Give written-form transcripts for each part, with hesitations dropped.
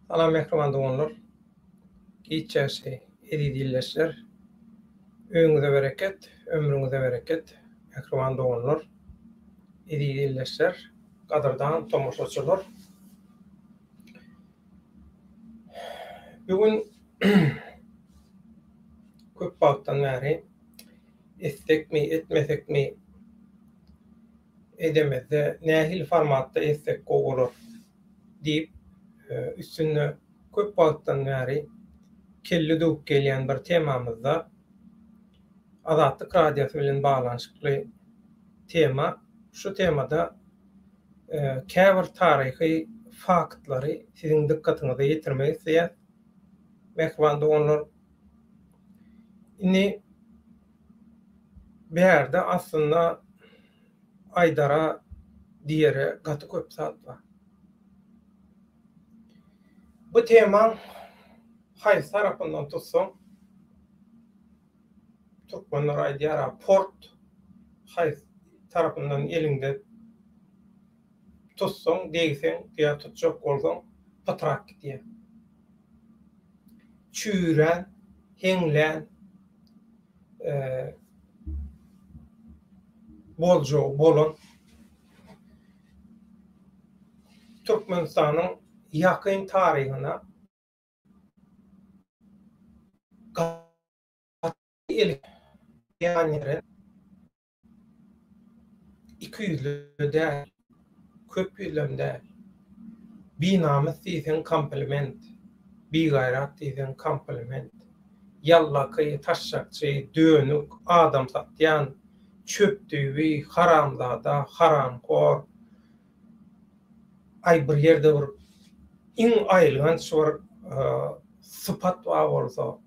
Salam mehriban doganlar. Giýçäsi edi dilleşler. Öňüňize bereket, ömrüňize bereket. Mehriban doganlar. Edi dilleşler. Gadyrdan tomoşaçylar. Bugün köp bagtdan bäri etsekmi, etmesekmi edemezde nähil formatda etsek goýular diýip üstünde köp bagtdan bäri kelli döwüp gelýän bir temamyzda Azatlyk radiosu bilen baglanyşykly tema. Şu temada käbir taryhy faktlary siziň dikkatiňize ýetirmek isleýär. Mehriban doganlar, ini bärde aslında aýdara diýere gaty köp zat bar. Bu tema haýsy tarapyndan tutsaň Türkmenler aýdýar port haýsy tarapyndan eliňde tutsaň diýsen ýa tutjak bolsaň patrak diýär. Çüýren, heňlen, boljo bolan Türkmenistanyň ýakyn taryhyna ýani 200'lü köp ýyllarda binamyz diýsen kompliment, bigaýrat diýsen kompliment, ýallaky, taşşakçy, dönük, adam satýan, çöpdübi, haramzada, haramkor, bir ýerde bir iň aýylgan şur sypat bar bolsa,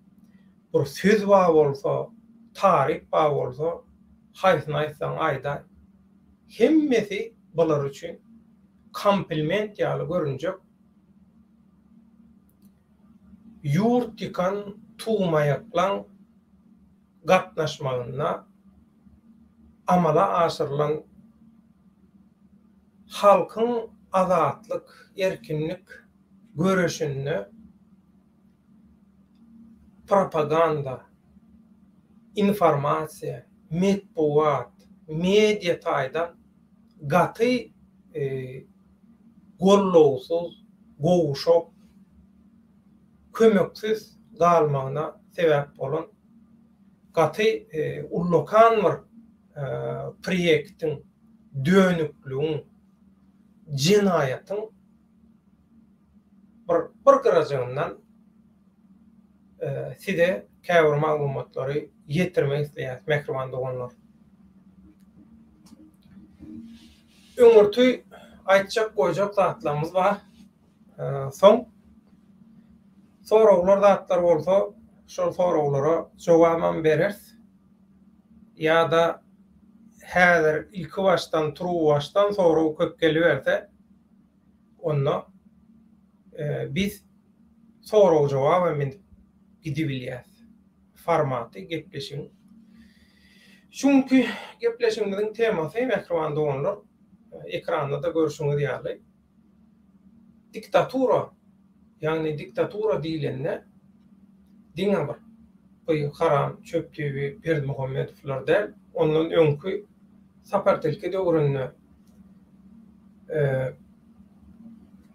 bir söz bar bolsa, taryp bar bolsa, haýsyny aýtsaň aýda hemmesi bular üçin kompliment ýaly görünjek. Ýurt ýykan tuğmaýaklaň gatnaşmagyna amala aşyrylan halkyň azatlyk, erkinlik göreşini propaganda, informasiýa, medpuat, media taýdan gaty gollowsuz, gowuşok, kömeksiz galmagyna sebäp bolan gaty ullokan bir proýektiň, dönüklüğün, cinayatyň bir garajagyňdan size käbir maglumatlary ýetirmek isleýär, mehriban doganlar. Öňürtü aýtjak goýjak zatlarymyz bar. Soň soraglar zatlar bolsa, şol soraglara jogabam berers. Ýa-da häzir ilki başdan, turuw başdan soraw köp geliberse, onda biz soraw jogabam gidibilýär. Formaty gepleşiň. Şunky gepleşiňiziň temasy mehriban doganlar, ekranda da görüşüňiz ýaly. Diktatura, ýagny diktatura diýilende diňe bir bu haram çöpdübi Berdimuhammedowlar däl, ondan öňkü Sapartelke döwründe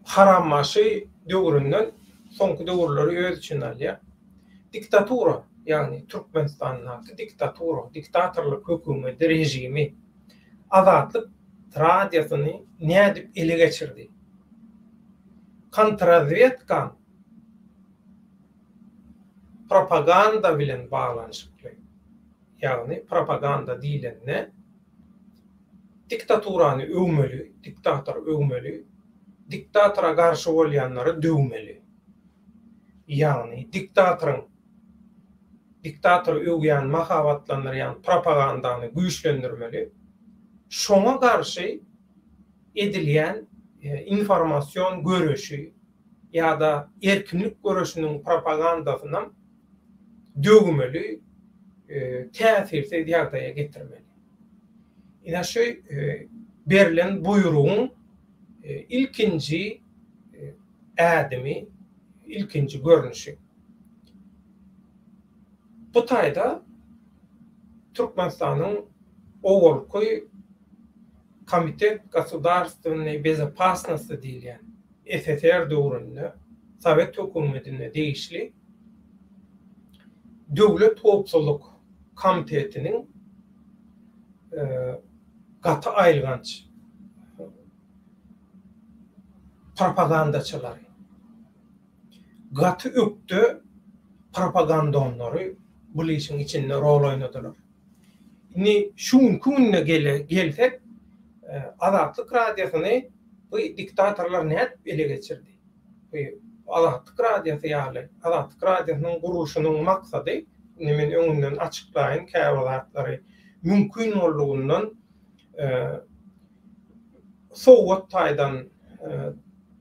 harammaşy döwründen soňky döwürleri öz içine alýar. Diktatura, ýagny Türkmenistanyň diktatura, diktatorlyk hökümeti rejimi azatlyk radiosyny nädip ele geçirdi? Kontrazvedka, propaganda bilen baglanyşykly. Ýagny propaganda diýilende diktaturany öwmeli, diktator öwmeli, diktatora garşy bolýanlary döwmeli. Ýagny diktator öwgän mahabatlandyrýan propagandany güýçlendirmeli. Şoňa garşy edilýän informasiýon göreşi ýa-da erkinlik göreşiniň propagandasyna döwmeli, täsirsiz ýagdaýa getirmeli. Ina şu berilen buyruğun ilkinci ademi ilkinci görünüşi. Bu taýda Türkmenistanyň Owalky Komitet Государственной безопасности diýilen SSR döwründe Sovet hökümetine değişli Döwlet Howpsuzlyk Komitetiniň gaty aýlganç propagandaçylary, gaty ökde propagandonlary bu işin içinde rol oynadylar. Ni şuň gününe gelsek, Azatlyk radiosyny bu diktatorlar näet ele geçirdi. Bu Azatlyk radiosu ýaly, Azatlyk radiosynyň gurulşynyň maksady, men öňünden açyklaýyn käwalatlary mümkin bolduğundan Sowet taýdan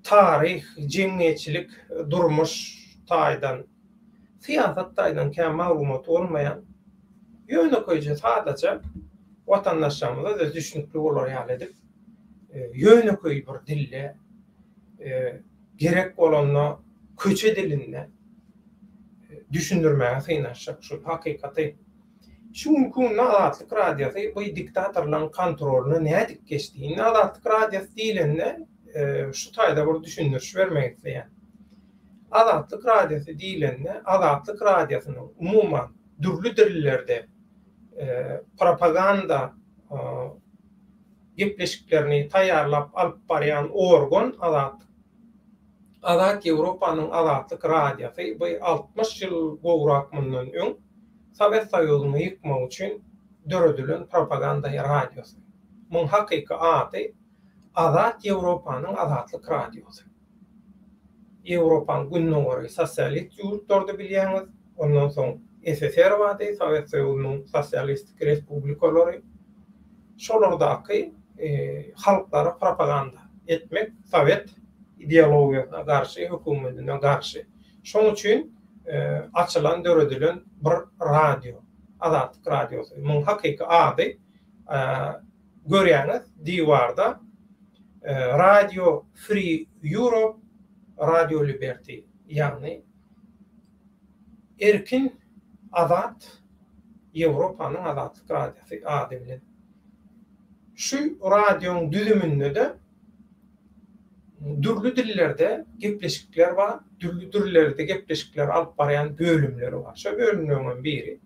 tarih, jemgyýetçilik, durmuş taýdan, siyasat taýdan käm maglumat bolmaýan ýöneköýje sadece watandaşlarymyza da düşnükli bolar ýaly edip ýöneköý bir dille gerek bolanda köçe dilinde düşündirmäge synaşak şu hakykaty. Şuň gün Azatlyk radiosy bu diktatorlaryň kontrolüne nädik geçdiğini Azatlyk radiosy diýilende şu taýda bir düşündürüş bermek isleýär. Azatlyk radiosy diýilende Azatlyk radiosynyň umumyň dürli dillerde propaganda gepleşiklerini taýýarlap alyp barýan organ Azat Ýewropanyň Azatlyk radiosy bu 60 ýyl gowrak mundan öň Sovet Soýuzyny ýykmak üçin döredilen propaganda radiosy. Muň hakyky aty Azat Ýewropanyň Azatlyk radiosy. Ýewropanyň günnäweri sosialist ýurtlarda bilýäňiz, ondan soň SSR wady, Sovet Soýuzynyň sosialistik respublikalary, şolardaky halklara propaganda etmek Sovet ideologiýasyna garşy, hökümetine garşy. Şoň üçin açylan döredilen bir radio, Azatlyk radiosy. Muň hakyky ady görýäňiz diwarda Radio Free Europe, Radio Liberty, ýagny erkin Azat Ýewropanyň Azatlyk radiosy ady bilen. Şu radioň düzüminde de dürli dillerde gepleşikler var, dürli dillerde gepleşikler alyp barýan bölümleri var. Şu bölümlerden biri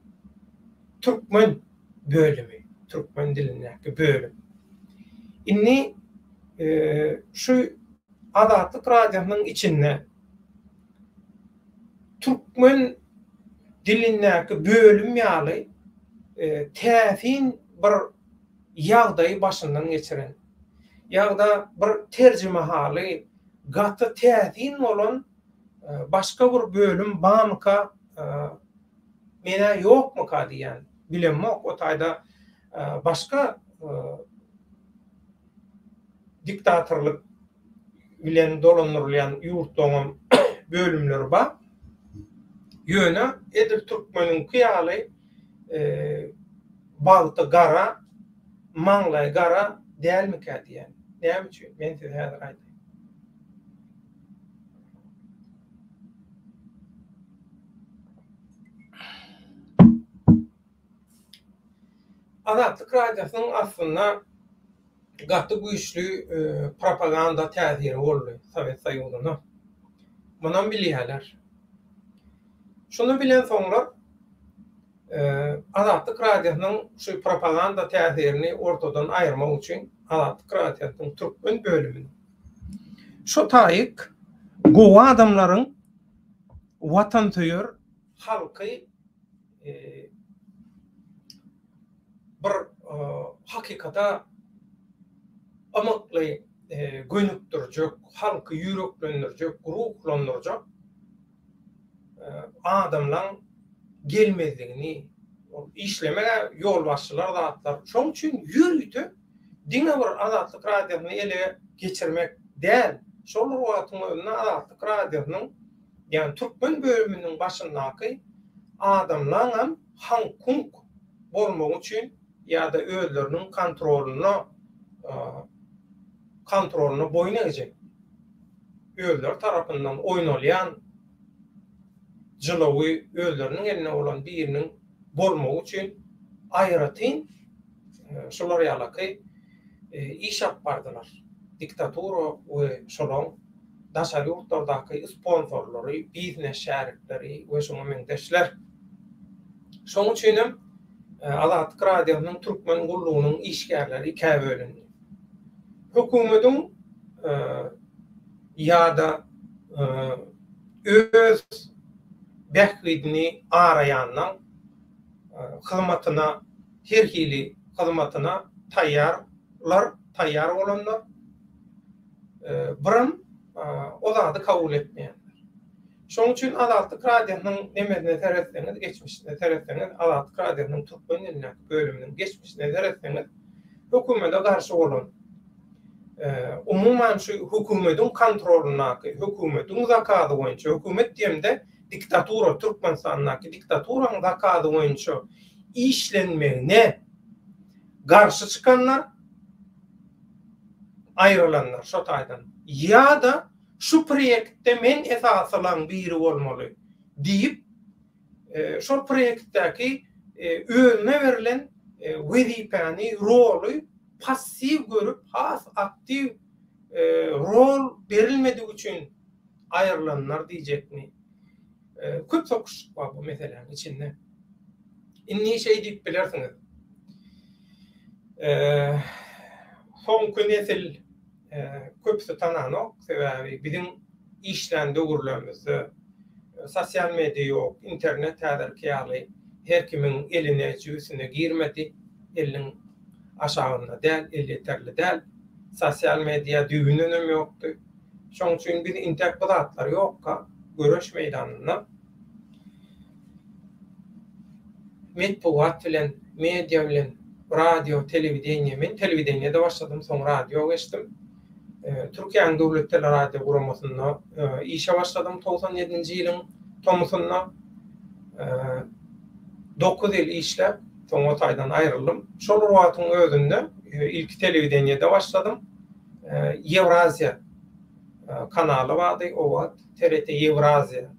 Türkmen bölümi, Türkmen dilindäki bölüm. Inni şu Azatlyk radiosynyň içinde Türkmen dilindäki bölüm ýaly täsin bir ýagdaý başyndan geçiren, ýagda bir terjime haly gaty täsin bolan başga bir bölüm barmyka mena ýokmuka diýen bilenmek o taýda başga diktatorlyk bilen dolanyrylýan ýurtlaryň bölümleri bar. Ýöne edil Türkmeniň ýaly bagty gara, maňlay gara dälmika diýen. Näme üçin? Men size häzir aýtaýyn. Azatlyk radiosynyň aslynda gaty güýçlü propaganda täsiri boldy Sovet Soýuzyna. Munan bilýärler. Şunu bilen soňlar Azatlyk radiosynyň şu propaganda täsirini ortadan aýyrmak üçin Azatlyk radiosynyň Türkmen bölümini şu taýyk gowa adamlaryň watantöýür halky bir hakykata amakly gönükdirjek, halky ýüreklendirjek, ruhlandyrjak adamlaryň gelmezligini işlemege ýol başçylar zatlar. Şoň üçin ýürüýdi diňe bir Azatlyk radiosyny ele geçirmek däl. Şol wagtyň özünde Azatlyk radiosynyň ýani Türkmen bölüminiň başyndaky adamlaryň hankunk bolmak üçin ýa-da özleriniň kontrolüne boyun eýjek. Özler tarapyndan oýnalýan jylawy özleriniň eline bolan biriniň bolmagy üçin aýratyn şolar ýalaky iş yapbardylar. Diktatura we şolaň daşary ýurtlardaky sponsorlary, biznes şärikleri we şoňa meňdeşler. Şoň üçin Azatlyk Radiosynyň türkmen gullugynyň işgärleri iki bölündi. Hökümetiň ýa-da öz bähgidini araýandan hyzmatyna her hili hyzmatyna taýýar bolanlar. Biram o zady kabul etmeýänler. Şoň üçin Azatlyk Radiosynyň nemesine teretseniz, geçmişine teretseniz, Azatlyk Radiosynyň türkmen diline bölüminiň geçmişine teretseniz, hökümete garşy bolan umuman şu hökümetiň kontrolunaky, hökümetiň zakaty boýunça, hökümet diýende diktatura, Türkmenistanyňky diktaturaň zakaty boýunça işlenmegine garşy çykanlar, aýrylanlar şo taýdan. Ýa-da şu proyektde men esaslanan biri bolmaly diýip şol proyektdäki özüne berilen wezipany, roly passiv görüp has aktiv rol berilmediği için ayrılanlar diýjekmi? Köp sokuş var bu meselenin içinde. İnni şey diýip bilersiňiz. Soňky nesil köpüsi tananok sebäbi bizim işlen döwürlerimizde sosial media ýok, internet häzirki ýaly her kimiň eline jüýsüne girmedi, eliniň aşağında däl, el yeterli däl. Sosial media düýünüm ýokdy. Şoň üçin bir internet bazatlary ýokka, görüş meýdanyna metbuat bilen, media bilen, radio, telewideniyede başladım, soň radio geçdim. Türkiýanyň döwletleri radio guramasynda işe başladım 97-nji ýylyň tomusynda. 9 ýyl işläp, soň o taýdan aýryldım. Şol wagtyň özünde ilk telewideniyede başladım. Евразия kanaly bardy, o wagt TRT Евразия.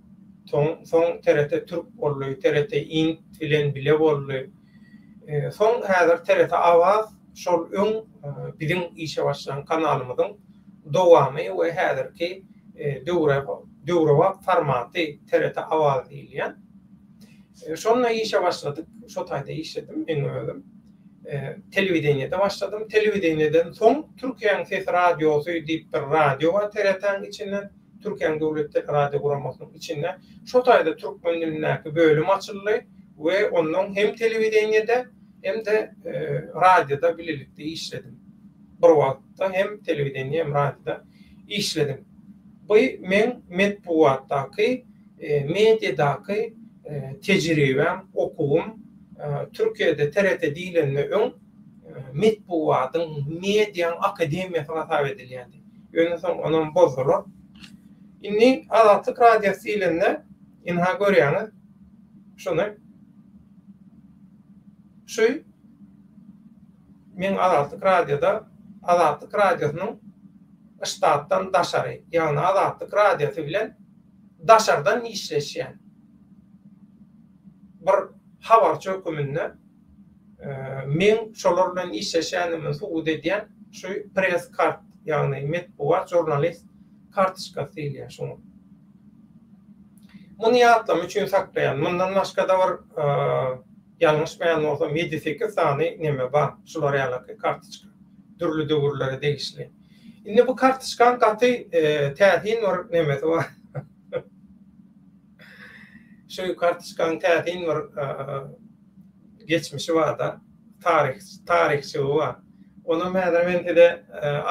Soň TRT Türk boldy, TRT Int bilen bile boldy. Soň häzir TRT Awaz şol öň bizim işe başlayan kanalymyzyň dowamy we häzirki döwre formaty TRT Awaz diýilýän. Şonla işe başladık. Şo taýda işledim men özüm. Telewideniyede başladım. Telewideniyeden soň Türkiýanyň Ses Radiosy diýip bir radio var TRT'niň içinden, Türkiýanyň döwletleri radio guramasynyň içinden. Şo taýda türkmen dilinäki bölüm açyldy we ondan hem telewideniyede hem de radioda birlikde işledim. Bir wagtda hem telewideniyede hem radioda işledim. Bu men metbuatdaky, mediadaky tecrübem, okuvum Türkiye'de TRT diýilende öň metbuatyň, mediaň akademiýasyna tabi edilýändi. Ýöne soň onuň bozulur. Inni Azatlyk Radiosy diýilende inha görýäňiz. Şunu men Azatlyk Radiosynyň ştatdan daşary, ýagny Azatlyk Radiosy bilen daşardan işleşýän bir habarçy höküminde men şolar bilen işleşýänimi suwd edýän şu press kart, ýagny metbuat jurnalist kartışkasy diýilýär şunu. Muny ýatlam üçin saklaýan, mundan başga da bir ýalňyş beýan bolsam 7-8 sany neme bar, şolar ýalaky kartışka. Dürli döwürlere degişli. Indi bu kartışkan gaty tähin bir nemesi bar. Şu kartışkan tähin bir geçmişi var da, tarihçi var. Onu mädämente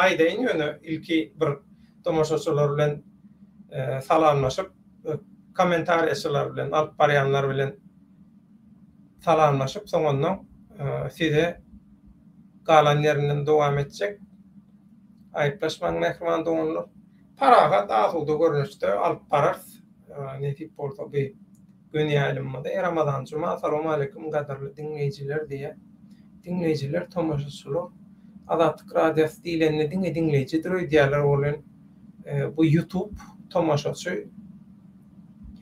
aýdaýyn ýöne ilki bir tomoşaçylar bilen salamlaşyp, kommentariýaçylar bilen, alyp barýanlar bilen salamlaşyp, soňondan size galan ýerinden dowam etjek. Aýplaşmaň mehman doňlar. Paragat asuda görnüşde alyp barar. Netip bolsa bu gün ýalymda Ramazan cuma, assalamu alaykum gadarly dinleýijiler diýe. Dinleýijiler, tomoşaçylar, Azatlyk Radiosy diýilende dinleýijiler, diýerler bolan bu YouTube tomoşaçy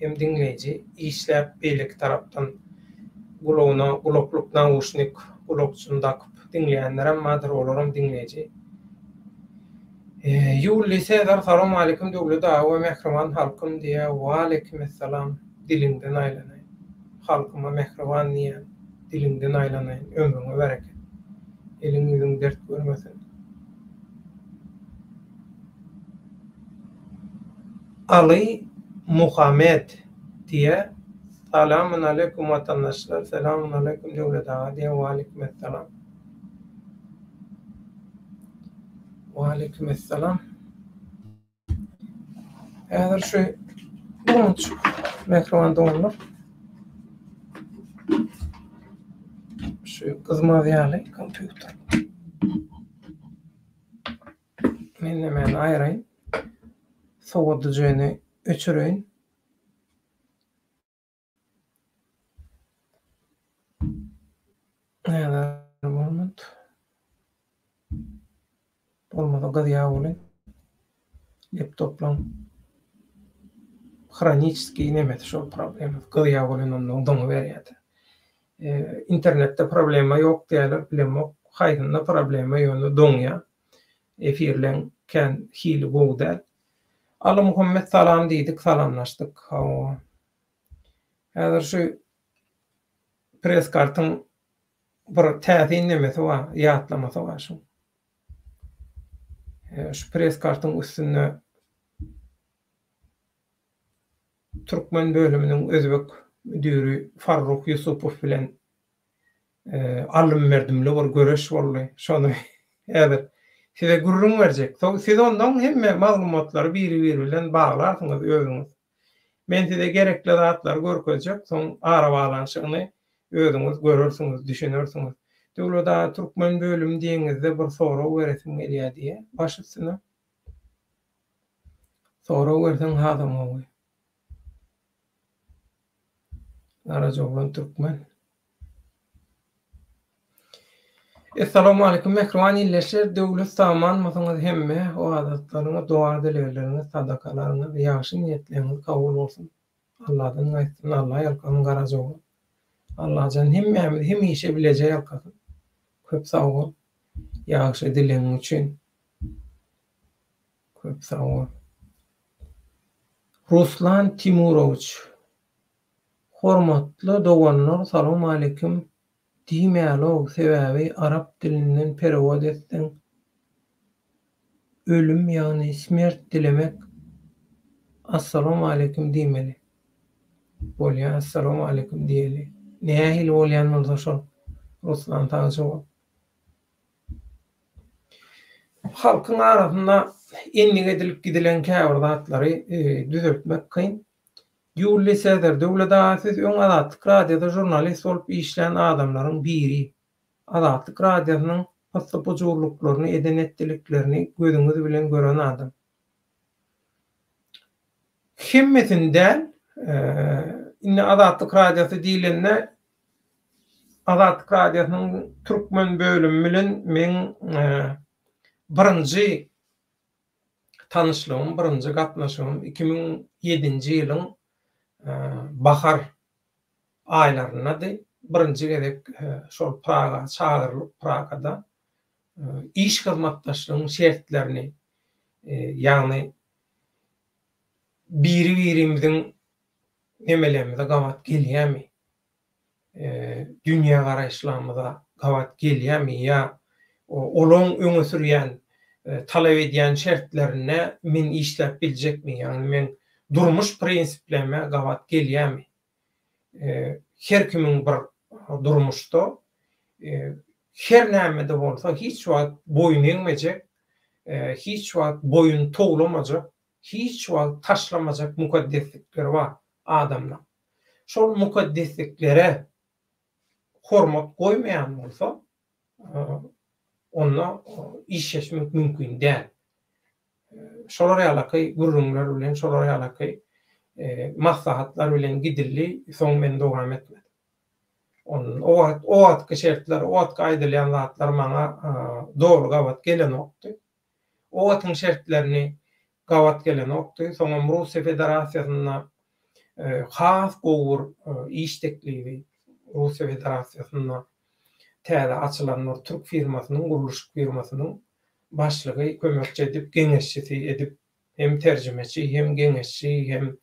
hem dinleyici işläp beýleki tarapdan guloklyk naushnik gulokçuny takyp dinleýänler emmadyr olaram dinleyici. Ýuly Sezar salam alykum döwlet awa mehriban halkym diýe we aleykumesselam dilinden aýlanaýyn. Halkyma mehriban diýen dilinden aýlanaýyn. Ömrüňe bereket. Eliňiziň dert görmesin. Ali Muhammed diye selamun aleyküm vatandaşlar, selamun aleyküm devlet ağa diye ve aleykümesselam. Ve aleykümesselam. Eğer şu bulunç mekravanda olur. Şu kızma diyali kompüter. Men ayırayım. Soğutucunu öçüreyim. Evet, olmadı gıdiya olayım. Laptopla хронический nemet şu problem. Gıdiya olayım ondan doну veriyedi. İnternette problema yok diyorlar. Bilmem haydında problema yönü donuya. Efirlen ken hili goğdel. Allah Muhammed salam dedik, salamlaştık. Eğer şu pres kartın bir täze nemesi var, ýatlamasy var şu. Şu pres kartın üstüne Türkmen bölümünün özbek müdiri Farruk Yusupov bilen alym berdimli bir göreş boldy. Şonu evet. Size gurrun berjek. Siz ondan hemme maglumatlary biri bilen baglarsyňyz özüňiz. Men size gerekli zatlar görkezjek, soň ara balanşygyny özüňiz görürsiňiz, düşünürsiňiz. Döwleta Türkmen bölüm diýeňizde bir soraw beresim gelýär diýe. Başysyna soraw berseň hazam boly. Arajoglan Türkmen. Assalamu alaykum mehriban illeşler döwlet saman masaňyz hemme o adatlaryňa dua dileýärleriňiz, sadakalaryňyz, ýaşy niýetleriniz kabul bolsun. Allahdan gaýtyn, Allah ýalkanyň garajogy. Allah jan hemmemiz hemişe bilejek ýalkasyn. Köp sag bol. Ýaşy dileň üçin. Köp sag bol. Ruslan Timurowicz. Hormatly doganlar, salam alaykum. Diýmäli sebäbi arap dilinden perewod etdiň. Ölüm ýagny smert dilemek. Assalamu alaykum diýmeli. Bolýar assalamu alaykum diýeli. Nähili bolýan bolsa şol Ruslan taýjy. Halkyň arasynda enlik edilip gidilen käbir zatlary düzeltmek kyn. Ýuly Sezar döwlet asyz öň adatlyk radioda jurnalist bolup işleýän adamlaryň biri. Adatlyk radiosynyň passapojurlyklaryny, edenetdiliklerini gözüňiz bilen gören adam. Hemmetinden inne adatlyk radiosy diýilende adatlyk radiosynyň Türkmen bölümi bilen men birinji tanışlığım, birinji gatnaşygym 2007-nji ýylyň bahar aylarynda birinji gerek şol Praga çağırılıp Pragada iş hyzmatdaşlygyň şertlerini ýagny birimiziň nemelerimize gawat gelýärmi? Dünýä garaşlarymyza gawat gelýärmi? Ya olaň öňe sürýän talap edýän şertlerine men işläp biljekmi? Ýagny men durmuş prinsiplerime gawat gelýärmi? Her kimiň bir durmuşda her näme bolsa hiç wagt boyun eňmejek, hiç wagt boyun toglamajak, hiç wagt taşlamajak mukaddeslikler bar adamlar. Şol mukaddesliklere hormat goýmaýan bolsa, onda işleşmek mümkin däl. Şolara ýaly gurrunlar bilen, şolara ýaly maslahatlar bilen gidildi, soň men dowam etmedim. O wagtky şertler, o wagtky aýdylýan zatlar maňa dogry gawat gelen okdy. O wagtyň şertlerini gawat gelen okdy. Soňam Russiýa Federasiýasyna has gowur iştekliği Rusya Federasyasynda täze açylan Türk firmasynyň, guruluş firmasynyň başlygy kömekçi edip, geňeşçisi edip, hem terjümeçi, hem geňeşçi, hem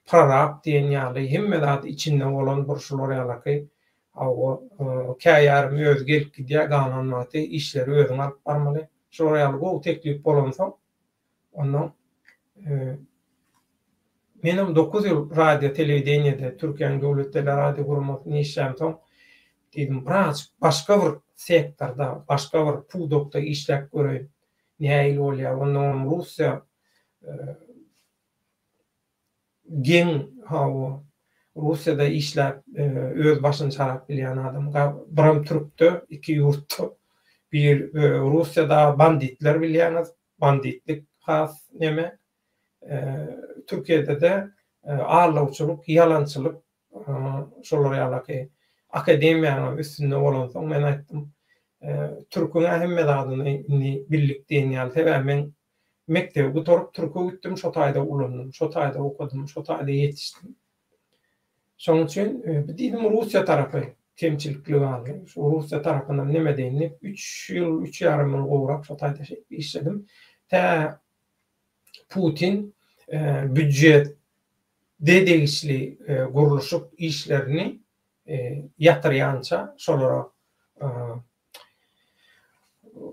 prorab diýen ýaly hemme zat içinde bolan burşular ýaly käýärmi öz gelip gidýär gananmaty işleri özüň alyp barmaly. Şol ýaly gowy teklip bolansa, ondan menim 9 ýyl radio telewideniyede Türkiýanyň döwletleri radio guramasyny işlämsoň, diýdim, başga bir sektorda, başga bir pudokda işläp göreýin. Näil bolýar, ondan Rusya gen Rusya'da işläp öz başyny çarap bilýän adam. Biram Türkde, iki ýurtda. Bir Rusya'da banditler bilýäňiz, banditlik has neme. Türkiýede de ağırlawçylyk, ýalançylyk şolar ýaly akademiýanyň üstünde bolansoň men aýtdym. Türküň hemme zadyny birlik diýen ýaly sebämen mektebe gutorup Türkiýe gitdim, şo taýda ulandym, şo taýda okudum, şo taýda ýetişdim. Şoň üçin diýdim Rusya tarapy kemçilikli bardy. Şu Rusya tarapyndan neme diýilip 3 ýyl, 3,5 ýyl gowrak şo taýda işledim. Putin büdjet dedegişli guruluşyp işlerini ýatyrýança şolara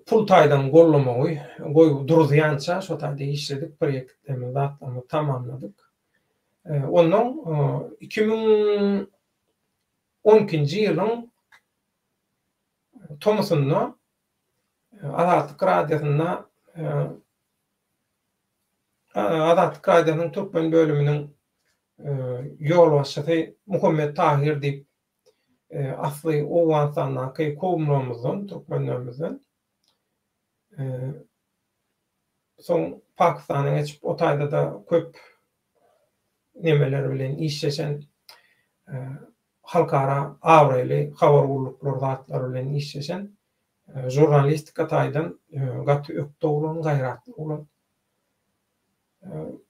pul taýdan gollamagy goýup durýança şo taýda işledik, proýektlerimizi atlamy tamamladyk. Ondan 2012-nji ýylyň Tomosunda Azatlyk radiosunda Azatlyk radiosynyň türkmen bölüminiň ýol başçysy Muhammed Tahir diýip asly Owganstandan kowmumyzdan, türkmenlerimizden soň Pakistana geçip o taýda da köp nemeler bilen işleşen halkara awraly habar guruluklar zatlar bilen işleşen jurnalistika taýdan gaty ökde bolan gaýratly bolan.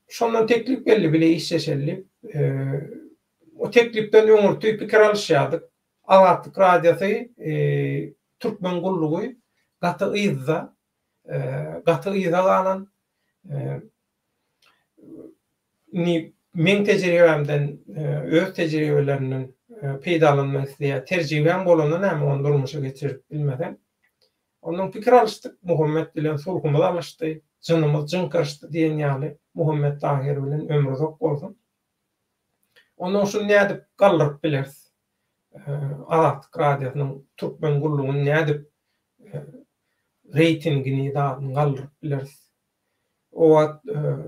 Şondan teklip geldi bile işleşelip o teklipden öňürtüp pikir alışýardyk. Azatlyk radiosy türkmen gullugy gaty ýyza galan men tejribemden öz tejribelerimden peýdalanmak isleýär terjibem bolanyny näme onu durmuşa geçirip bilmeden ondan pikir alışdyk. Muhammed bilen sulhumyz alışdy, jynymyz jynkarşdy diýen ýaly Muhammed Tahir bilen ömrü zok bolsun. Ondan şu nädip gallyryp bilersiz. Azatlyk radiosynyň türkmen gullugyny nädip reytingini da gallyryp bilersiz. O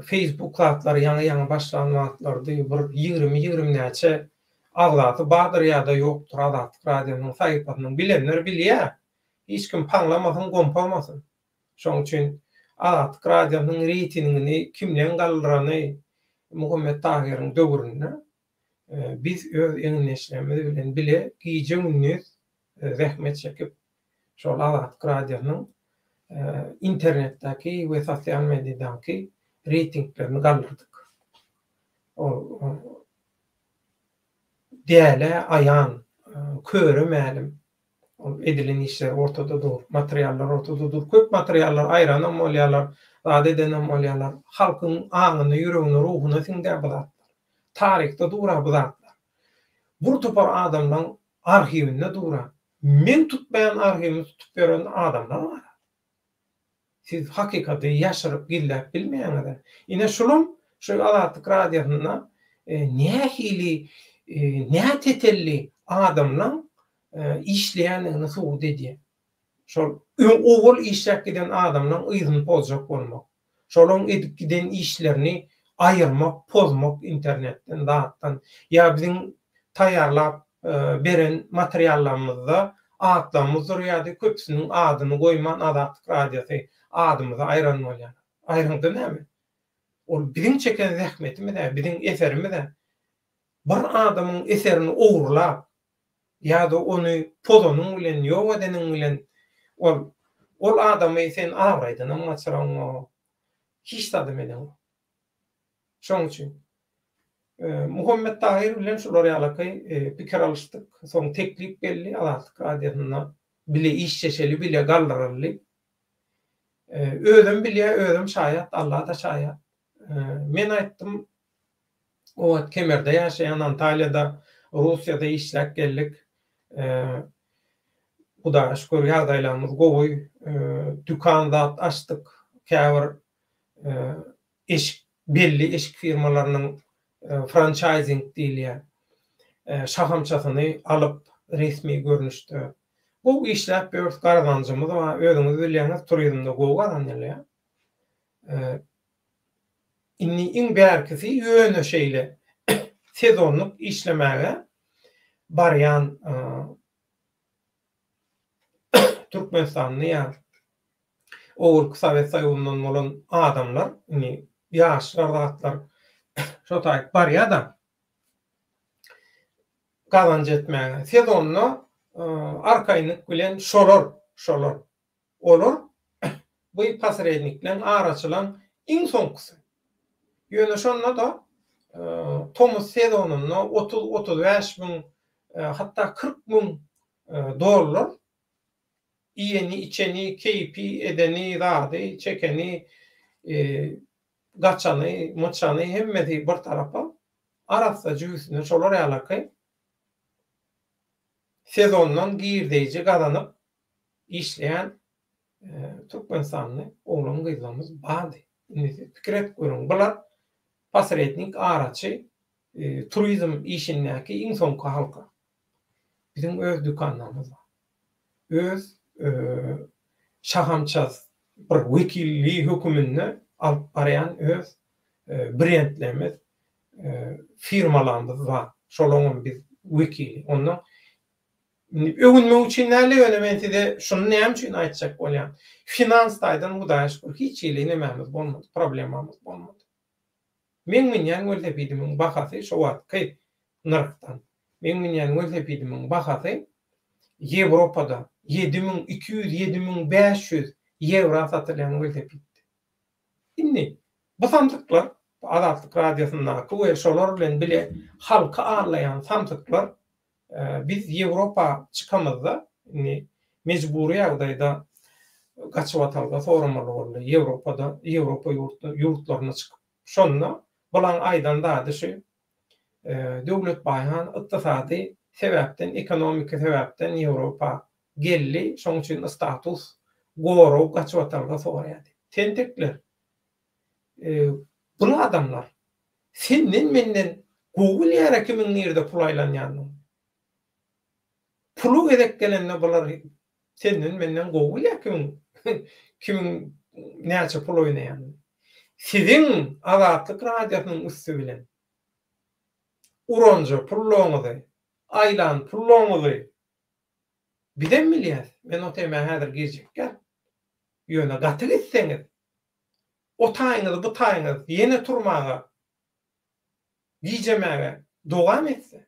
Facebook satlary ýa-da başlan wagtlarda bir 20 näçe aglaty bardyr ýa-da ýokdur Azatlyk radiosynyň saýpasyny bilenler bilýär. Hiç kim paňlamasyn, gompamasyn. Şoň üçin Azatlyk radiosynyň reytingini kimden gallyrany Muhammed Tahir'in döwründe biz öz eňneşlerimiz bilen bile giýje gündüz zähmet çekip şol Azatlyk radiosynyň internetdäki we sosial mediýadaky reytinglerini gallyrdyk. Diýele aýan, köremälim edilen işler ortada dur, materiallar ortada dur. Köp materiallar aýranan bolýarlar, zat edenen bolýarlar. Halkyň aňyny, ýüregini, ruhuny siňdäp bilat. Tarihde dura bilatlar. Bu topar adamlaryň arhivinde dura. Men tutmayan arhivini tutup beren adamlar var. Siz hakikaty ýaşaryp gillep bilmeýäňiz. Ine şolum şu Azatlyk radiosyna nähili nätetelli adamlaryň işleýändigini suwd edýär. Şol owul işläp giden adamlaryň ýygyny pozjak bolmak. Şolaryň edip giden işlerini aýyrmak, pozmak internetden, datdan ýa biziň taýýarlap beren materiallarymyzda atlamyzdyr ýa-da köpsiniň adyny goýman Azatlyk radiosy adymyza aýran bolýar. Aýranda näme? Ol biziň çeken zähmetimi de, biziň eserimi de bir adamyň eserini owurlap ýa-da onu pozonyň bilen ýok edeniň bilen ol adamy sen awraýdyn, ama çyraň hiç tadım eden. Şoň üçin Muhammed Tahir bilen şolar ýalakay pikir alışdyk. Soň teklip geldi Azatlyk radiosyna bile iş çeşeli bile galdyryldy. Özüm bilýär, özüm şaýat, Allah da şaýat. Men aýtdym, o wagt Kemerde ýaşaýan, Antalyada, Russiýada işläp geldik. Hudaýa şükür ýagdaýlarymyz gowy. Dükän zat açdyk. Käbir eşik belli eşik firmalarynyň franchising diýilýär. Şahamçasyny alyp resmi görnüşde. Bu işläp bir garadanjymyz var. Özüňiz bilýäňiz, turizmde gowy garanýarlar. Inni iň bärkisi ýöne şeýle sezonluk işlemäge barýan Türkmenistanyň ýa Owul Sowet Soýuzynyň bolan adamlar, inni ýaşlar zatlar şo taýyp barýar-da gazanç etmäge. Sezonny arkaýynyk bilen şolar. Olur. Bu pasredniklen araçylan iň soňkysy. Ýöne şonda da tomuz sezonuny 30-35 bin hatta 40 bin dolar iyeni, içeni, keypi, edeni, rady, çekeni, gaçany, mıçany hemmeti bir tarafa arasa jüýsüne şolar ýalakay sezondan girdeýje gazanyp işleýän Türkmenistanyň oğlan gyzlarymyz bardy. Pikir et görüň, bular pasrednik araçy turizm işindäki iň soňky halka. Bizim öz dükänlerimiz bar. Öz şahamças bir wekilli hökümünde alyp barýan öz brendlerimiz, firmalarymyz bar. Şolaryň biz wekili. Ondan öňünme üçin näle ýönementi şunu näme üçin aýtjak bolýan. Finansdaýdan Hudaýa şükür hiç ýyly nememiz bolmady, problemamyz bolmady. Men minýän weltepidimiň bahasy şo wagtky narkdan. Men minýän weltepidimiň bahasy Ýewropada 7200-7500 euro satylýan weltepid. Inni bu samtyklar Azatlyk radiosyna we şolar bilen bile halka ağırlayan samtyklar biz Ýewropa çykamyzda mecburi ýagdaýda gaçyp atalga soramaly boldy. Ýewropa ýurtlaryna çykyp. Şonda bolan aýdan da şu döwlet baýhan ykdysady sebäpden, ekonomik sebäpden Ýewropa geldi. Şoň üçin status gorup gaçyp atalga soraýady. Tentekler bu adamlar senden menden Google ýara kimin ýerde pul aýlanýanyň. Pulu gerek gelende bular senden menden Google ýa kimin näçe pul oýnaýan. Sizin Azatlyk radiosynyň üstü bilen uronja pulluňyzy, aýlan pulluňyzy bilen bilýär. Men o temäge häzir girjek. Ýöne gaty gitseňiz, o taýyňyz, bu taýyňyz ýene turmaga, gijemäge dowam etse,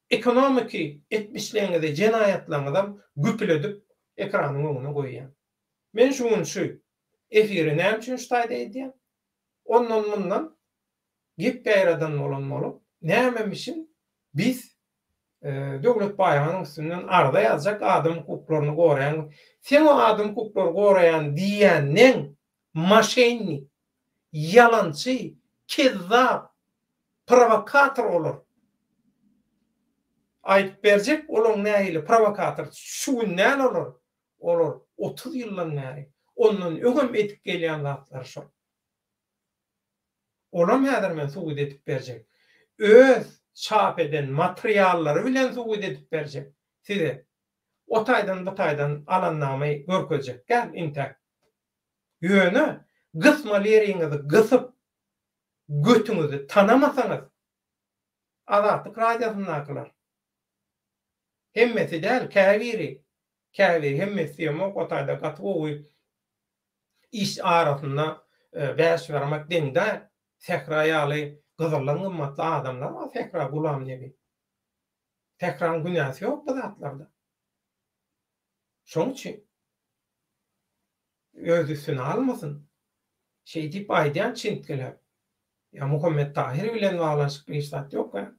ekonomiki etmişliğinizi, cenayetlerinizi güpledip ekranın önüne koyuyan. Men şunun şu efiri näme üçin şutaýda edýän? Ondan bundan gep bäýradan bolanmaly. Nämemişin biz döwlet baýanyň üstünden arda ýazjak adam hukuklaryny goraýan, sen o adam hukuklary goraýan diýenden maşennik, yalançy, kezzap, provokator olur. Aýdyp berjek olaň nähili provokator şu näme olur? Olur 30 ýyldan näri. Ondan öňem etip gelýän zatlar şo. Olam häzir men suwyd etip berjek. Öz çap eden materiallary bilen suwyd etip berjek. Size o taýdan bu taýdan alannamy görkezjek. Gel intek. Ýöne gysmalaryňyzy gysyp götüňizi tanamasaňyz Azatlyk radiosynakylar hemmeti däl käbiri hemmeti ýa-da o taýda gatwy iş arasynda bäş bermek deňde tekrar ýaly gyzyrlan gymmatly adamlar var, tekrar gulam nebi. Tekrar günäsi ýok bu zatlarda. Şoň üçin öz üstüne almasın. Şey dip aýdýan çintgeler. Ya Muhammed Tahir bilen bağlanşykly işlat ýok ýa.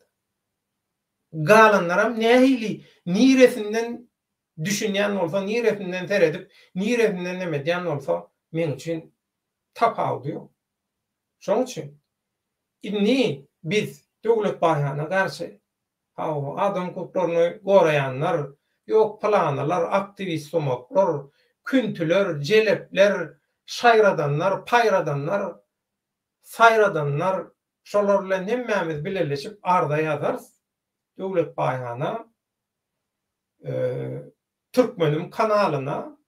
Galanlaram nähili niresinden düşünýän bolsa, niresinden seredip, niresinden neme diýen bolsa, men üçin tapawdy ýok. Şoň üçin inni biz döwlet baýana garşy adam hukuklaryny gorayanlar, ýok planalar, aktivist olmaklar, küntüler, jelepler, şaýradanlar, paýradanlar, saýradanlar, şolar bilen hemmämiz birleşip arda ýazarys. Döwlet baýana Türkmenim kanalyna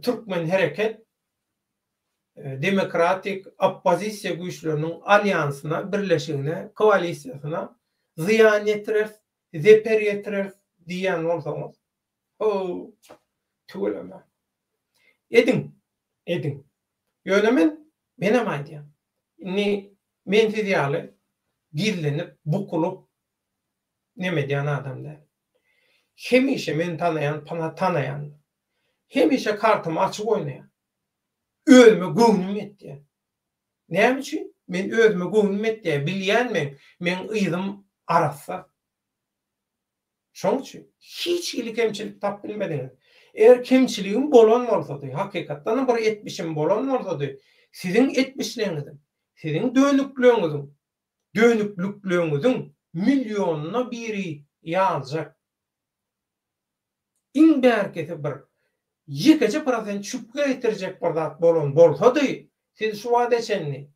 Türkmen Hereket Demokratik Oppozisiýa güýçleriniň alýansyna, birleşigine, koalisiýasyna ziyan ýetirer, zeper ýetirer diýen bolsaňyz. Tügeleme. Edin. Ýönemen menem aýdýan. Men siz ýaly gizlenip, bukulup neme diýen adamlar. Hemişe men tanayan. Hemişe kartymy açyk oýnaýan. Özüme göwnüm etdi. Näme üçin? Men özüme göwnüm etdi. Bilýän men ýydym arassa. Şoň üçin hiç kemçilik tap bilmediňiz. Eğer kemçiliğim bolan bolsa-da, hakykatdan bir etmişim bolan bolsa-da, siziň etmişligiňiz, siziň dönüklükleňiziň milyonuna biri ýaljak. İň bärkesi bir 2% şüphe etirecek bir zat bolan bolsa-da, siz şu wagt eçenni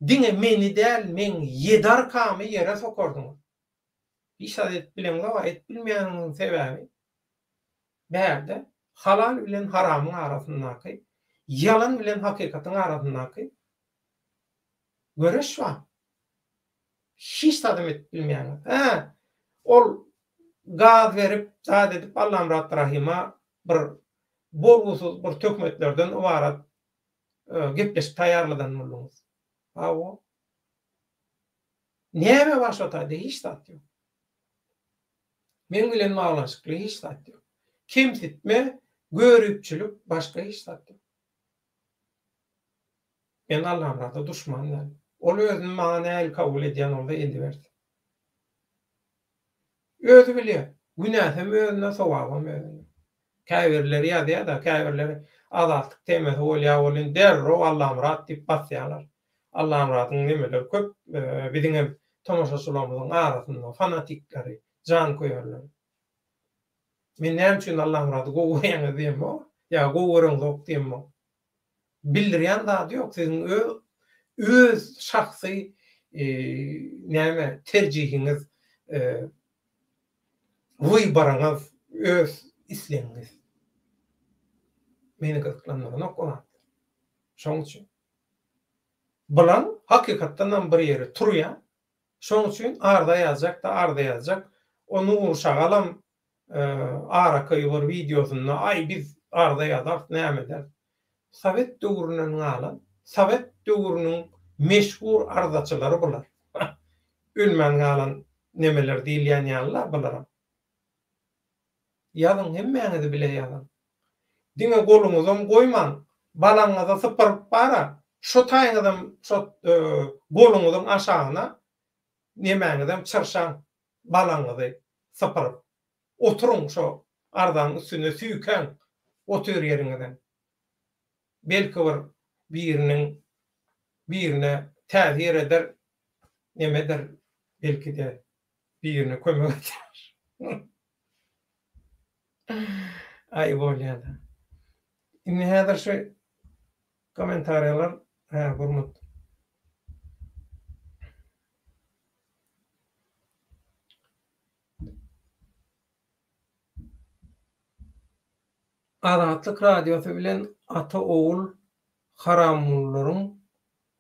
diňe meni däl, men 7 arkamy ýere sokardyňyz. İşaret bilen wa et bilmeýän sebäbi bärde halal bilen haramyň arasyndaky, yalan bilen hakykatyň arasyndaky göreş bar. Hiç tadım et bilmeýän. Ol gaz berip, zat edip Allah'ım Rahima bir bolgusuz bir tökmetlerden ibarat gepleşip taýýarladan bolýarys. O näme başata hiç tat ýok. Men bilen bağlanşykly hiç tat ýok. Kimsitme, görüpçülük başka hiç tat ýok. Men Allah'ım Rahima düşman. Ol özüni maňa näil kabul edýän bolsa endi berdi. Özü bilýär. Günähim özüne, sowabym özüne. Käbirleri ýazýar-da, käbirleri azatlyk temesi bolýan derro Allah'ım Rahim diýip basýarlar. Allah'ım Rahimyň nemeleri köp, biziň tomaşaçylarymyzyň arasynda fanatikleri, jan koýarlar. Men näme üçin Allah'ım Rahim gowurýan diýmem, ýa gowurun zok diýmem. Bildirýän zat ýok, siziň öz şahsy näme terjihiňiz, wybaryňyz, öz islegiňiz. Meni gyzyklanmagan ok. Şoň üçin bulan hakykatdan bir ýere turýar. Şoň üçin arda ýazjak. Onu urşagalam araka ýolar videosunda ay biz arda ýazak näme der. Sowet döwründen galan, Sowet döwrüniň meşhur ardaçylary bular. Ölmän galan nemeler diýilýän ýalylar bular. Ýalyň hemmäňizi bile ýalyň. Diňe goluňyzam goýman, balaňyza sypyryp bara. Şo taýňyzam, şo goluňyzyň aşagyna nemäňizem çyrşan balaňyzy sypyryp. Oturuň şo ardaň üstüne süýken otur ýeriňizden. Belki birine täzir eder, nemedir, belki de birine kömek eder. Ay bolýar. Indi häzir şu komentarlar, gurmat. Azatlyk radiosu bilen ata oğul haramlullaryň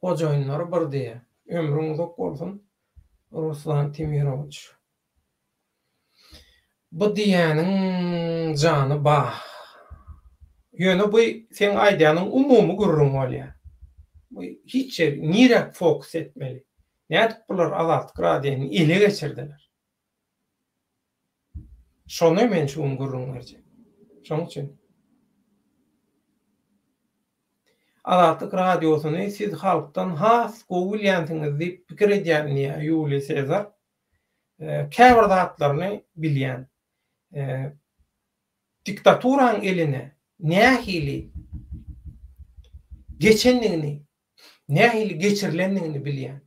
hojaýynlary bir diýe. Ömrüň uzak bolsun. Ruslan Timiroviç. Bu diýäniň jany bah. Ýöne bu sen aýdýanyň umumy gurrun bolýar. Bu hiç nirek fokus etmeli. Nädip bular Azatlyk radiosyny ele geçirdiler. Şonu men şuň gurrun berjek. Şoň üçin Azatlyk radiosyny siz halkdan has gowy bilýänsiňiz diýip pikir edýändiňe Ýuliy Sezar käbir zatlaryny bilýän. Diktaturan eline nähili geçenligini, nähili geçirilenligini bilýän.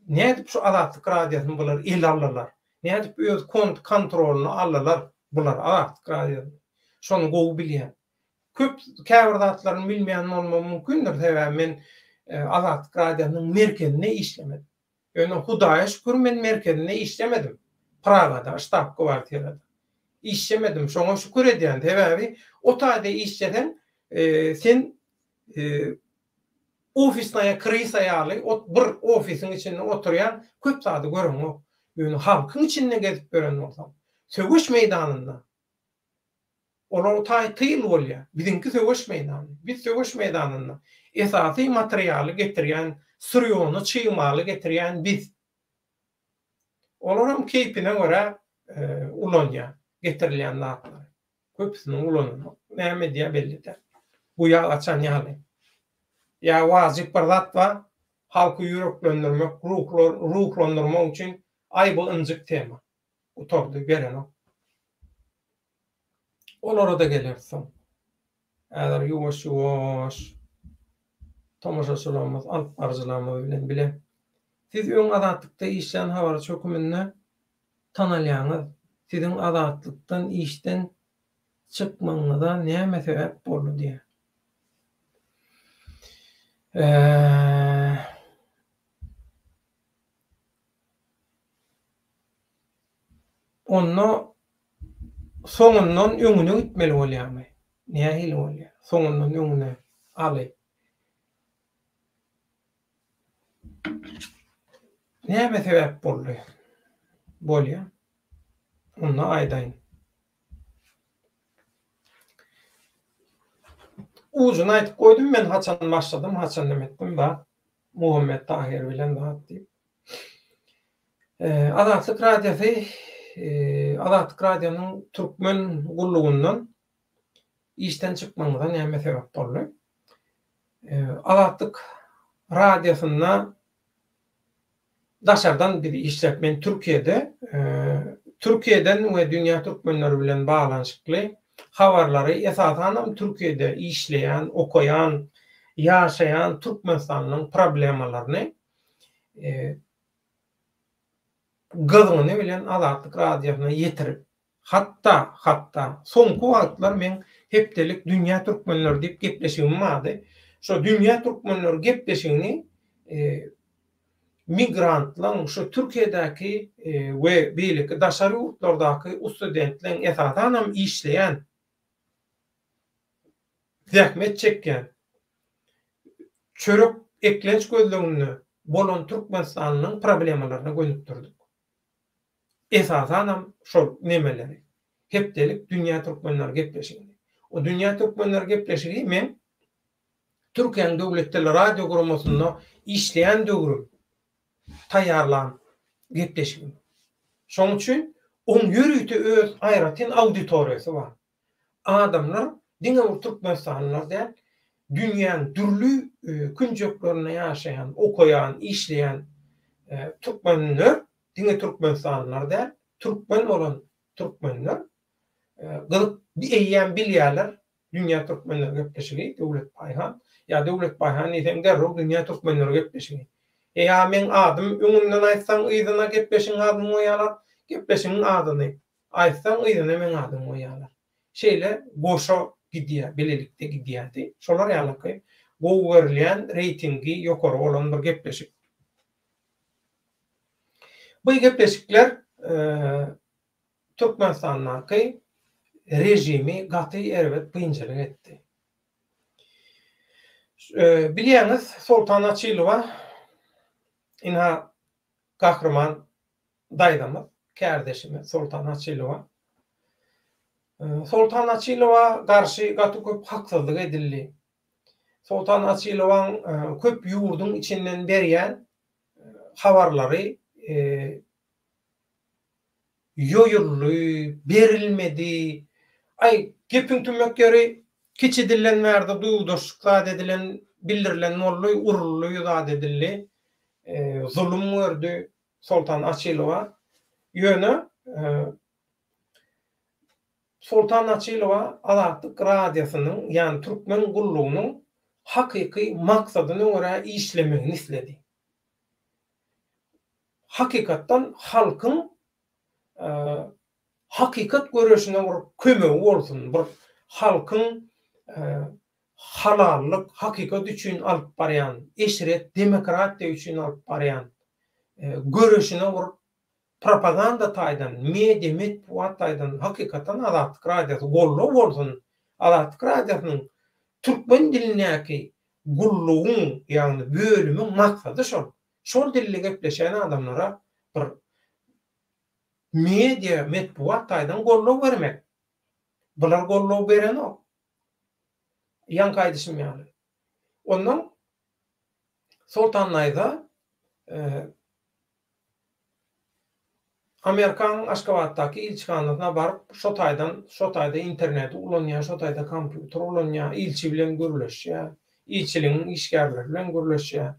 Nädip şu Azatlyk radiosyny bular el alırlar? Nädip öz kontrolüni alırlar bular Azatlyk radiosyny? Şonu gowy bilýän. Köp käbir zatlaryny bilmeýän bolmam mümkindir. Sebäbi men Azatlyk radiosynyň merkezine işlemedim. Öňe Hudaýa şükür men merkezine işlemedim. Pragada, ştab kwartirada. İşlemedim. Şoňa şükür edýän. Sebäbi o taýda işleden sen ofisnaýa kris aýaly, bir ofisiň içinde oturýan köp zady görüňok. Ýöne halkyň içinde gezip gören bolsam, söwüş meýdanynda olar taýtyl bolýar. Biziňki söwüş meýdany. Biz söwüş meýdanynda esasy materialy getirýän, suryony, çyýmaly getirýän biz. Olaram keypine görä ulanýar, getirilen zatlar. Köpsini ulanýar. Näme diýe bellidir. Bu ýa açan ýaly. Ya wajyp bir zat bar, halky ýüreklendirmek, ruhlandyrmak üçin aýby ynjyk tema. Utordy beren o. Olara da gelersin. Eğer yavaş tamaşaçylarymyz, alyp barjylarymyz bilen bile siz öň azatlykda işleýän habar çökümine tanalýaňyz. Siziň azatlykdan işden çykmaňyza näme sebäp boldy diýe. Onu soňundan öňüne gitmeli bolýarmy? Nähili bolýar? Soňundan öňüne aly. Näme sebäp boldy? Bolýar. Onu aýdaýyn. Uzun aýtyp goýdum men haçan başladym, haçan demetdim ba. Muhammed Tahir bilen zat diýip. Azatlyk radiosy Azatlyk radiosynyň türkmen gullugundan işden çykmagyna näme sebäp boldy? Azatlyk radiosyna daşardan bir işletmen Türkiýeden we dünýä türkmenleri bilen baglanyşykly habarlary esasan Türkiýede işleýän, okuyan, ýaşaýan türkmenistanyň problemalaryny gyzyny bilen Azatlyk radiosyna ýetirip, hatta soňky wagtlar men hepdelik dünýä türkmenleri diýip gepleşigim bardy. Şo dünýä türkmenleri gepleşigini migrantlaryň şu Türkiýedäki we beýleki daşary ýurtlardaky studentlerin esasan işleýän, zähmet çekýän, çörek eklenç gözlegini bolan Türkmenistanyň problemalaryna gönüpdirdik. Esasan şol nemeleri. Hepdelik dünýä türkmenleri gepleşigi. O dünýä türkmenleri gepleşigi men Türkiýanyň döwletleri radio gurulmasynda işleýän döwrüm taýýarlan gepleşigi. Şoň üçin oň ýürüýte öz aýratyn auditoriýasy bar. Adamlar diňe Türkmenistanlylar däl, dünýäniň türlü künjeklerine ýaşaýan, okuyan, işleýän türkmenler, diňe Türkmenistanlylar däl, türkmen bolan türkmenler bir eýýän bilýärler dünýä türkmenleri gepleşigi, Döwlet Baýhan. Ya Döwlet Baýhan ýa-da garry dünýä türkmenleri gepleşigi. Ya men adym öňünden aýtsaň ýzyna gepleşiň adymy goýarlar, gepleşiň adyny aýtsaň ýzyna men adymy goýarlar. Şeýle goşa gidýär, belelikde gidýärdi. Şolar ýalyky gowy berilýän reytingi ýokary bolan bir gepleşik. Bu gepleşikler Türkmenistanyň rejimi gaty erbet kynçylyk etdi. Bilýäňiz, Sultan Açylowa ina gahrman daýdamy, kärdeşimi Sultan Açylowa. Sultan Açylowa garşy gaty köp haksyzlyk edildi. Sultan Açylowaň köp ýurduň içinden berýän habarlary ýoýuldy, berilmedi. Ay, gepiň tümekleri Kiçi dillenmerde duýduşluk edilen, bildirilen bolly, urully zat edildi. Zulüm gördü Sultan Açylowa. Ýöne Sultan Açylowa Azatlyk radiosynyň, ýani türkmen gullugynyň hakyky maksadyna görä işlemegini isledi. Hakykatdan halkyň hakykat görüşine bir kömegi bolsun, bir halkyň halallyk, hakykat üçin alyp barýan, eşret, demokratiýa üçin alyp barýan görüşine bir propaganda taýdan, media metbuat taýdan hakykatan Azatlyk radiosy golluk bolsun. Azatlyk radiosynyň türkmen dilinäki gullugyň, ýani bölümiň maksady şol. Şol dilde gepleşen adamlara bir media metbuat taýdan golluk bermek. Bular golluk beren o. Yan kaydışım yani. Ondan Sultanlaýda Amerikan Aşgabatdaky ilçihanlygyna baryp şo taýda interneti ulanýan, şo taýda kompýuter ulanýan ilçi bilen görüleşýär, ilçiligiň işgärleri bilen görüleşýär,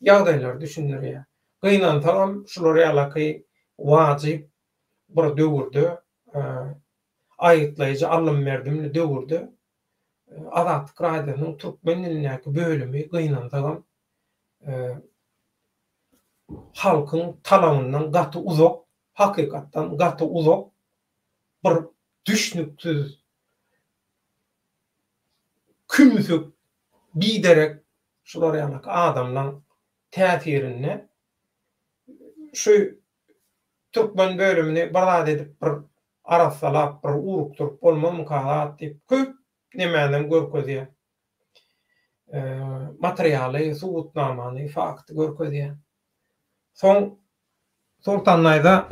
ýagdaýlar düşündirýär. Gynantaram şolary alaky wajyp bir döwürde aýytlaýjy alym berdimli döwürde Azatlyk radiosynyň türkmen dilinäki bölümi gynantaram halkyň talabyndan gaty uzak, hakykatdan gaty uzak bir düşnüksiz, kümsük, biderek şolary alaky adamlaryň täsirini şu türkmen bölümini barad edip bir arasalap, bir urukturup bolmamykalat diýip köp nemeden görkezýär. Materialy, subutnamany, fakty görkezýär. Soň Sultanlaýda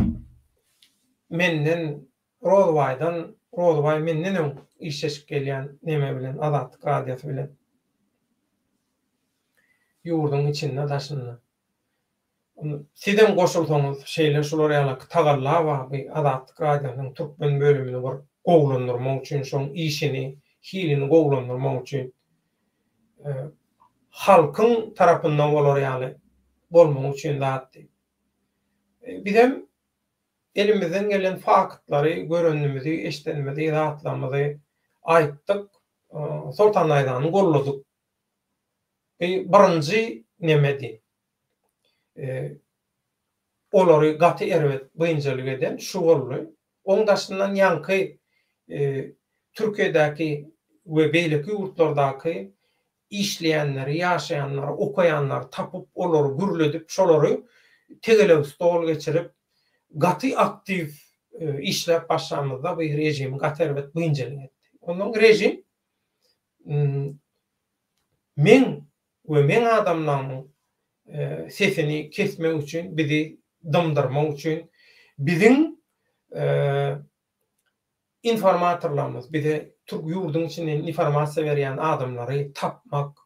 menden Rozbay menden işleşip gelýän neme bilen, Azatlyk radiosy bilen ýurdun içinde daşyndy. Sizden goşulsaňyz şeýle şolary ýaly tagalla we Azatlyk radiosynyň türkmen bölümini bir gowlandyrmak üçin, şoň işini, hilini gowlandyrmak üçin halkyň tarapyndan bolary ýaly bolmak üçin zatdy. Bizem elimizden gelen faktlary, görenimizi, eşdenimizi, zatlarymyzy aýtdyk, Sultanlaýdany golladyk. Birinji nemedi? Olary gaty erwet bynjalyk eden şu boldy. Oňdaşyndan ýanky Türkiýedäki we beýleki ýurtlardaky işleýänler, ýaşaýanlar, okaýanlar tapyp olary gürledip, şolary tegele stol geçirip gaty aktiv işläp başlamada bu rejim gaty erwet bynjalyk etdi. Onuň rejim men adamlaryň sesini kesmek üçin, bizi dymdyrmak üçin, biziň informatorlarymyz, bize Türk ýurduň içinden informasiýa berýän adamlary tapmak,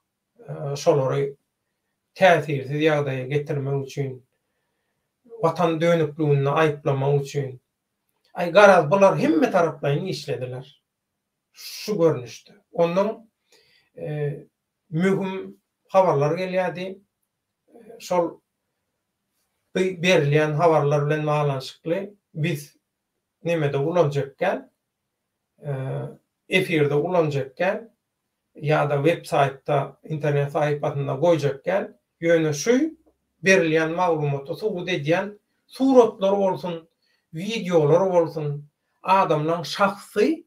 şolary täsirsiz ýagdaýa getirmek üçin, watan dönükligini aýplamak üçin, garaz bular hemme taraplaryň işlediler. Şu görnüşde. Ondan mühim habarlar gelýärdi. Şol berilýän habarlar bilen baglanşykly biz nemede ulanjakkan, efirde ulanjakkan ýa-da web saytda, internet sahypasynda goýjakkan ýöne şu berilýän maglumaty subut edýän suratlar bolsun, videolar bolsun, adamlaryň şahsy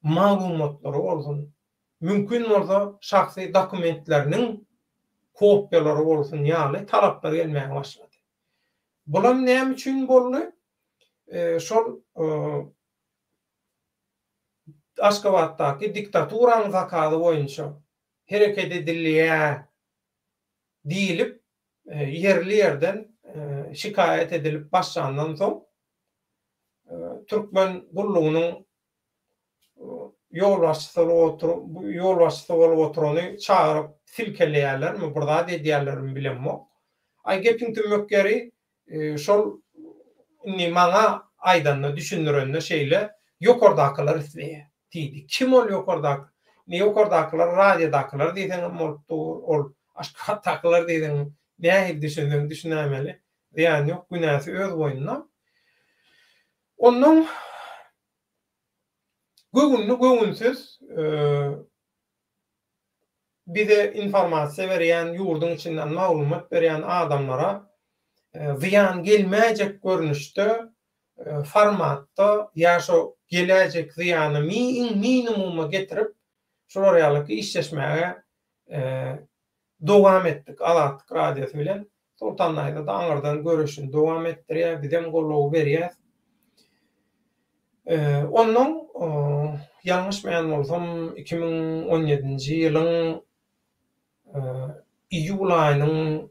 maglumatlary bolsun, mümkin bolsa şahsy dokumentleriniň kopyalary bolsun ýaly talaplar gelmäge başlady. Bular näme üçin boldy? Şol Aşgabatdaky diktaturaň zakady boýunça hereket edilýär diýilip yerli ýerden şikayet edilip başlandan soň türkmen gullugynyň yol başçysy bolup oturany çağırıp silkelýärlermi, burada edýärlermi bilenmek. Gepiň tümökleri şol maňa aýdanly düşündirende şeýle ýokardakylar isleýär diýdi. Kim ol ýokardaky? Ýokardaklar radiodaklar diýsen ol aşgatdaklar diýsen nähili düşündiň düşünämeli. Ýani ýok günäsi öz boýnuna. Onuň göwünsiz bize informasiýa berýän, ýurdun içinden maglumat berýän adamlara ziyan gelmäjek görnüşde formatda ýa-şo geläjek ziyany minimuma getirip şolar ýalyky işleşmäge dowam etdik. Alatdyk radiosy bilen Sultanlaýda da aňardan görüşini dowam etdirýär, bizem gollaw berýär. Onuň ýalňyşmaýan bolsam 2017-nji ýylyň iýul aýynyň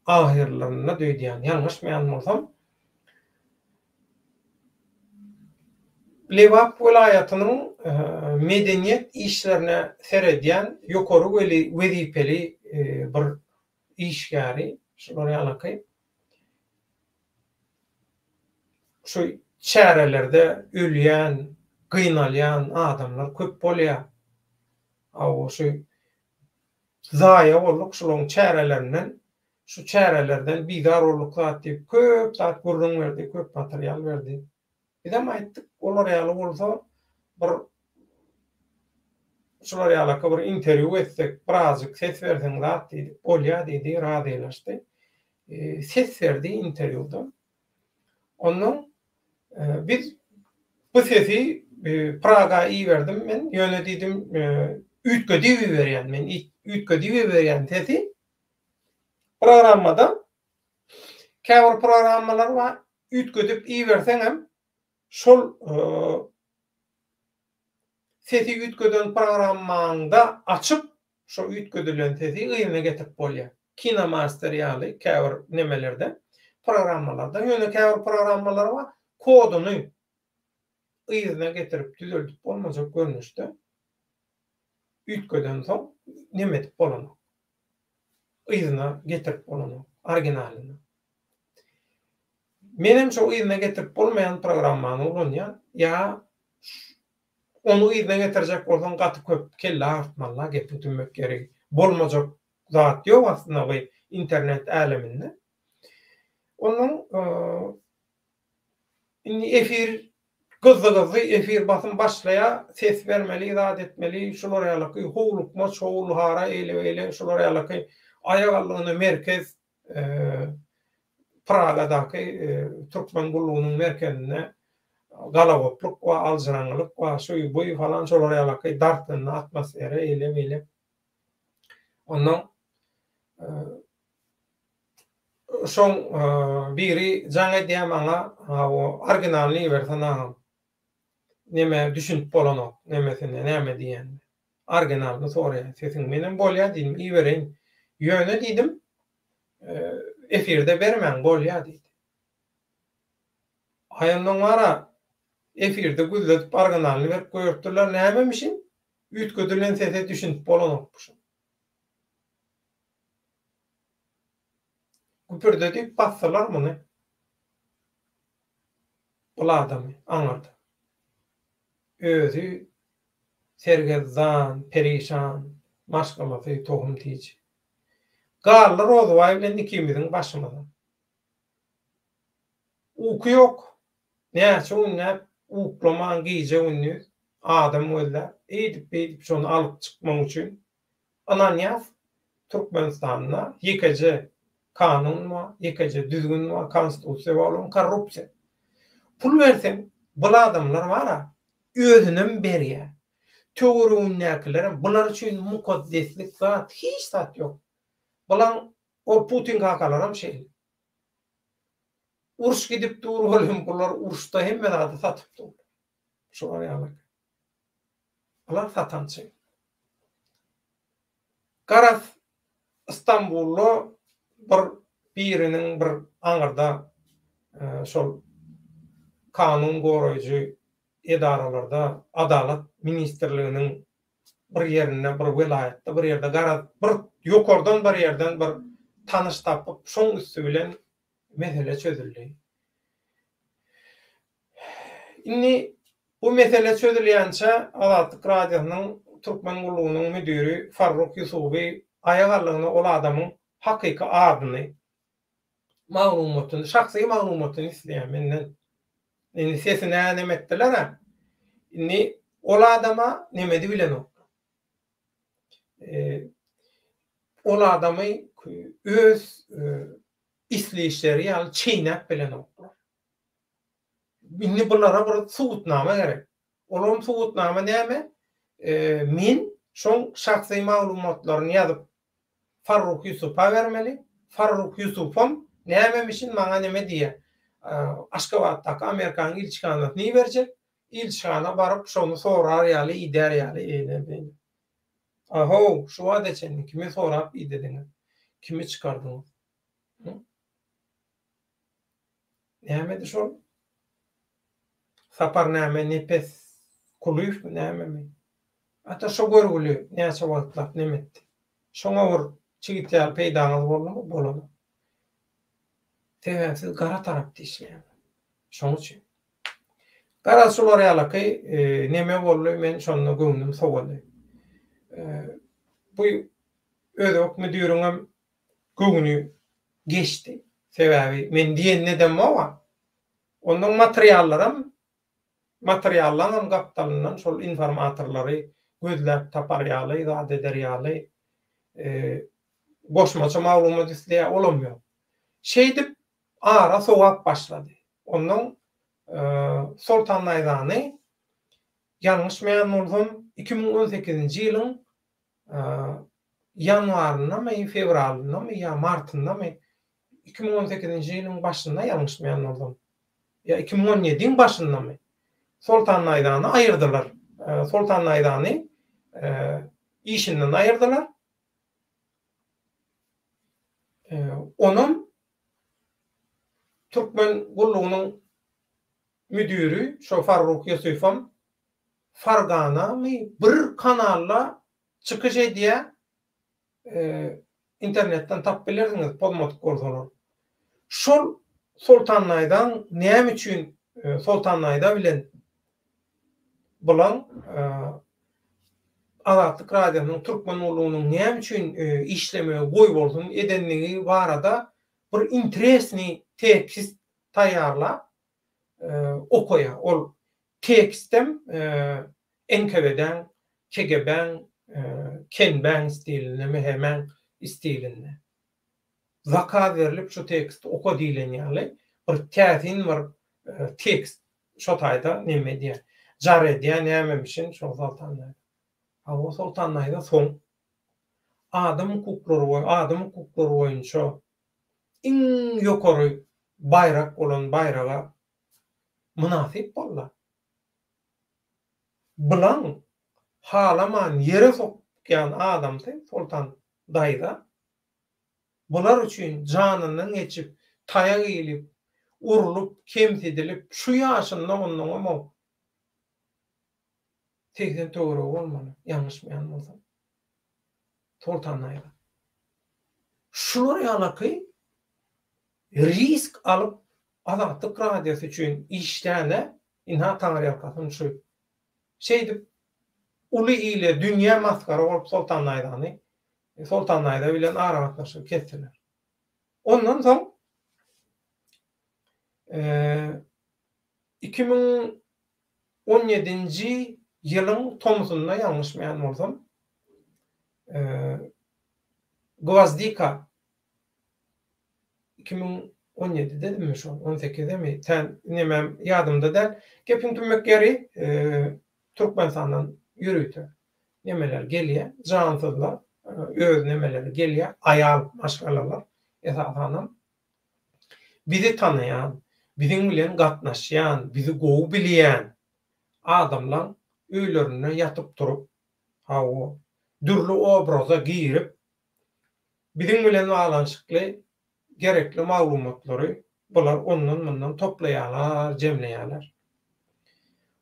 ahirlerine döýdýän, ýalňyşmaýan bolsam Lewap welaýatynyň medeniýet işlerine seredýän ýokary wezipeli bir işgäri, şolara ýalyky şu çärelerde ölýän, gynalýan adamlar köp bolýar. Şu zaya bolup şolaryň çärelerinden, şu çärelerden bigar bolup diýip köp zat gurrun berdi, köp material berdi. Bizem aýtdyk, olar ýaly bolsa bir şolar ýalyky bir interwiu etsek, birazjyk ses berseň zat diýdik, bolýar diýdi, radylaşdy. Ses berdi interwiuda. Onuň biz bu sesi Praga iýerdim men, ýöne diýdim, üýtge diýip berýän, men üýtge diýip berýän sesi programmada käbir programmalar bar, üýtge diýip iýerseň hem şol sesi üýtgeden programmanda açyp şo üýtgedilen sesi ýygyna getirip bolýar. KinoMaster ýaly käbir nemelerde programmalarda ýöne käbir programmalar bar, koduny ýygyna getirip düzeltip bolmajak görnüşde üýtgeden soň neme edip bolanok. Ýygyna getirip bolanok, originalyny. Menem şo ýygyna getirip bolmaýan programmany ulanýan, ýa onu ýygyna getirjek bolsaň gaty köp kelle artmaly, gep bütünmek gerek. Bolmajak zat ýok aslynda bu internet aleminde. Onuň efir gyzy efir basym başlaýa, ses bermeli, zat etmeli, şolar ýalyky howlukma, şowul hara ele şolar ýalyky aýagallygyny merkez Pragadaky Türkmen gullugynyň merkezine galawaplyk we alжyranlyk we şoý boý falan şolar ýalyky dartyny atmosfera ele. Onuň şoň biri jaňa diýen maňa o originalyny bersen neme düşünip bolanok, nemesine näme diýen. Originalyny soraýar, sesiň menen bolýar diýdim, iýereň. Ýöne diýdim, efirde bermän bolýar diýdi. Aýandan gara efirde güzletip originalyny berip goýupdylar, nämemişin? Üýtgedilen sese düşünip bolanokmuşum. Güpürde diýip bassalar muny. Bu adamy aňardy. Özü sergezdan, perişan, maşgalasy tohum tiýji. Garly Rozoway bilen ikimiziň başymyza. Uky ýok. Näçe unnap, uklaman giýje unny adam öldä. Edip şonu alyp çykmak üçin Ananyas Türkmenistanda ýekece kanun wa, ýekece düzgün wa, konstitusiýa bolan korrupsiýa. Pul bersen, bu adamlar bara özünem berýär. Töwerünnäkiler bular üçin mukaddeslik zat hiç zat ýok. Bulan o Putin kakalaram şey. Uruş gidip dur bolýan bular uruşda hemme zady satyp dur. Şolar ýaly. Bular satançy. Garas İstanbullu biriniň bir aňyrda şol kanun goraýjy edaralarda adalet ministrliginiň bir ýerine, bir welaýatda, bir ýerde garaz bir ýokardan bir ýerden bir tanyş tapyp şoň üstü bilen mesele çözüldi. Inni bu mesele çözülýänçe Alatdyk radiosynyň Türkmen Gulluğu'nun müdürü Farruk Yusufi ayagarlığına ol adamın hakiki adyny, maglumatyny, şahsy maglumatyny isleýär menden. Indi sesine näme etdiler ha? Inni ol adama nemedi bilen ok. Ol adamy öz isleýişleri ýaly çiğnäp bilen oklar. Inni bulara bir subutnama gerek. Olam subutnama näme? Men şoň şahsy maglumatlaryny ýazyp Farruk Yusup'a bermeli. Farruk Yusup'um nämemişin maňa näme diýär? Aşgabatdaky Amerikan ilçikanatyny berjek. İlçikana baryp şonu sorar ýaly idär ýaly eýlendi. Aho, şu wada çenni kimi sorap idediňiz? Kimi çykardyňyz? Näme şol? Sapar näme nepes Kulyýew näme mi? Ata şo görgüli näçe wagtlap nemetdi. Şoňa bir çigitýär peýdaňyz bolmaly, bolady. Sebäpsiz gara tarapda işleýär. Şoň üçin. Gara şolar ýalyky näme boldy men şonu göňlüm sowaldy. Bu ödök müdürüňem göňünü geçdi. Sebäbi men diýen nedem wa? Onuň materiallarym gapdalynan şol informatorlary gözläp tapar ýaly, zat eder ýaly, goşmaça maglumat isleýär olamýar. Şeýdip ara sowap başlady. Onuň Sultan Naydany ýalňyşmaýan bolsam 2018-nji ýylyň ýanwaryna, fevralyna, ýa martyna 2018-nji ýylyň başynda ýalňyşmaýan bolsam. Ya 2017'nin başında mı? Sultan Naydany ayırdılar. Sultan Naydany işinden ayırdılar. Onun Türkmen Gulluğu'nun müdürü şu Farruk Yusuf'um Fargana mı bir kanalla çıkış ediye internetten tap bilirsiniz podmatik olsalar. Şol Sultan Naydan näme üçin Sultan Nayda bilen bulan Azatlyk Radiosynyň Türkmen ulunyň näme üçin işlemege goý bolsun edenligi barada bir interesni tekst taýýarlap okuýar. Ol tekstem NKVD'den, KGB'den, Kenben stilinde, Mehemen stilinde. Zakaz verilip şu tekst oku diýilen ýaly bir täsin bir tekst şo taýda näme diýär? Jar edýän nämemişin şo Sultan. O Sultan Naýda soň adam hukuklary boýunça iň ýokary bayrak olan bayraga münasip bollar. Bulan halaman yere sokýan adamdy Sultan Naýda bular üçin janynyň geçip, taýak eýilip, urulup, kemsedilip, şu ýaşynda ondan tekden töwre bolmaly, ýalňyşmaýan bolsam. Sultan Naýda. Şular ýalyky risk alyp Azatlyk Radiosy üçin işläne inha taňry ýalkasyny şu. Şeýdip, uly ile dünýä maskara bolup Sultan Naýdany Sultan Naýda bilen aragatlaşyp ketdiler. Ondan soň 2017-nji ýylyň tomsunda ýalňyşmaýan bolsam Gvazdika 2017'de dedimmi şu 18'de mi? Sen nemem ýadymda da gepin tümmek geri Türkmenistandan ýürüýdi. Nemeler gelýär, jansızlar öz nemeleri gelýär, aýal maşgalalar esasanam. Bizi tanıyan, bizim bilen gatnaşýan, bizi gowy bilýän adamlar öýlerine ýatyp turup, o dürli obraza giyirip, bizim bilen balanşykly gerekli maglumatlary bular ondan mundan toplaýarlar, jemleýärler.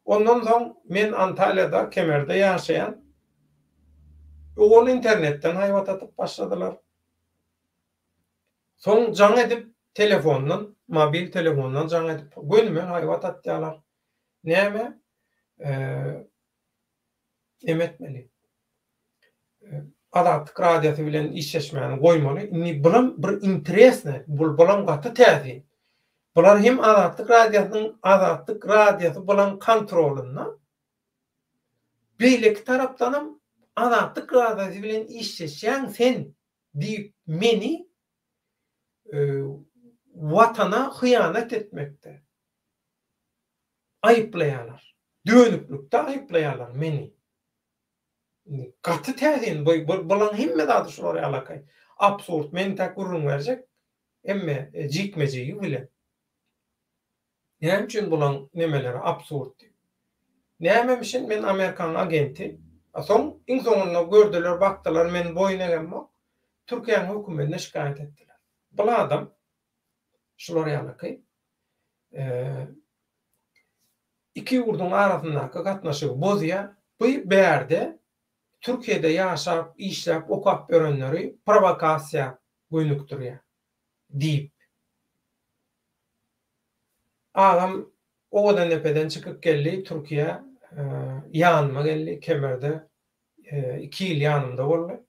Ondan soň men Antalya'da Kemer'de ýaşaýan ol internetten haýwat atyp başladylar. Soň jaň edip telefondan, mobil telefondan jaň edip gönüme haýwat atýarlar. Näme? Emetmeli. adatlyk radiýasy bilen işleşmäni goýmaly. Bulam bir interesne, bulam gaty täze. Bular hem adatlyk radiýasy bulan kontrolünde beýleki tarapdanam adatlyk radiýasy bilen işleşýän sen diýip meni watana hıyanat etmekde aýyplaýarlar. Dönüklükde aýyplaýarlar meni. Gaty täzin bulan hemme zady şolary alakay. Absurd men tak gurrun berjek. Emme jikmejigi bilen. Näme üçin bulan nemeleri absurd? Näme üçin men Amerikan agenti. Soň iň soňunda gördüler, bakdylar men boýuna gelmek. Türkiýanyň hökümetine şikayet etdiler. Bu adam şolary alakay. İki ýurdun arasyndaky gatnaşygy bozýar. Bu berde Türkiýede ýaşap, işläp, okap görenleri provokasiýa goýnukdurýar diýip. Adam owadan nepeden çykyp geldi Türkiýe, ýanyma geldi Kemerde, 2 ýyl ýanymda boldy.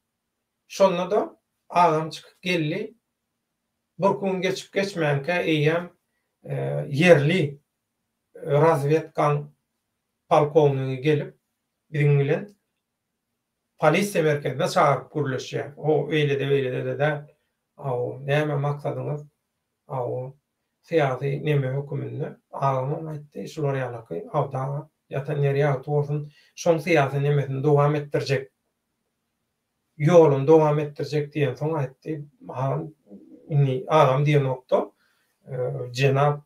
Şonda da adam çykyp geldi. Bir gün geçip geçmänke eýem yerli razvedkan polkovnigi gelip biziň bilen polisiýa merkezine çağırıp gürleşýär. O öýle de o näme maksadyňyz? O syýasy näme höküminde agamy aýtdy, şolary alakay awda ýatan ýerýä bolsun, şoň syýasy nämesini dowam etdirjek. Ýolun dowam etdirjek diýen soň aýtdy, agam diýen nokta jenap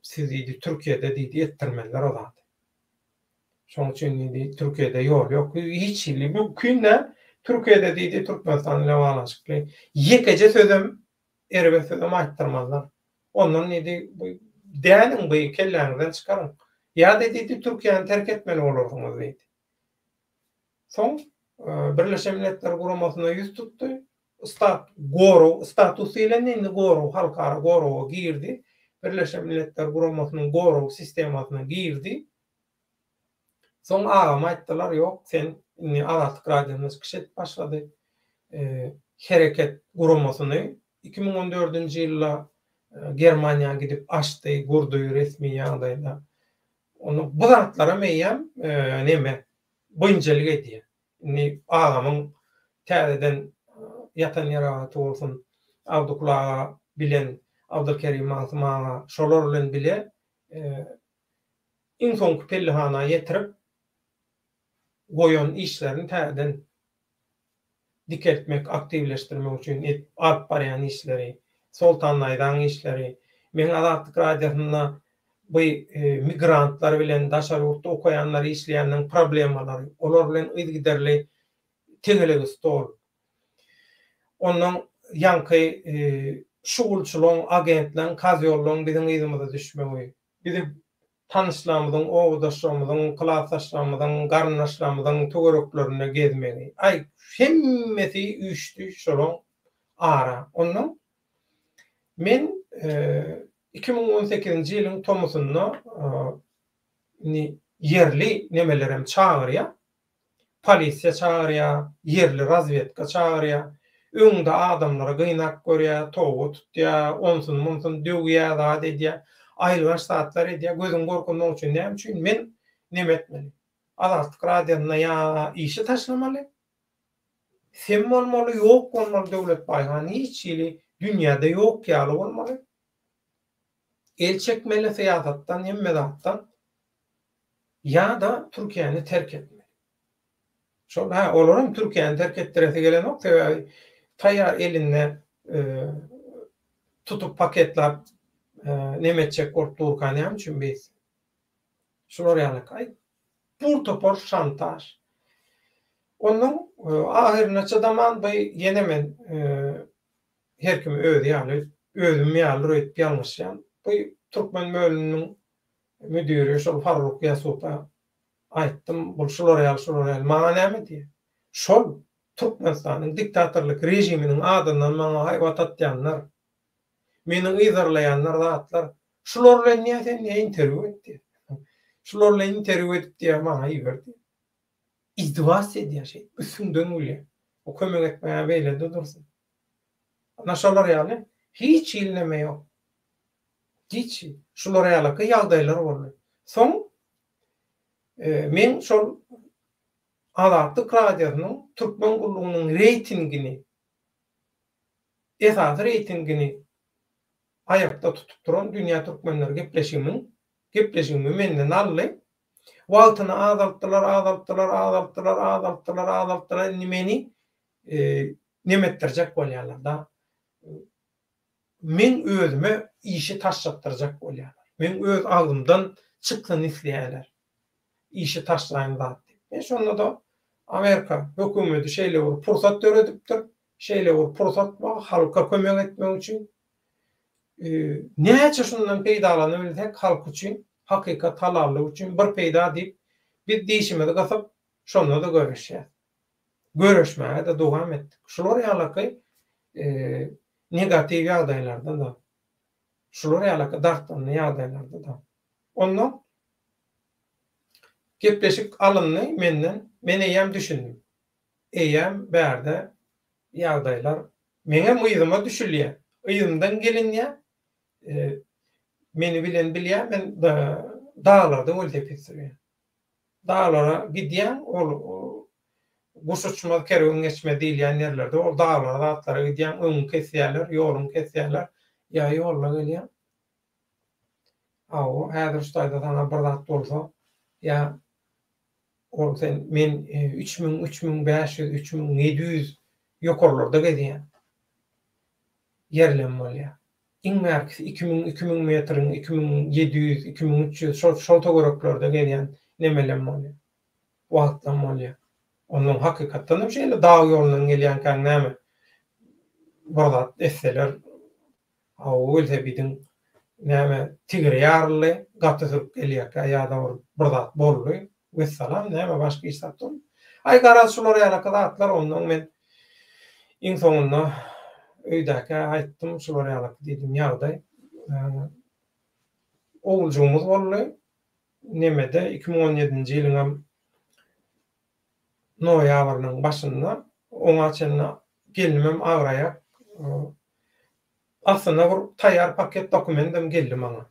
siz diýdi Türkiýede diýdi etdirmenler olady. Şoň üçin diýdi Türkiýede ýol ýok. Hiç ýyly bu günde Türkiýede diýdi Türkmenistan lewalaşykly. Ýekece sözüm erbe sözüm aýtdyrmazlar. Ondan diýdi bu däniň bu kelläňizden çykaryň. Ýa-da diýdi Türkiýany terk etmeli bolarsyňyz diýdi. Soň Birleşen Milletler Guramasyna ýüz tutdy. Statusy ile gorow, halkara gorowa girdi. Birleşen Milletler Guramasynyň gorow sistemasyna girdi. Soň agam aýtdylar, ýok, sen adatlyk radiýany işletip başlady. Hereket guramasyny 2014-nji ýylda Germaniýa gidip açdy, gurdy resmi ýagdaýda. Onu bu zatlara meýem näme boýunçalyk edýär. Agamyň täzeden ýatan ýaraty bolsun, Awdukla bilen Abdulkerim Azmaga şolar bilen bile iň soňky pellihana ýetirip goýan işlerini täzeden dikeltmek, aktivleşdirmek üçin alyp barýan işleri, Soltanlaýdan işleri, men adatlyk radiýasynda bu migrantlar bilen daşary ýurtda okaýanlar işleýäniň problemalary, olar bilen ýygyderli tegeleg stol. Ondan ýanky şugulçylyň, agentleň, kazyollyň biziň ýzymyza düşmegi. Bizim tanışlarımızın, oğudaşlarımızın, klasaşlarımızın, garnaşlarımızın tögereklerine gezmegi. Ay, hemmesi üçtü şolun ara. Ondan men 2018-nji ýylyň tomusunda yerli nemelerem çağırýar, polisiýa çağırýar, yerli razvedka çağırýar, öňde adamlara gıynak görýär, togu tutýar, onsun döwýär, zat edýär, aýlwaş saatlar edýär, gözüm gorkundan üçin näme üçin men näme etmeli? Adatlyk radiýanyna ýa işi taşlamaly. Sen bolmaly, ýok bolmaly döwlet baýgany hiç ýyly dünýäde ýok ýaly bolmaly. El çekmeli syýasatdan, hemme zatdan ýa-da Türkiýany terk etmeli. Şol olaram Türkiýany terk etdiresi gelen ok, taýýar eline tutup paketlap nemetçek korktuğurkan ýam üçin biz. Şolary alakay. Pur topor şantaj. Onun ahirine çadaman bu yenemen her kimi öýdi ýaly, özüm ýaly röýt ýalňyşýan. Bu Türkmen möleniniň müdiri şol Faruk Ýasupa aýtdym, bu şolary ýaly, maňa näme diýär? Şol Türkmenistanyň diktatorlyk rejiminiň adyndan maňa haýbat atýanlar, meni ýyzarlaýanlar zatlar, şolar bilen näme interwýu etdi? Şolar bilen interwýu etdi maňa ýberdi. izdivas ediyor şey. Üstünden uluyor. O kömek etmeye böyle de dursun. Naşalar yani hiç ilneme yok. Hiç. Şular ýalaka ýagdaýlar boldy. Soň men şol Azatlyk radiosynyň türkmen gullugynyň reytingini, esas reytingini ayakda tutup duran Dünýä Türkmenleri gepleşigimi menden aldy. Wagtyny azaltdylar. Meni nemetdirjek bolýarlar da. Men özüme işi taşlatdyrjak bolýarlar. Men öz agdymdan çykdyň isleýärler. İşi taşlaýyn da. Men şonda da Amerika hökümeti şeýle bir pursat töredipdir. Şeýle bir pursat bar halka kömek etmek üçin. Näçe şundan peýdalanyp bilsek halk üçin, hakykat halallyk üçin bir peýda diýip bir diýişime de gasyp şonda da görüşýär. Görüşmäge de dowam etdik. Şular ýalaky negativ ýagdaýlarda da, şular ýalaky dartdan ýagdaýlarda da. Ondan gepleşik alınny menden, men eýem düşündim. Eýem bärde ýagdaýlar meňe myzyma düşülýär. Ýymdan gelinýär. Meni bilen bilýär, men dağlarda öldep ýetdirýär. Dağlara gidýän, ol guş uçmaz kerwen geçme diýilýän ýerlerde, ol dağlara, atlara gidýän, öňü kesýärler, ýoluny kesýärler, ýa ýolga gelýän. Aw, häzir şu taýda sana bir zat bolsa, ýa ol sen men 3000, 3500, 3700 ýokarlarda gezýän. Yerlen bolýar. Iň merkezi 2000 metriň 2700, 2300 şol togoraklarda gezýän nemelen bolýar. Wagtdan bolýar. Onun hakykatdan hem şeýle dağ ýolundan gelýän kan näme? Bir zat esseler, aw ölse bidiň näme tigri ýarly gatysyp gelýär, ýa-da bir zat boldy. Vesselam näme başga iş tapdym. Ay garaz şular ýalaka zatlar ondan men iň soňunda öýdäki aýtdym şular ýalaka diýdim ýagdaý. Oğulcumuz boldy. Nemede 2017-nji ýylyň noýabrynyň başynda oňa çenle gelimem agraýak. Aslında bir taýýar paket dokumentim geldi maňa.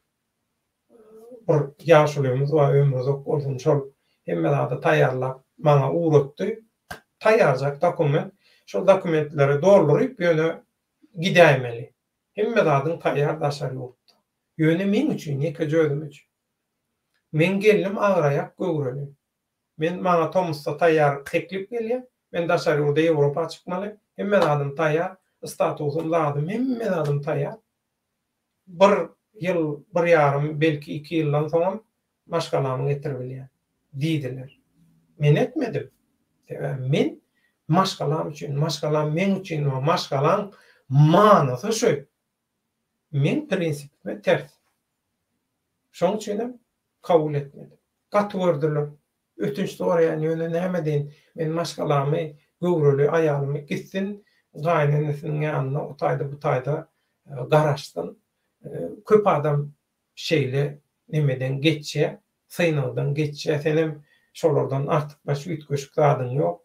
Bir ýaşulygymyz we ömrümiz ok bolsun şol hemme zady taýýarlap maňa uğratdy. Taýýarjak dokument, şol dokumentleri dolduryp ýöne gidäýmeli. Hemme zadyň taýýar daşary ýokdy. Ýöne men üçin, ýeke jözüm üçin. Men gelim agraýak göwreli. Men maňa Tomsda taýýar teklip gelýär. Men daşary ýurda Ýewropa çykmaly. Hemme zadym taýýar, statusym zadym, hemme zadym taýýar. Bir ýyl, bir ýarym, belki 2 ýyldan soň maşgalamy getirip bilýär diýdiler. Men etmedim. Men maşgalam üçin, maşgalam men üçin, maşgalan manasy şu. Men prinsipime ters. Şoň üçin kabul etmedim. Gaty gördüler. Ötünç doğrayan ýöne näme diýin? Men maşgalamy, göwreli aýalymy gitsin, gaýnanesiniň ýanyna o taýda bu taýda garaşdym. Köp adam şeýle nemeden geçýär, syňydan geçýär. Senem şolardan artyk baş ütköşük zadyň ýok.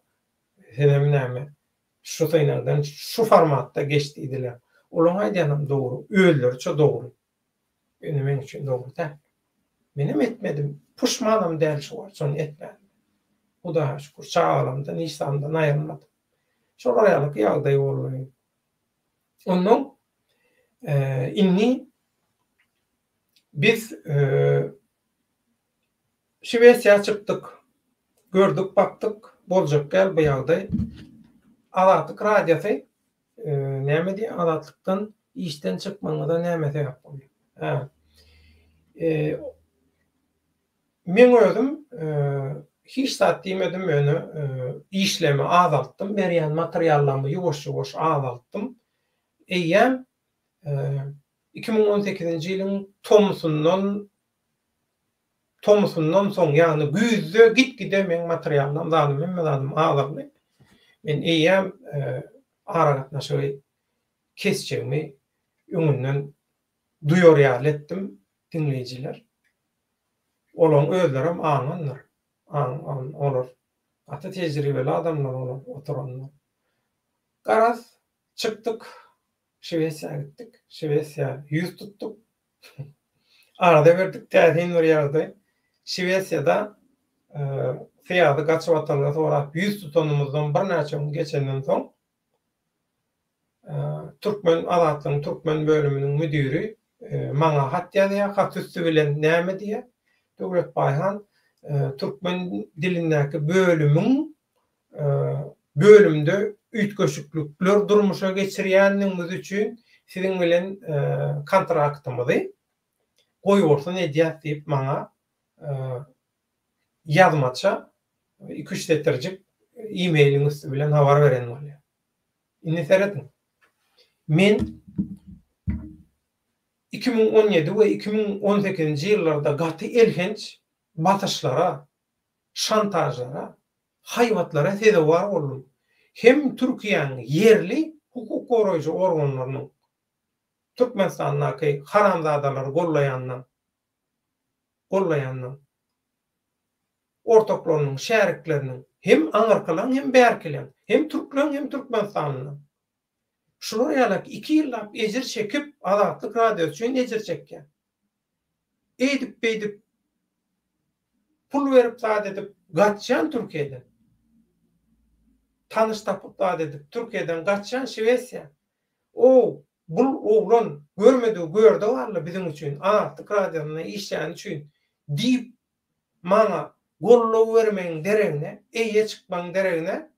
Senem näme? Şu syňydan şu formatda geçdiýdiler. Olaň aýdýanym dogry, öldürçe dogry. Men üçin dogry da. Menem etmedim. Puşmanam däl şu var, şonu etmedim. Bu da şükür çağalamdan, İslam'dan ayrılmadım. Şolar ýalyk ýagdaý boldy. Ondan inni biz Şiwetsiýa çykdyk. Gördük, baktyk, boljak gel bu ýagdaý. Azatlyk radiosy näme diýär? Azatlykdan işden çykmaňyza näme sebäp bolýar? Men özüm hiç zat diýmedim, öňe işlemi azalttym, berýän materiallamy ýuwaş-ýuwaş azalttym. Eýem 2018-nji ýylyň Tomsundan soň, ýagny güýzde gitgide men materiallarym zadym azaldy. Men eýem aragatnaşy kesçegimi öňünden duýar etdim dinleýijiler. Olaň özlerim aňanlar. Olar Ata tecrübeli adamlar oturanlar. Garaz çıktık. Şivesya'ya gittik. Şivesya yüz tuttuk. Arada verdik. Täzeň bir ýerde. Şivesya'da fiýady gaçyp atalga sonra yüz tutanymyzdan bir näçe gün geçenden soň Türkmen Azatlygyň Türkmen bölüminiň müdiri maňa hat ýazýar. Hat üstü bilen näme diýe? Döwlet Baýhan Türkmen dilindäki bölümde üýtgeşiklikler durmuşa geçirýäniniz üçin siziň bilen kontraktymy goýursa edýät diýip maňa ýazmaça 2-3 detirjik e-mailiňiz bilen habar beren bolýar. Indi seredin. Men 2017 we 2018-nji ýyllarda gaty elhenç batyşlara, şantajlara, haýwatlara sebäp boldum. Hem Türkiýanyň yerli hukuk goraýjy organlarynyň Türkmenistandaky haramzadalary gollaýandan ortaklarynyň, şärikleriniň hem aňyrkylaryň hem bärkileň, hem türkleň hem Türkmenistanlyň. Şular ýaly 2 ýyllap ejir çekip Azatlyk radiosu üçin ejir çekýän. Edip pul berip zat edip gaçýan Türkiýeden. Tanış tapyp zat edip Türkiýeden gaçýan Şiwesýa. Bul oglan görmedi barly bizim üçin Azatlyk radiosyna işleýän üçin diýip maňa gollaw bermeň deregine, eýe çykmaň deregine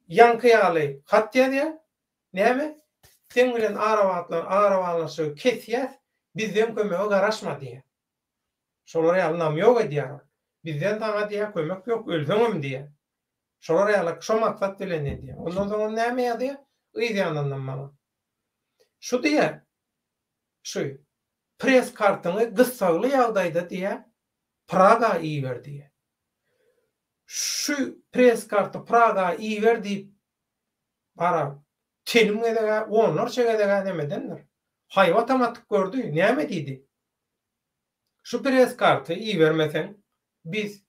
yankıyaly hat ýazýar. Näme? Sen bilen arabalaşy kesýär, bizden kömege garaşma diýär. Şolara ýalnam ýok edýär. Bizden taňa diýär kömek ýok, ölseňem diýär. Şolara ýaly şo maksat bilen edýär. Ondan soň näme ýazýar? Ýazýandan maňa. Şu diýär. Şu pres kartyny gysgaly ýagdaýda diýär Praga iýber diýär. Şu pres karty Praga iýber diýip bara telimge onlar çegedege nemedendir. Haýwat amatyk gördü. Näme diýdi? Şu pres karty iýbermeseň biz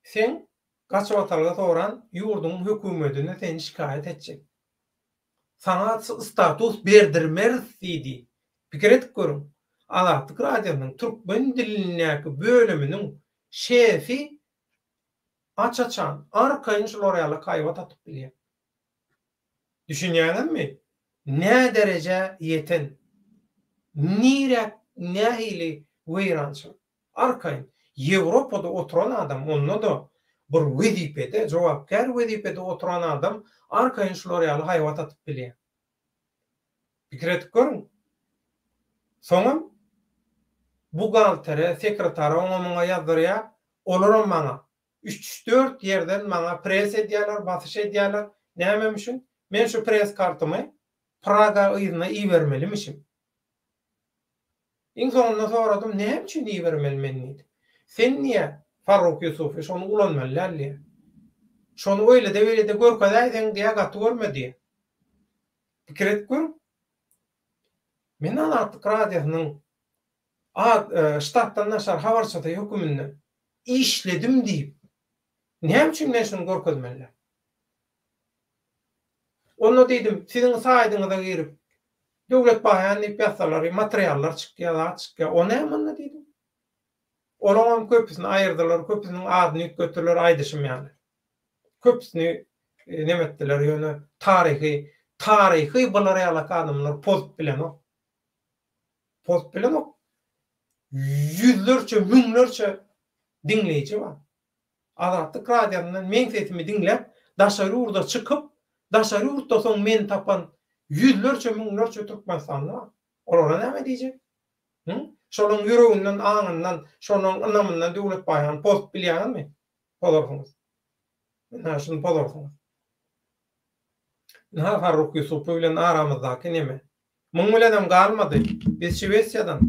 sen gaçyp atalga soran ýurdun hökümetine seni şikayet etjek. Sana status berdirmez diýdi. Pikir etip görüň. Azatlyk radiosynyň türkmen dilindäki bölüminiň şefi açaçan arkaýyn şolar ýaly haýwat atyp bilýär. Düşünýänmi? Ne derece yeten? Nirek nähili weýrançylyk. Arkaýyn Ýewropada oturan adam, onda da bir wezipede, jogapkar wezipede oturan adam arkaýyn şolar ýaly haýwat atyp bilýär. Pikir etip görüň. Soňam bugaltere, sekretary oňa ýazdyrýar, olaram maňa 3-4 ýerden maňa pres edýärler, basyş edýärler. Näme üçin? Men şu pres kartymy Praga ýygyna iýermelimişim. Iň soňunda soradym, näme üçin iýermelimen? Sen niýe Farruk Yusufi şonu ulanmaly? Şonu öýle de görkezäýdiň diýe gaty görmedi. Pikir etip gör. Men Azatlyk radiosynyň ştatdan näşar habarçyda höküminde işledim diýip näme üçin men şonu görkezmeli? Onu diýdim, siziň saýdyňyza girip Döwlet Baýhan diýip ýazsalary, materiallar çykýar. O näme diýdim? Olam köpüsini aýyrdylar, köpüsiniň adyny götürdiler, aýdyşmýarlar. Köpüsini nemetdiler ýöne tarihi bulara ýaly adamlar post bilen yüzlerce, müňlerce dinleýici bar. Azatlyk radiosynyň men sesimi dinläp, daşary urda çykyp, daşary urda soň men tapan yüzlerce, müňlerce türkmenstanly bar. Olara näme diýjek? Şonuň ýüreginden, aňyndan, şonuň anamyndan Döwlet Baýhan post bilýärmi? Polarsyňyz. Men şunu polarsyňyz. Farruk Yusufi bilen aramyzdaky näme? Muň bilenem galmady. Biz Şiwesiýadan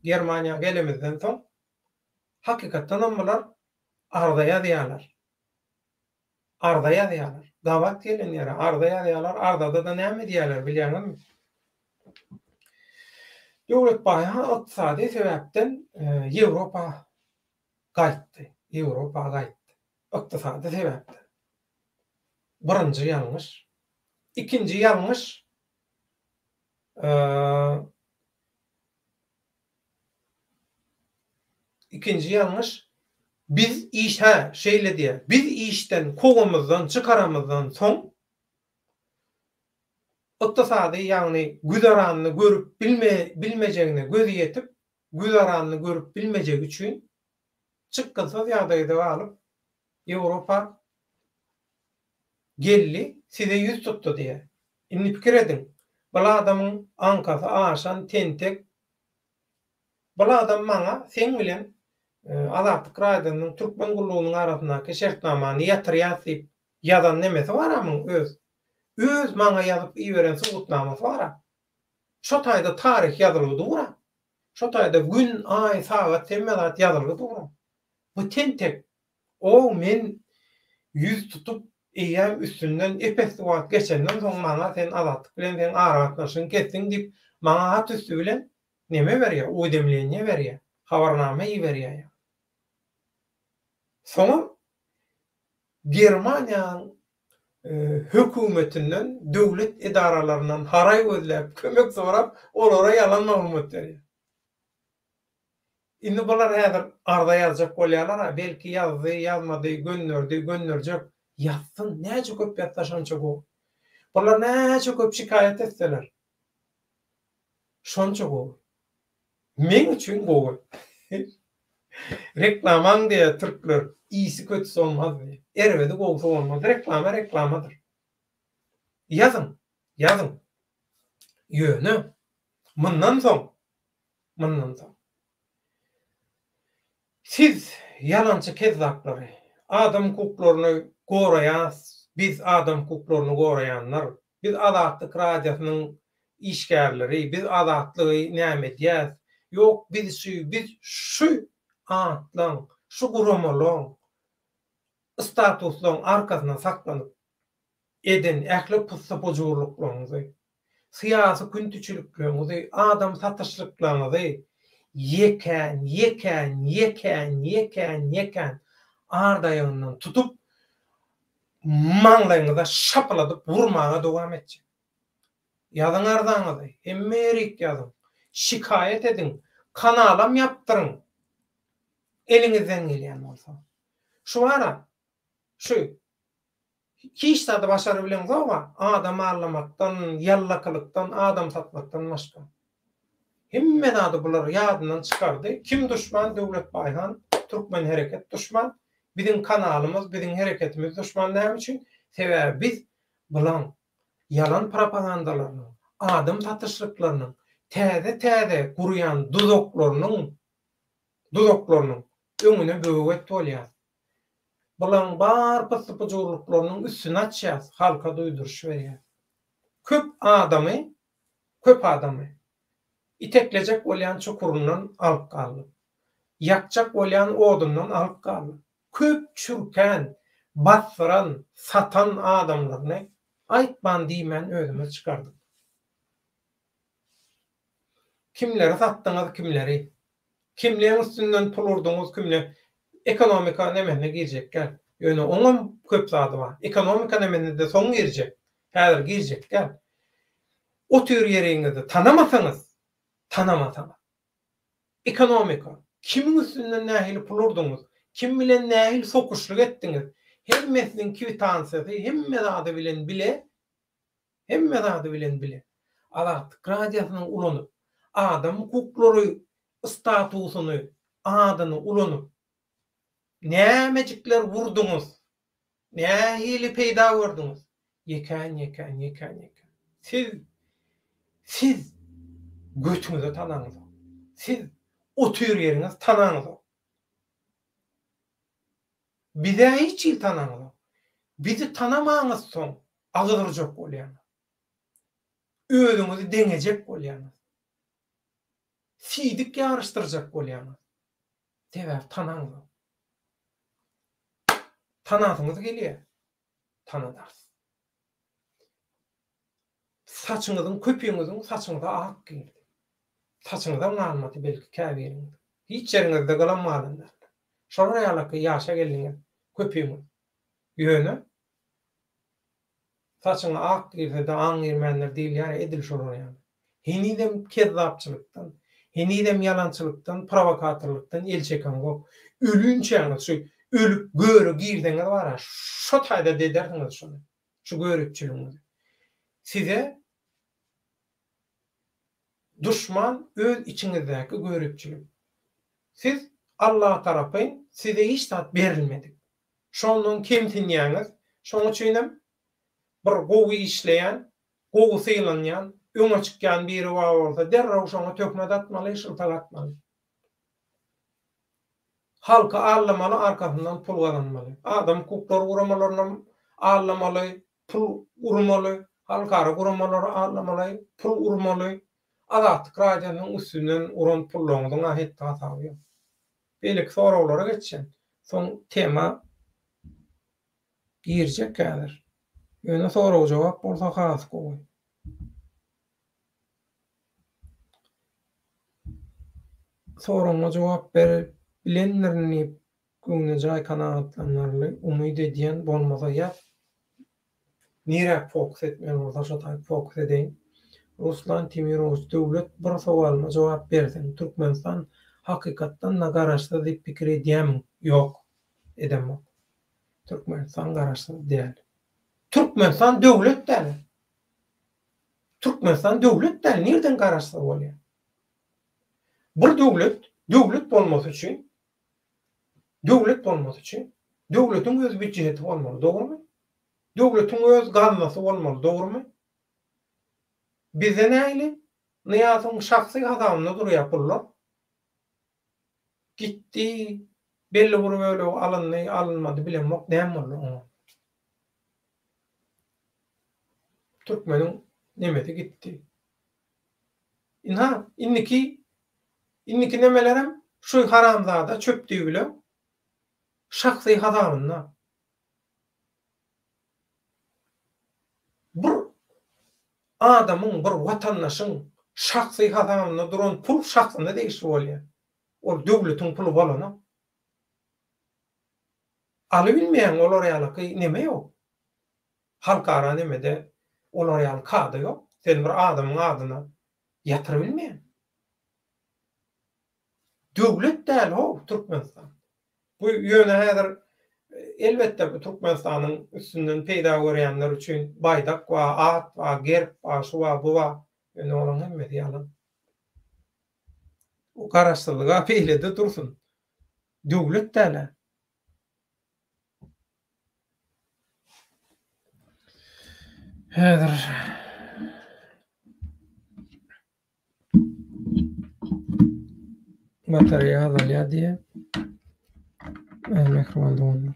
Germaniýa gelemizden soň hakykatdan hammalar arda ýazýarlar. Dawat gelen ýere arda ýazýarlar. Ardada da näme diýerler bilýärmi? Döwlet Baýhan ykdysady sebäpden Ýewropa gaýtdy. Ykdysady sebäpdir. Birinji ýalňyş. Ikinji ýalňyş ikinji ýalňyş biz şeýle diýer. Biz işden kogumyzdan çykaramyzdan soň ykdysady ýagny güzaranyny görüp bilmejegine gözi ýetip, güzaranyny görüp bilmejegi üçin çykgysy ýagdaýda alyp Ýewropa gelli size ýüz tutdy diýer. Indi pikir edin. Bula adamyň aňkasy aşan tentek. Bula adam maňa sen bilen Azatlyk raýonynyň türkmen gullugynyň arasyndaky şertnamany ýatyrýas diýip ýazan nemesi baramyň öz maňa ýazyp iýeren subutnamasy bar. Şo taýda tarih ýazylgy dura. Şo taýda gün, ay, sagat, temmelat ýazylgy dura. Bu tentek o men ýüz tutup eýem üstünden epes wagt geçenden soň maňa sen azatlyk bilen sen aragatnaşyň kesdiň diýip maňa hat üstü bilen neme berýär? Ödemleýän berýär. Habarnama berýär. Soňra Germaniýanyň hökümetinden, döwlet edaralaryndan haray gözläp, kömek sorap, olara ýalan maglumat berýär. Indi bular häzir arda ýazjak bolýarlar, belki ýazdy, ýazmady, gönnerjek. Ýatsyn, näçe köp ýatsa şonça go. Bular näçe köp şikayet etseler. Şonça go. Men üçin go. Reklamaň diýe türkler iyisi kötüsü olmaz diýe. Erwedi gowsy olmaz. Reklamadyr. Ýazın. Ýöne. Mundan soň. Siz yalançy kezzaplar, adam hukuklaryny goraýas, biz adam hukuklaryny goraýanlar, biz azatlyk radiosynyň işgärleri, biz azatlygy näme diýäs? Ýok, biz şu atlaň, şu guramalyň statuslaryň arkasyna saklanyp eden ähli pussapojurlyklaryňy, syýasy küntüçiliklerini, adam satyşlyklaryny yeken ardaýyndan tutup maňlaýyňyza şapaladyp vurmaga dowam etjek. Ýazyň ardaňyzy, emmerik ýazyň, şikayet edin, kanalam ýapdyryň. Eliňizden gelýän bolsa. Şu ara, şu hiç tadı başarı bilen ama adam arlamaktan, yallakılıktan, adam satmaktan başka. Hemme adı bular ýadyndan çykardy. Kim düşman? Döwlet Bayhan, Türkmen hereket düşman. Bizim kanalımız, bizim hereketimiz düşman näme üçin? Sebäbi biz bulan yalan propagandalaryny, adam tatyrşlyklaryny, täze guruyan dudoklarının öňüne böwet bolýar. Bulan bar pyssypjurlyklarynyň üstüne açýas, halka duýduruş berýär. Köp adamy iteklejek bolýan çukurundan alyp galyp, ýakjak bolýan odundan alyp galyp, köp çürken, basran, satan adamlaryny aýtman diýmen özüme çykardyk. Kimleri satdyňyz, kimleri? Kimlerin üstünden pul urduňyz, kimle? Ekonomika nemene girecek gel. Ýöne oňam köp zady bar. Ekonomika nemene de soň girecek. Häzir girecek gel. O tür ýeriňizde tanamasaňyz. Ekonomika. Kimin üstünden nähili pul urduňyz? Kim bilen nähili sokuşlyk etdiňiz? Hemmesiniň kwitansiýasy hemme zady bilen bile. Azatlyk radiosynyň ulanyp, adam hukuklary statusyny, adyny ulanyp nämejikler vurduňyz? Nähili peýda gördüňiz? Yeken. Siz götüňize tanaňyz. Siz o tür ýeriňiz tanaňyz. Bize hiç il tanaňyz. Bizi tanamaňyz soň agydyrjak bolýar. Özüňizi deňejek bolýar. Sidik ýarışdyrjak bolýar. Sebäp tanaňyz. Tanasyňyz gelýär. Tanadarsyz. Saçyňyzyň, köpüňiziň saçyňyza ak geldi. Saçyňyza malmaty belki käbiriňiz. Hiç ýeriňizde galanmadyňyz. Şoňa ýalaky ýaşa geldiňiz. köpeğimiz. Ýöne saçyňa ak girse-de aň girmenler diýil ýa edilşi olur ýa. Hinidem kezzapçylykdan, hinidem ýalançylykdan, provokatorlukdan el çeken gok. Ölünçäňiz şu ölüp göre girdiňiz bara, şo taýda dedersiňiz şunu. Şu görüpçülüğünüz. Size düşman öz içinizdäki görüpçülük. Siz Allah tarapyn size hiç tat berilmedik. Şondan kemtinýäňiz, şoň üçinem bir gowy işleýän, gowy sylanýan, öňe çykýan biri bar bolsa, derrew şoňa tökme atmaly, şyltalatmaly. Halka allamaly, arkasyndan pul gazanmaly. Adam kuklar uramalaryndan allamaly, pul urmaly, halkara uramalar allamaly, pul urmaly. Azatlyk radionyň üstünden uran pullaryň ahetde hasaby ýok. Beýlik sorawlara geçen. Soň tema girjek häzir. Ýöne soraw jogap bolsa has gowy. Sorawyna jogap bilenlerini göňüne jaý kanagatlanarly umyt edýän bolmasa ýa nire fokus etmeli bolsa şo taýp fokus edeýin. Ruslan Temiroviç döwlet bir sowalyna jogap berdi. Türkmenistan hakykatdan da garaşda diýip pikir edýäm. Ýok, edemok. Türkmenistan garaşda däl. Türkmenistan döwlet däl. Türkmenistan döwlet däl. Nerden garaşda bolýar? Bir döwlet bolmasy üçin döwletiň öz büdjeti bolmaly, dogrymy? Döwletiň öz gazanasy bolmaly, dogrymy? Bize näýli? Niýazyň şahsy hasabyna durýar pullar. Gitdi, belli bir bölegi alındy, alınmady bilenmek näme bolýar? Türkmeniň nemeti gitdi. Inniki nemelerem şu haramzada çöpdüğü bilen şahsy hasabyna. Bir adamyň, bir watandaşyň şahsy hasabyna duran pul şahsyna değişip bolýar. Ol döwletiň pulu bolana. Aly bilmeýän olar ýalyky neme ýok. Halkara nemede olar ýaly kady ýok. Sen bir adamyň adyna ýatyr bilmeýän. Döwlet däl ho Türkmenistan. Bu ýöne häzir elbetde bu Türkmenistanyň üstünden peýda görýänler üçin baýdak we at we gerp we şu we bu we ýöne olaň hemmeti ýalan. O garaşsyzlyga peýlede dursun. Döwlet däl. Häzir materyal alýa diýe mikrofon oldu.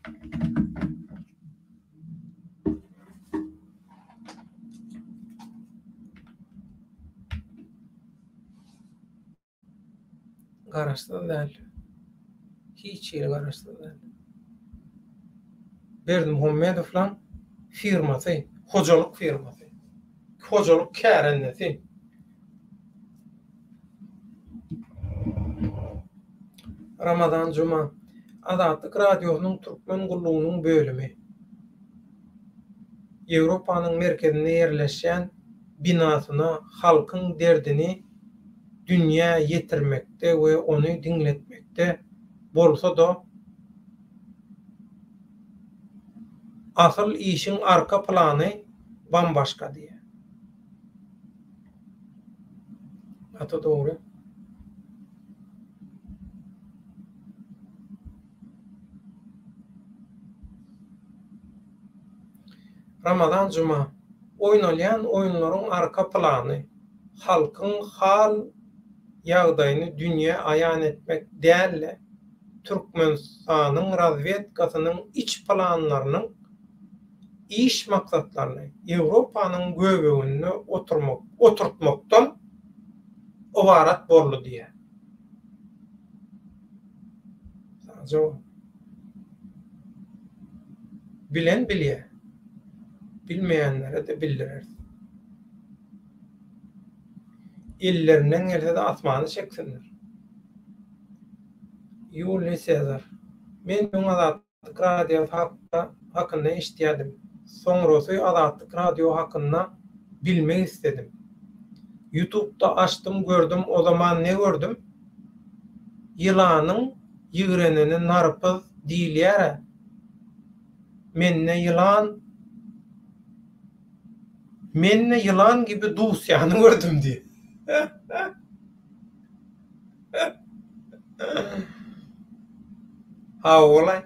Garaşda däl. Hiç ýere garaşda däl. Berdim Muhammedowlaň firmasy, hojalyk firmasy. Hojalyk kärendesi. Ramazan Cuma Azatlyk radiosynyň türkmen gullugynyň bölümi. Ýewropanyň merkezine ýerleşýän binasyna halkyň derdini dünýä ýetirmekde we ony diňletmekde bolsa da asyl işiň arka plany bambaşka diýe. Ata dogry. Ramazan Cuma oýnalýan oýunlaryň arka plany halkyň hal ýagdaýyny dünýä aýan etmek däl, Türkmenistanyň razvedkasynyň iç planlarynyň iş maksatlaryny Ýewropanyň göbegine oturtmakdan obarat boldy diýe. Bilen bilýär. Bilmeýänlere de bildirer. İllerinden gelse de asmany çeksinler. Ýuly Sezar. Men bu radyo hakkında işledim. Sonrası Azatlık radyo hakkında bilmek istedim. YouTube'da açtım, gördüm. O zaman ne gördüm? Yılanın yığrenini narpız değil yere. Menne yılan gibi dusyanı gördüm diye. Ha olay.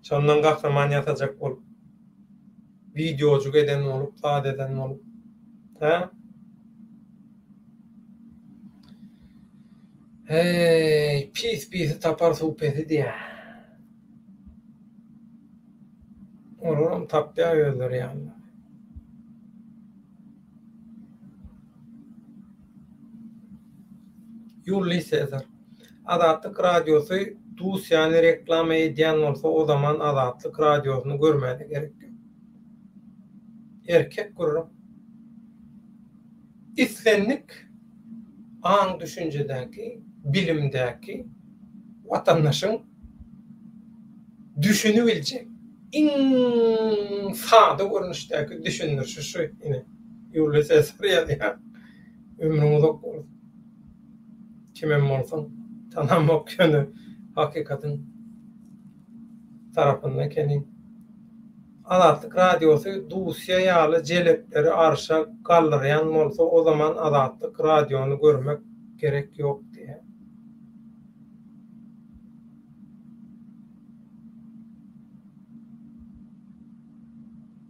Sondan kahraman yatacak olup. Videocuk eden olup, saat eden olup. Ha? Hey, pis tapar supesi diye. Oğlum tapya öldür yani. Julius Caesar. Azatlık radyosu Dusyanı reklam ediyen olsa o zaman Azatlık radyosunu görmeye gerek yok. Erkek görürüm. İslenlik an düşüncedeki, bilimdeki vatandaşın düşünebilecek sade görünüşteki düşünürüşü şu yine Julius Caesar ya ömrümüz okur. Kimem olsun tanımak yönü hakikatin tarafından kendin. Azatlık radyosu Dusya yağlı celepleri arşa kaldıryan olsa o zaman Azatlık radyonu görmek gerek yok diye.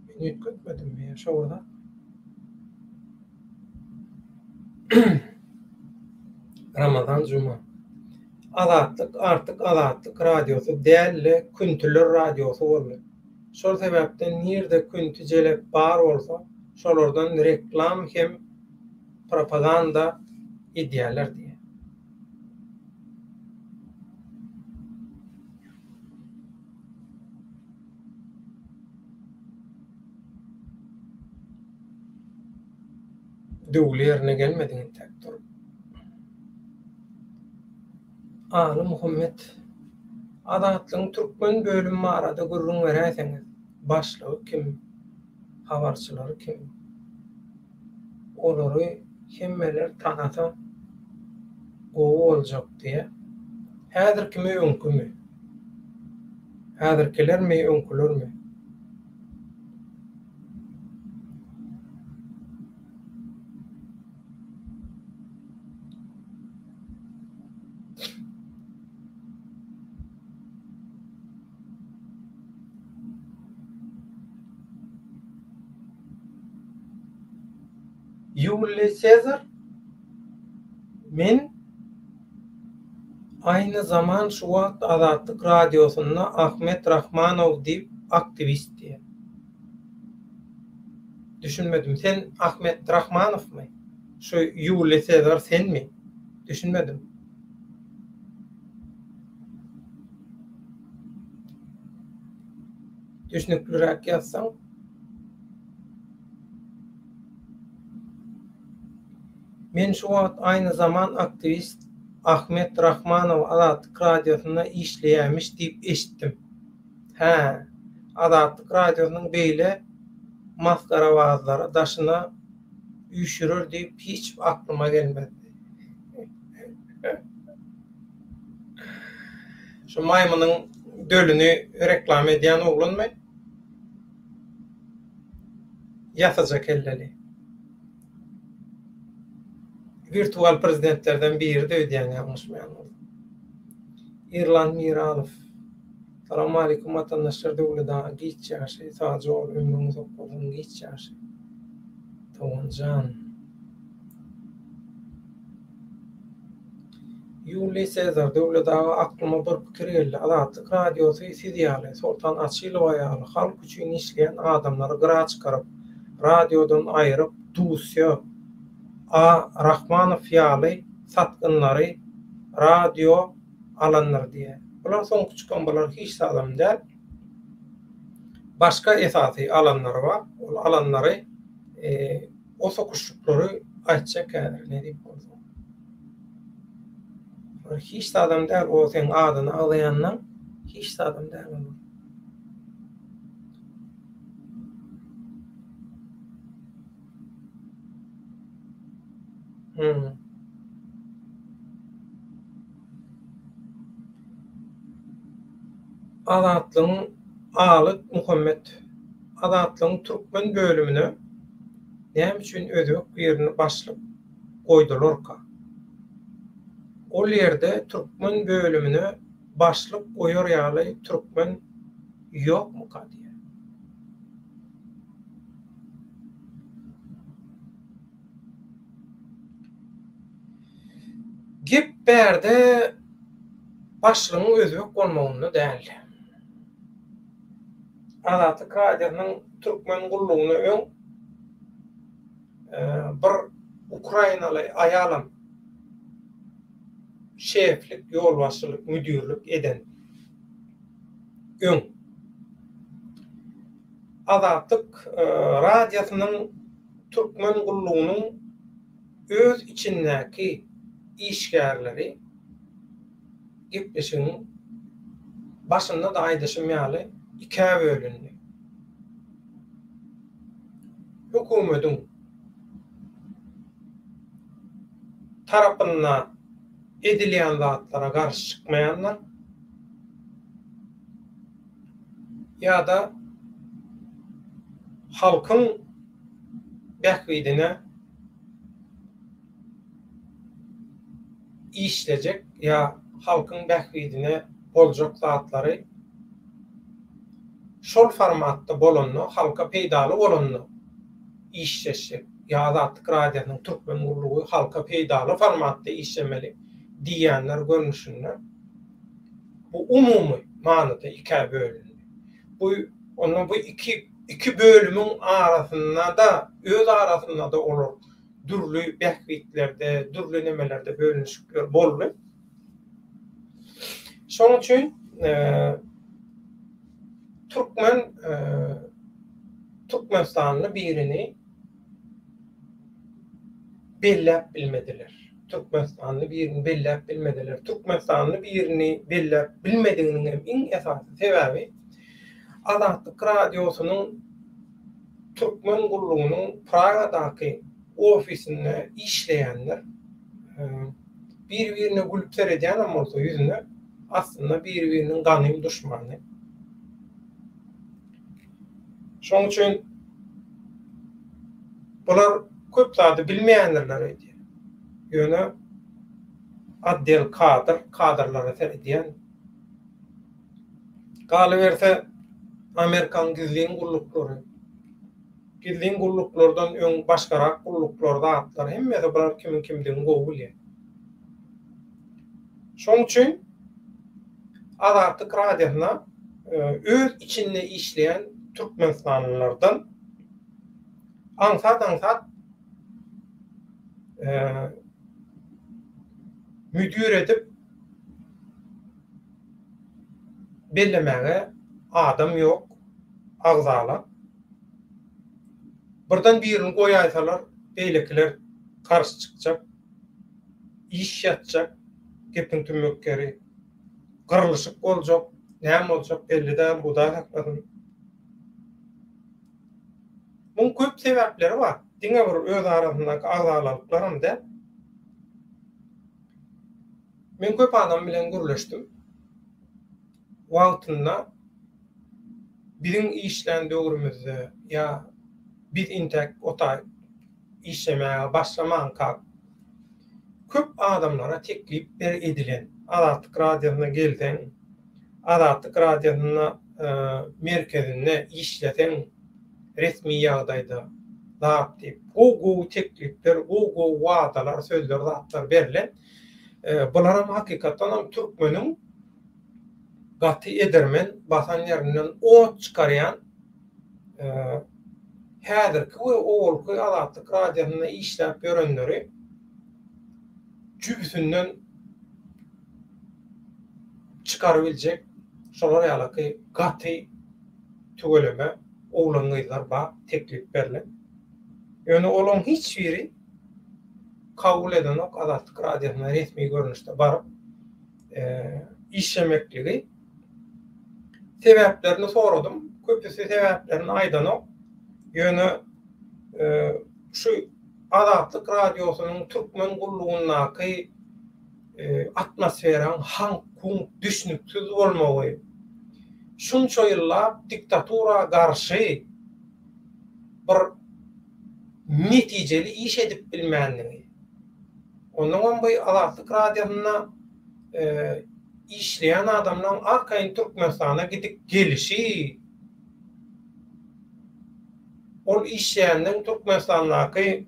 Ben hiç gitmedim mi ya şurada? Ramazan Cuma. Artık Azatlık radyosu değerli küntülür radyosu oldu. Şol sebepten nirde küntü celep bar olsa şolardan reklam hem propaganda idealar diye. Döwle yerine gelmediğin takdir. Ali Muhammed Azatlygyň türkmen bölüm arada gurrun beräseňiz. Başlygy kim? Habarçylary kim? Olary hemmeler tanasa gowy boljak diye. Häzir kimi öňkümi? Häzirkilermi öňkülermi? Julius Caesar men aynı zaman şu wagt Azatlyk radiosunda Ahmet Rahmanow diýip aktivist diye. Düşünmedim. Sen Ahmet Rahmanow mu? Şu Julius Caesar sen mi? Düşünmedim. Düşünüklürak yazsam. Men şu wagt aynı zaman aktivist Ahmet Rahmanow Azatlyk radiosunda işleýärmiş diýip eşitdim. He, Azatlyk radiosynyň beýle maskara awazlary daşyna üşürür diýip hiç aklyma gelmedi. Şu maymynyň dölüni reklam edýän oglanmy? Yasaca kelleli. Virtual prezidentlerden biri de ödeyen yanlışmayan oldu. İrland Miralow. Salamu aleyküm vatandaşlar döwleda giç ýaşy, sadece ol ömrüňiz okbolun giç ýaşy. Toğuncan. Julius Caesar döwleda aklyma bir pikir geldi. Azatlyk radiosu siz ýaly, Sultan Açylow ýaly halk üçin işleýän adamlary gyra çykaryp, radiodan aýryp, Dusya Rahmanow ýaly satgynlary radio alanlar diye. Bular soňky çykan bular hiç sağlam däl. Başka esasy alanlar var. O alanlary o sokuşuklary açjak ne diýip bolsa. Hiç de adam değil o senin adını ağlayandan hiç de adam değil olur. Adatlyň Alyk Muhammed Adatlyň Türkmen bölümüne näme üçin özök birini başlyk goýdularka? Ol ýerde Türkmen bölümüne başlyk goýar ýaly Türkmen ýokmu kadiýe? Gep berde başlygyň özök bolmagyny däl. Adatlyk radiosynyň Türkmen gullugyna öň bir Ukrainaly aýalam şeflik, ýolbaşçylyk, müdürlük eden öň Adatlyk radiosynyň Türkmen gullugynyň öz içindäki işgärleri gepleşigiň başynda da aýdyşym ýaly iki bölündi. Hökümetiň tarapyndan edilýän zatlara garşy çykmaýanlar ýa-da halkyň bähwidine işlejek ýa halkyň bähwidine boljak zatlary şol formatda bolanny, halka peýdaly bolanny işleşik. Ya Adatlyk radiosynyň Türkmen gullugy halka peýdaly formatda işlemeli diýenler görnüşinde bu umumy manada iki bölündi. Bu iki bölümün arasında da öz arasında da olur. Dürlü bähwitlerde, dürlü nemelerde bölünüşler bolly. Şonuň üçin Türkmenistanly birini belläp bilmediler. Türkmenistanly birini belläp bilmediler. Türkmenistanly birini belläp bilmediğiniň iň esasy sebäbi Adatlyk radiosynyň Türkmen gullugynyň Pragadaky ofisinde işleýänler bir-birine gülüpser edýän bolsa ýüzüne aslında bir-biriniň ganymy duşmany. Şoň üçin bular köp zady bilmeýänler idi. Ýöne addel kadrlara seredýän. Galyberse Amerikan gizliň gullukları. Gizliň gulluklardan öň başgarak gulluklarda atlar. Hemmesi bular kimdiň gowulýar. Şoň üçin Adatlyk radiosyna öz içinde işleyen Türkmenistanlılardan ansat müdür edip bellemäge adam yok, agzala. Birden birini goýaýsalar, beýlekiler karşı çykjak, iş ýatjak, gepiň tümökkeri, gyrlyşyk boljak, näme boljak belli däl, bu da hakykatyn. Bunun köp sebäpleri bar. Diňe bir öz arasyndaky agzalyklarym da. Men köp adam bilen görleşdim. Wagtynda biziň işlen döwrümizde ýa biz intek otay işlemäge başlamanka köp adamlara teklip edilen Adatlyk radiosyna gelden Adatlyk radiosyna merkezinde işleten resmi ýagdaýda zat diýip gowy teklipler, gowy wadalar, sözler, zatlar berilen bular hakykatdan Türkmeniň gaty edermen basan ýerinden ot çykarýan häzirki owulky Adatlyk radiosyna işläp ýörenleri cübüsünden çıkarabilecek şolar ýaly gaty tügeleme oğlanlar ba teklip berle. Ýöne olan hiç biri kabul eden ok Adatlyk radiosyna resmi görnüşde baryp işlemekligi sebäplerini soradym. Köpüsi sebäplerini aýdanok. Ýöne şu Azatlyk radiosynyň türkmen gullugynaky atmosferaň hank-kung düşnüksiz bolmagy, şunça ýyllap diktatura garşy bir netijeli iş edip bilmänligi. Ondan bu Azatlyk radiosyna işleyen adamlaryň arkaýyn Türkmenistana gidip gelişi, ol işleýändiň Türkmenistandaky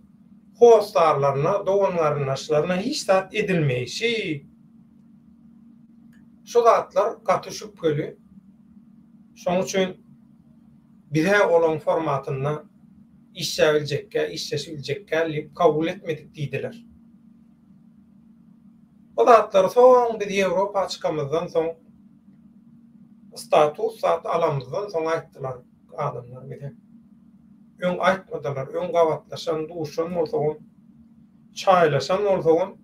hostarlaryna, doganlaryna hiç zat edilmeýişi, şu zatlar gaty şüpheli. Şoň üçin bize olan formatyna işleşibiljekkä kabul etmedik diýdiler. O zatlar soň biz Ýewropa çykamyzdan soň status zat alamyzdan soň aýtdylar adamlar bize. Öň aýtmadylar, öň gawatlaşan, duşan bolsaň, çaýlaşan bolsaň,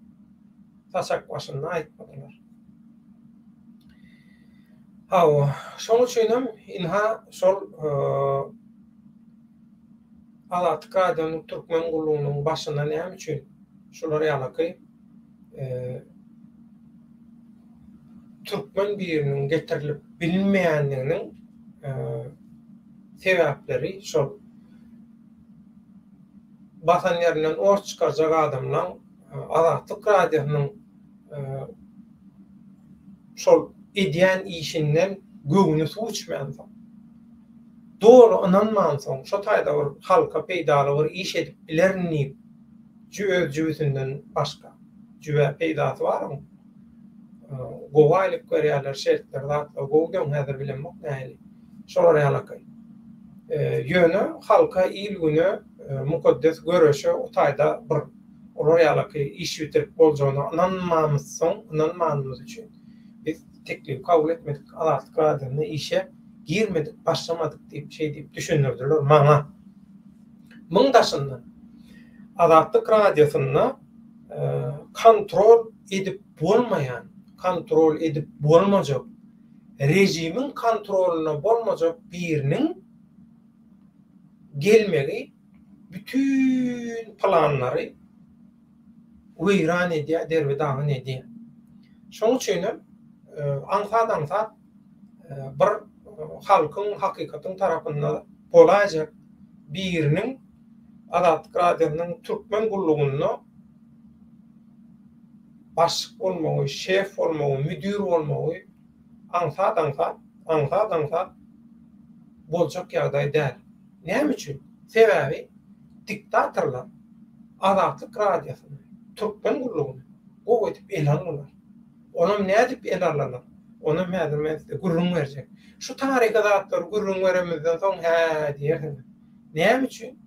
taşak başynda aýtmadylar. Şoň üçin inha şol Azatlyk radiosynyň türkmen gullugynyň başynda näme üçin şolar ýalaky türkmen biriniň getirilip bilinmeýändiginiň sebäpleri şol basan ýerinden orç çykarjak adamlaň Azatlyk radiosynyň şol edýän işinden göwüni suw içmänsoň, dogry inanmansoň, şo taýda bir halka peýdaly bir iş edip bilerni öz jübüsinden başga jübe peýdasy barmy? Gowaýlyk görýärler, şertler zat, gowdan häzir bilenmek nähili. Şolar ýalaky. Ýöne halka il güni mukaddes görüşe o taýda bir olar ýalaky iş bitirip boljagyna inanmamyz üçin biz teklif kabul etmedik, Azatlyk radiosyna işe girmedik, başlamadyk diýip diýip düşünürdiler maňa. Muň daşyndan Azatlyk radiosyna kontrol edip bolmajak, rejimiň kontrolüne bolmajak biriniň gelmegi bütün planlary weýran edýär, derbedagyň edýär. Şoň üçin aňsat bir halkyň hakykatyň tarapyndan bolajak biriniň Azatlyk radiosynyň türkmen gullugyny başlyk bolmagy, şef bolmagy, müdür bolmagy aňsat boljak ýagdaý däl. Näme üçin? Sebäbi diktatorlar Azatlyk radiosyny, türkmen gullugyny gowy edip el alýarlar. Onam näme edip el alýarlar? Ona mädemezde gurrun berjek. Şu taryka zatlar gurrun beremizden soň diýerler. Näme üçin?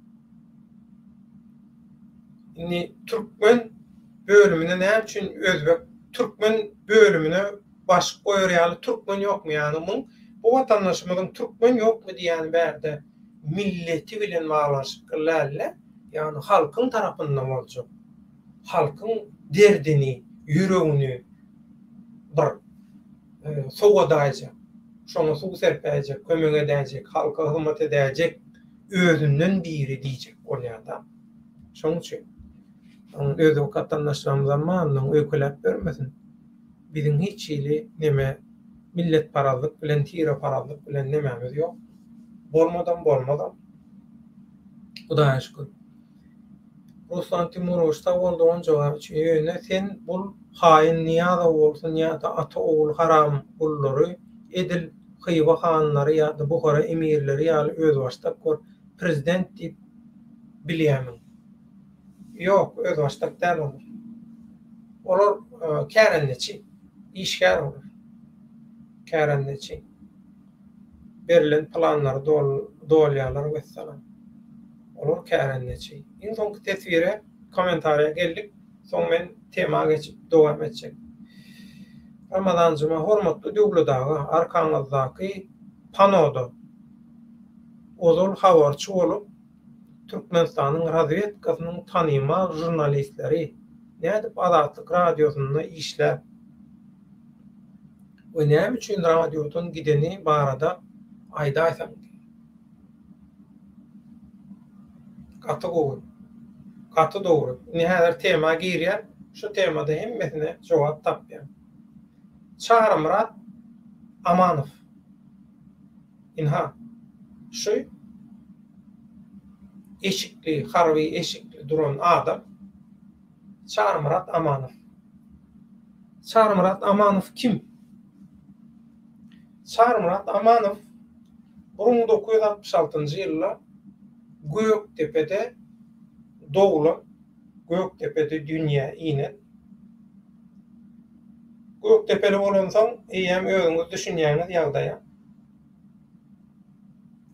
Türkmen bölümüne näme üçin özbek türkmen bölümüne başyk goýarýaly türkmen ýokmu ýani bu watandaşymyzyň türkmen ýokmu diýen bärde milleti bilen baglaşyp gyllarlar, ýani halkyň tarapyndan boljak. Halkyň derdini, ýüregini bir soňa şoňa suw serpäjek, kömek edäjek, halka hyzmat edäjek, özünden biri diýjek bolýarda. Şoň üçin öz watandaşlarymyza manyň ökülep bermesin. Biziň hiç ýyly neme millet paralyk bilen, tire paralyk bilen nememiz ýok. Bolmadan. Hudaýa şükür. Ruslan Timuroviç da bolduğun jogap üçin sen bul haýyn niýada bolsun ýa-da ata oğul haram gullary, edil hyýwa hanlary ýa-da Buhara emirleri ýaly öz başda prezident diýip bilýärmi? Ýok, öz başda däl bolar. Olar kärendeçi, işgär bolar. Kärendeçi. Berilen planlary dolýarlar wessalam. Olar kärendeçi. Iň soňky tesvire komentarya geldik. Soň men tema geçip dowam etjek. Ramazanjyma hormatly döwletdagy arkaňyzdaky panoda ozal habarçy bolup Türkmenistanyň razvedkasynyň tanyma jurnalistleri nädip Azatlyk radiosyna işläp we näme üçin radiodan gideni barada aýdaýsaň. Katı doğru. Näher tema girýär, şu temada hemmesine jogap tapýar. Çağrı Murat Amanow. İnha. Şu eşikli, harbi eşikli duran adam Çağrı Murat Amanow. Çağrı Murat Amanow kim? Çağrı Murat Amanow 1966-njy ýylda Göktepe'de doğulan, Göktepe'de dünýä inen. Göktepe'li bolansaň, eýem özüňiz düşünýäňiz ýagdaýa.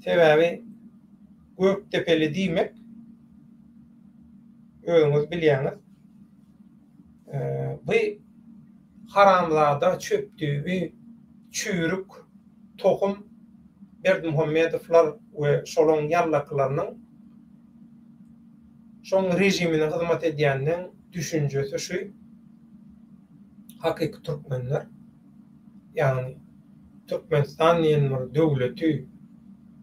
Sebäbi Göktepe'li diýmek, özüňiz bilýäňiz, bu haramlarda çöpdüğü çürük, tohum, Berdimuhammedowlar we şolaň ýarlaklarynyň şoň rejimine hyzmat edýänniň düşünjesi şu, hakyky türkmenler, ýagny Türkmenistan diýen bir döwleti,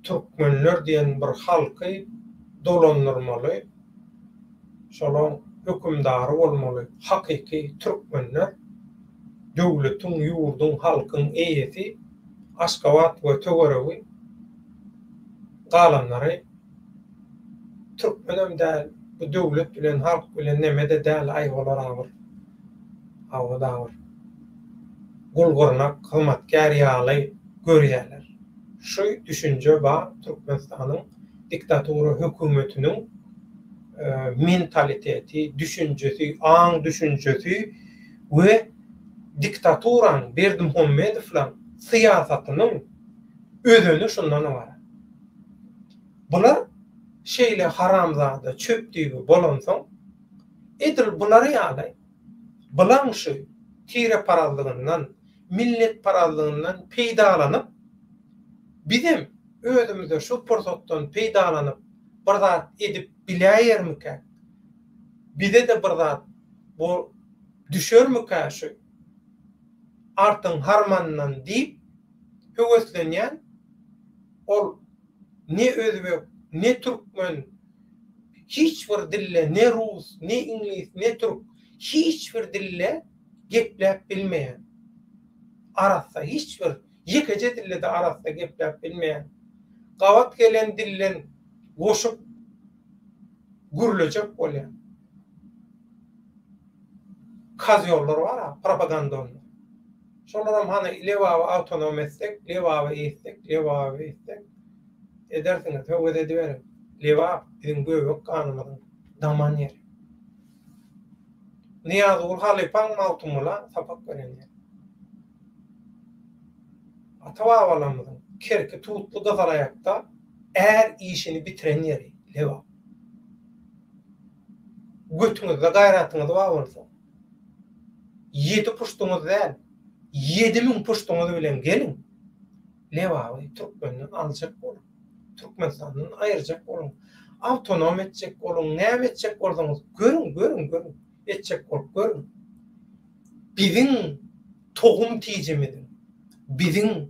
türkmenler diýen bir halky dolandyrmaly, şolaň hökümdary bolmaly. Hakyky türkmenler döwletiň, ýurdun, halkyň eýesi, Aşgabat we Töwerewi galanlary türkmenem däl, bu döwlet bilen, halk bilen nemede däl aýgalar agyr. Awadagyr. Gulgurnak, hyzmatkär ýaly görýärler. Şu düşünje ba Türkmenistanyň diktatura hökümetiniň mentaliteti, düşünjesi, aň düşünjesi we diktaturan Berdimuhammedowlar siýasatynyň özüni şundan var. Bular şeýle haramzada çöpdüğü bolansaň, edil bulary ýaly. Bulan şu tire paralygyndan, millet paralygyndan peýdalanyp, bizim özümizde şu pursatdan peýdalanyp bir zat edip bilýärmike? Bize de bir zat bu düşermike şu? Artyn harmandan diýip höweslenýän ol ne özbek, ne türkmen, hiç bir dille, ne rus, ne inglis, ne türk, hiç bir dille gepläp bilmeýän. Arasda hiç bir ýekece dille de arasda gepläp bilmeýän. Gawat gelen dillen goşup gürlejek bolýan. Kaz ýollar bar, propaganda. Şolaram hany lewawy awtonom etsek, lewawy etsek, edersiňiz, höwet ediberim. Lewa bizim göbek kanymyzyň daman ýeri. Niýazul Halypaň mawtumyla sapak berenýär. Ata-babalarymyzyň kerki tutly gazalaýakda är işini bitiren ýeri lewa. Götüňizde gaýratyňyz bar bolsa, 7 puştuňyz däl, 7000 puştuňyz bilen gelin. Lewawy türkmenden aljak bolun. Türkmenistandan aýyrjak bolun. Awtonom etjek bolun, näme etjek bolsaňyz görün. Etjek bolup görün. Biziň tohum tijimiz, biziň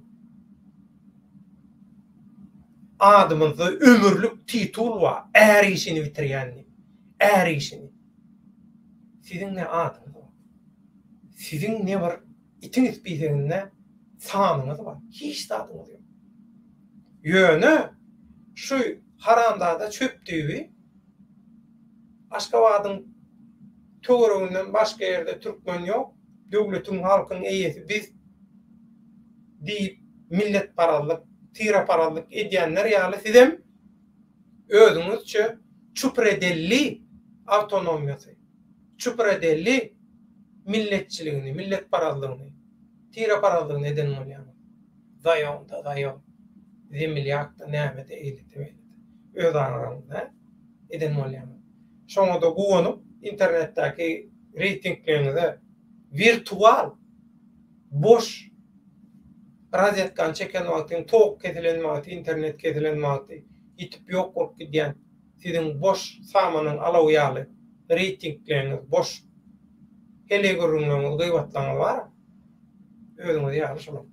adymyzda ömürlük titul wa är işini bitirýänni. Är işini. Siziň ne adyňyz bar? Siziň ne bir itiniz biziňne sanyňyz bar? Hiç adyňyz ýok. Ýöne şu haramda çöpdüğü Aşgabatyň Töwerewinden başga ýerde türkmen ýok. Döwletiň, halkyň eýesi biz diýip millet paralyk, tira paralyk edýänler ýaly sizem özüňizçe çupredelli awtonomiýasy, çupredelli milletçiligini, millet paralygyny, tira paralygyny eden bolýar. Daýaw. Zemilýakda näme de eýledi. Öz aralarynda eden bolýar. Şoňa da gowanyp internetdäki reytinglerinde virtual boş radyatkan çeken wagtyň tok kesilen wagty, internet kesilen wagty ýitip ýok bolup gidýän siziň boş samanyň alawy ýaly reytingleriniz boş hele görünmemiz gıybatlaňyz bar. özüňizi ýaly şolaň.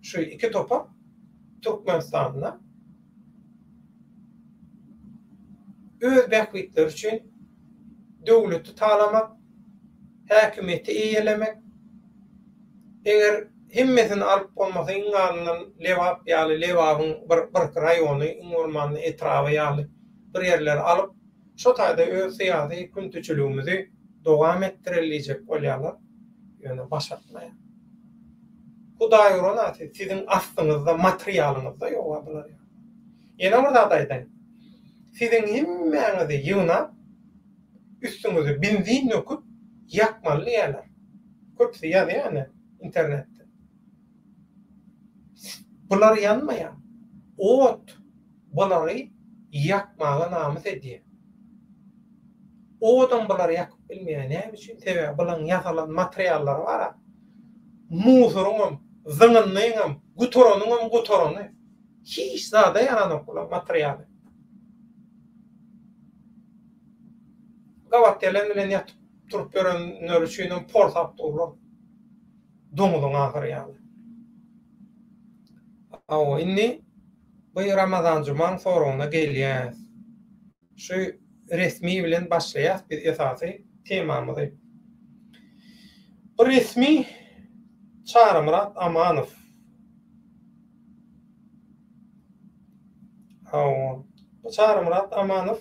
Şu iki topak Türkmenistanda öz bäkbitleri üçin döwleti talamak, häkimeti eýelemek, eger hemmesini alyp bolmasa iňňalyndan lewap ýaly lewabyň bir raýony iňormanyny etraby ýaly bir ýerleri alyp şo taýda öz syýasy güntiçiligimizi dowam etdirilýek bolýarlar. Ýöne başatmaýar. Hudaý uran siziň astyňyzda, materialyňyzda ýok bular. Ýene bir zat aýdaýyn. Siziň hemmeňizi ýygnap, üstüňize benzin döküp ýakmaly ýalar. Köpsi ýaly internetde. Bular ýanmaýar. Ot bulary ýakmaga namys edýär. Odan bular ýakyp bilmeýär. Näme üçin? Sebäbi bulan ýasalan materiallar bar. Musuruňam, zyňynyňam, gutoranyňam. Hiç zada ýaranok bulan materialy. Gawatdylan bilen ýatyp turup görenler üçin portap durlar. Doňulyň ahyry ýaly. Awa inni bu Ramazan jumaň soragyna gelýär. Şu resmi bilen başlaýar biz esasy temamyzy. Bu resmi Çarmyrat Amanow. Bu Çarmyrat Amanow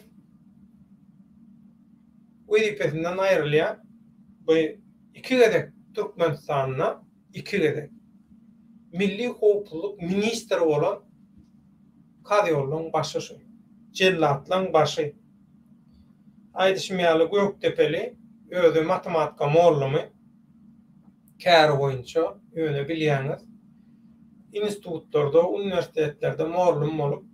Wikipedia'dan aýrylýar. Bu iki gedek Türkmenistanyna iki gedek milli howpsuzlyk ministri bolan Kadyollaň başy şu. Jellatlaň başy. Aýdyşmaýaly Göktepeli özü matematika mollamy kär boýunça öňe bilýäňiz. Institutlarda, universitetlerde mollum bolup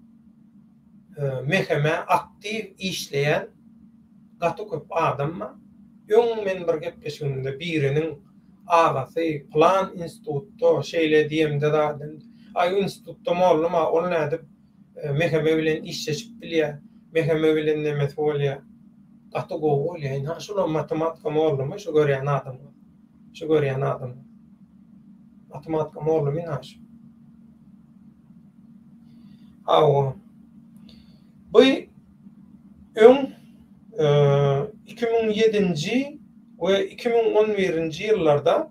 meheme aktiv işleyen gaty köp adamma. Öň men bir gepleşigimde biriniň agasy plan institutda şeýle diýemde dadyň. Ay institutda mollum ol nädip meheme bilen işleşip bilýär. Meheme bilen näme bolýar. Gaty gowy bolýar. Şol matematika mollumy şu görýän adam. Şu görýän adam. Matematika mollumy näşe. Awa. Bu öň 2007-nji we 2011-nji ýyllarda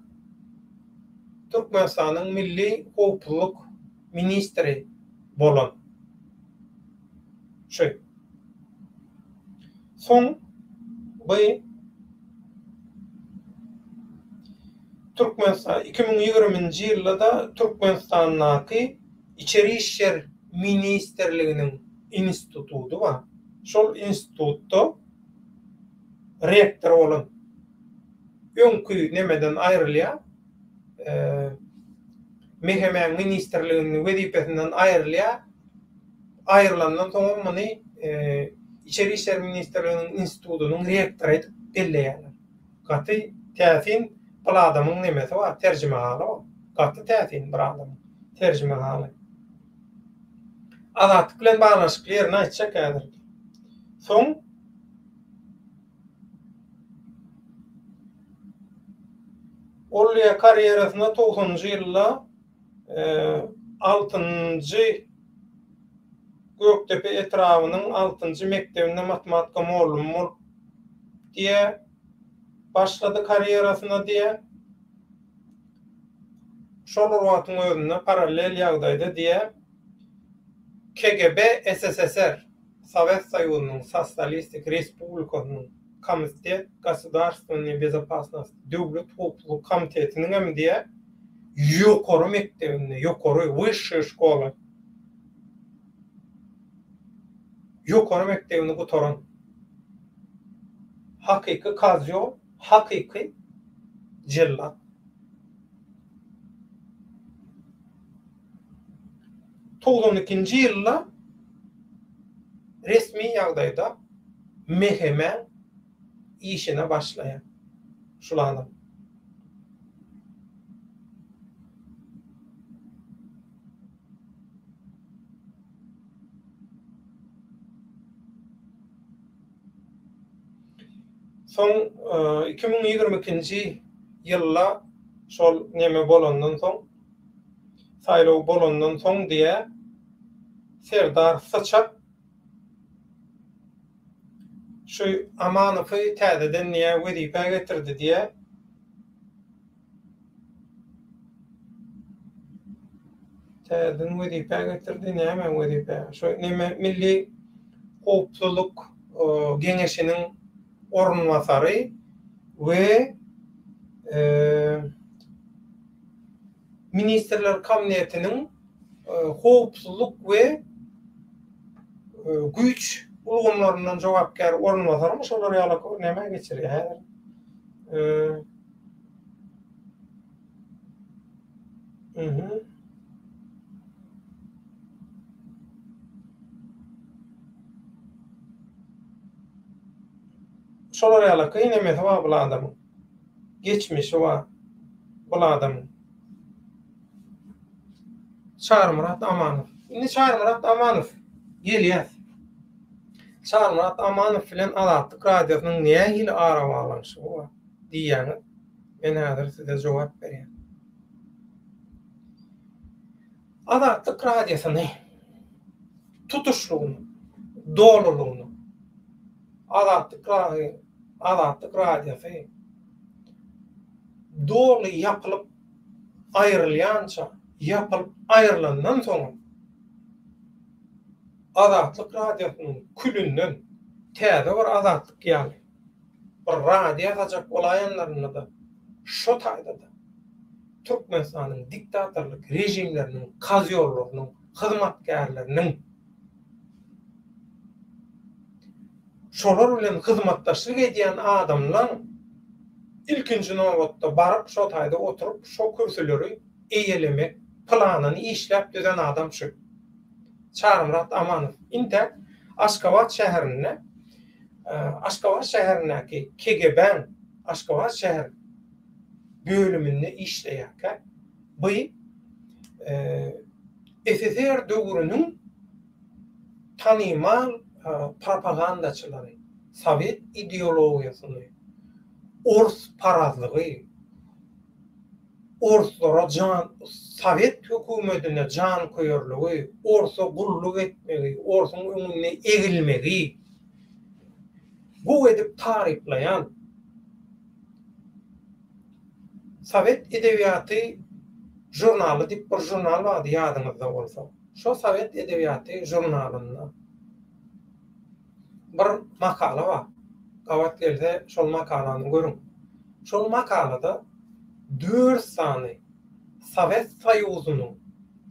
Türkmenistanyň milli howpsuzlyk ministri bolan. Şeý. Soň bu Türkmenistan 2020-nji ýylda Türkmenistanyň içeri işler ministrliginiň institutu bar. Şol institutda rektor bolan. Öňkü nemeden aýrylýar. Meheme ministrliginiň wezipesinden aýrylýar. Aýrylandan soň muny içeri işler ministrliginiň institutunyň rektory edip belleýärler. Gaty täsin bu adamyň nemesi bar, terjimehali bar. Gaty täsin bir adam, terjimehali. Azatlyk bilen baglanşyk ýerini aýtjak häzir. Soň Olya kariyerasyna 90-njy ýylda 6-njy Göktepe etrabynyň 6-njy mektebinde matematika mollumy bolup diýe başlady kariyerasyna diýe. Şol wagtyň özünde paralel ýagdaýda diýe KGB SSSR Sovet Soюзунун Социалистик Республикасынын Комитет государственной безопасности Döwlet howpsuzlyk komitetiniň hem diýe ýokary mektebinde, ýokary wysшая школа. Ýokary mektebini gutoran. Hakyky kazyo, hakyky jellat. To'g'rikinchi ýylda resmi ýagdaýda meheme işine başlayan şulanım. Son 2022-nji ýylla şol neme bolandan soň, saýlaw bolandan soň diýe Serdar Saçak şu Amanowy täzeden niýe wezipe getirdi diýe täzeden wezipe getirdi, näme wezipe? Şu neme milli howpsuzlyk geňeşiniň orunmasary we Ministrler Kabinetiniň howpsuzlyk we güýç ulgamlaryndan jogapkar orunmasary şolar ýaly näme geçirýär? Şolar ýaly näme täwä bu adamyň geçmişi var. Bu adamyň Çarmurat Amanow. Indi Çarmurat Amanow gelýär. Çarmurat Amanow bilen Azatlyk radiosynyň näme hili ara baglanşy bar diýýäňiz. Men häzir size jogap berýän. Azatlyk radiosyny tutuşlugyny, dolulugyny Azatlyk radiosy dolu yapılıp ayrılyança, yapılıp ayrılandan sonra Azatlyk radiosynyň külünden täze bir azatlyk ýaly. Bir radio gajak bolaýanlaryny da şo taýdada Türkmenistanyň diktatorlyk rejimleriniň kazyorlarynyň, hyzmatgarlarynyň şolar bilen hyzmatdaşlyk edýän adamlar ilkinji nowatda baryp şo taýda oturup şo kürsüleri eýelemek planyny işläp düzen adam şu. Çarmurat Amanow inde Aşgabat şäherindäki KGB'ň Aşgabat şäher bölüminde işleýärkä bu SSR döwrüniň tanymal propagandaçylary, Sovet ideologiýasyny, Ors parazlygy, Orslara Sovet hökümetine can koýarlygy, Orsa gulluk etmegi, Orsuň öňüne egilmegi bu edip tarifleýän Sovet edebiýaty jurnaly diýip bir jurnal bar ýadyňyzda bolsa. Şo Sovet edebiýaty jurnalynda bir makala bar. Gawat gelse şol makalany görüň. Şol makalada 4 sany Sovet Soýuzyny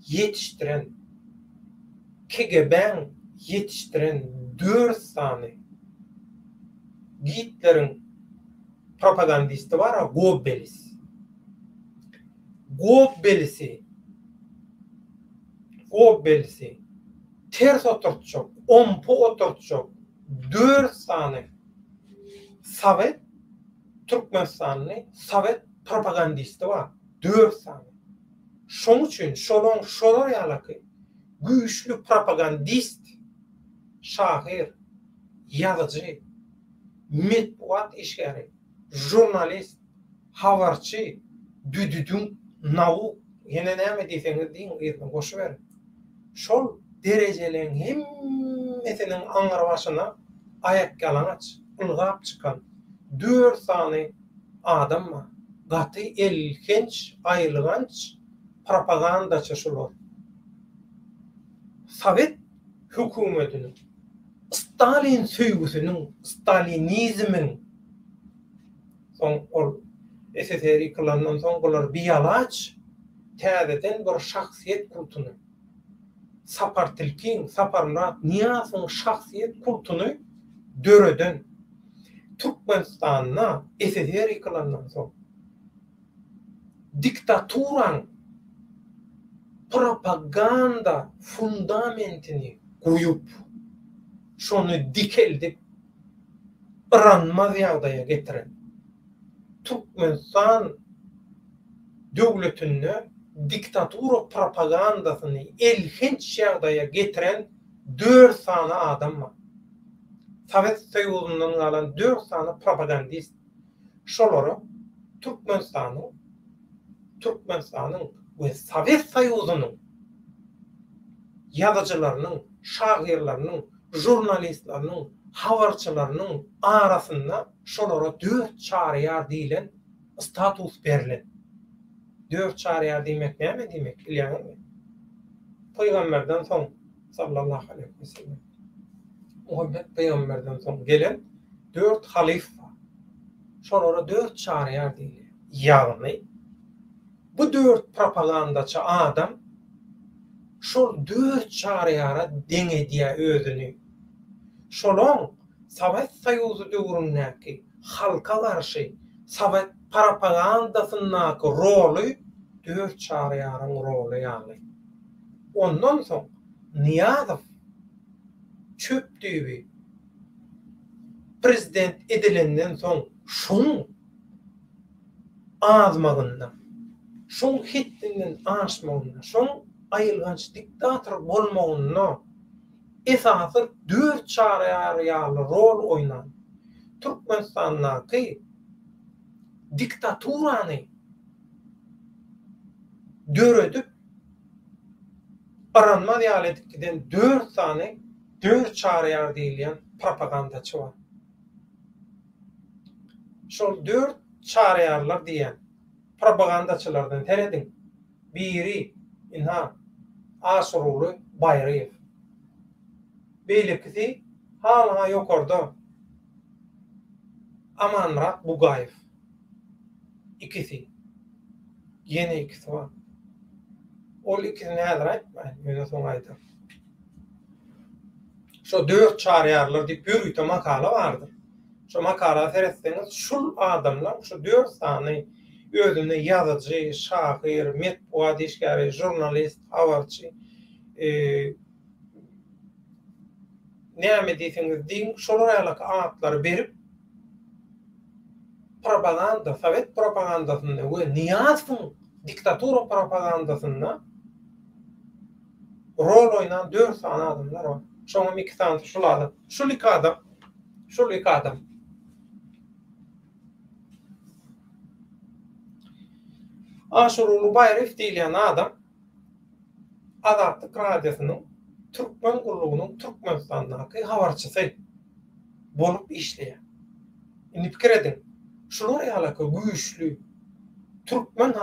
ýetişdiren, KGB'ň ýetişdiren 4 sany Hitler'iň propagandisti bar, Goebbels'i ters oturtjak, ompu oturtjak 4 sany Sovet Türkmenistanyň Sovet propagandisti bar. 4 sany. Şoň üçin şolar ýaly güýçlü propagandist, şahyr, ýazyjy, metbuat işgäri, jurnalist, habarçy, düdüdüň nawu, ýene näme diýseňiz diýin, ýerine goşup berin. Şol derejelerin hemmesiniň aňyr başyna ayak galanaç, ılgap çykan 4 sany adam bar. Gaty elkenç, aýylganç propagandaçy şolar. Sovet hökümetiniň, Stalin söýgüsiniň, Stalinizmiň soň ol SSR yıkılandan soň bolar biýalaç täzeden bir şahsiýet kultuny, Sapar Tilkin, Saparmurat Niýazowyň şahsiýet kultuny döreden Türkmenistanyna SSR yıkılandan soň diktaturan propaganda fundamentini goýup şonu dikeldip ıranmaz ýagdaýa getiren Türkmenistan döwletini diktatura propagandasyny elhinç ýagdaýa getiren 4 sany adam bar. Sovet Soýuzundan galan 4 sany propagandist şolary Türkmenistan'ın ve Sovet Soyuzu'nun yazıcılarının, şairlerinin, jurnalistlerinin, habarçılarının arasında şolara 4 çariyar diýilen status berilen. 4 çariyar diýmek näme diýmek bilýärmi? Peýgamberden soň sallallahu aleyhi ve sellem Muhammed peýgamberden soň gelen 4 halifa. Şolara 4 çariyar diýiler. Ýagny bu 4 propagandaçy adam şol 4 çariyara deň edýär özüni. Şolong Sovet Soýuzy döwründäki halka garşy Sovet propagandasynyň roly 4 çariýaryň roly ýaly. Ondan soň Niýazow çöpdübi prezident edilenden soň şoň azmagyndan, şoň hitdinden aşmagyndan, şoň aýylganç diktator bolmagyna esasy 4 çariyar rol oynan Türkmenistan'daki diktaturany döredip aranma diýaletden 4 tane 4 çariyar diýilen propagandaçy var. Şol 4 çariyarlar diýen propagandaçylardan teredin. Biri Inha Aşuruly Bayraýew. Beýlekisi hala ýokarda Amanrat Bugaýew. İkisi. Ýene ikisi var. Ol ikisini häzir aýtmaýyn, ýöne soň aýdym. Şo 4 çariyarlar diýip bir ýyta makala bardyr. Şo makala seretseňiz şul adamlar şu 4 tane özüne ýazyjy, şair, metbuat işgäri, jurnalist, habarçy, näme diýseňiz diýin, şolara ýaly atlary berip propaganda, Sovet propagandasyny we Niýazowyň diktatura propagandasyna rol oynan 4 tane adamlar var. Şoňa 2 tane şulady. Şul iki adam. Aşuruly Bayraýew diýilen adam Azatlyk radiosynyň Türkmen gurulunyň Türkmenistandaky habarçysy bolup işleýär. Indi pikir edin. Şular ýaly güýçlü Türkmen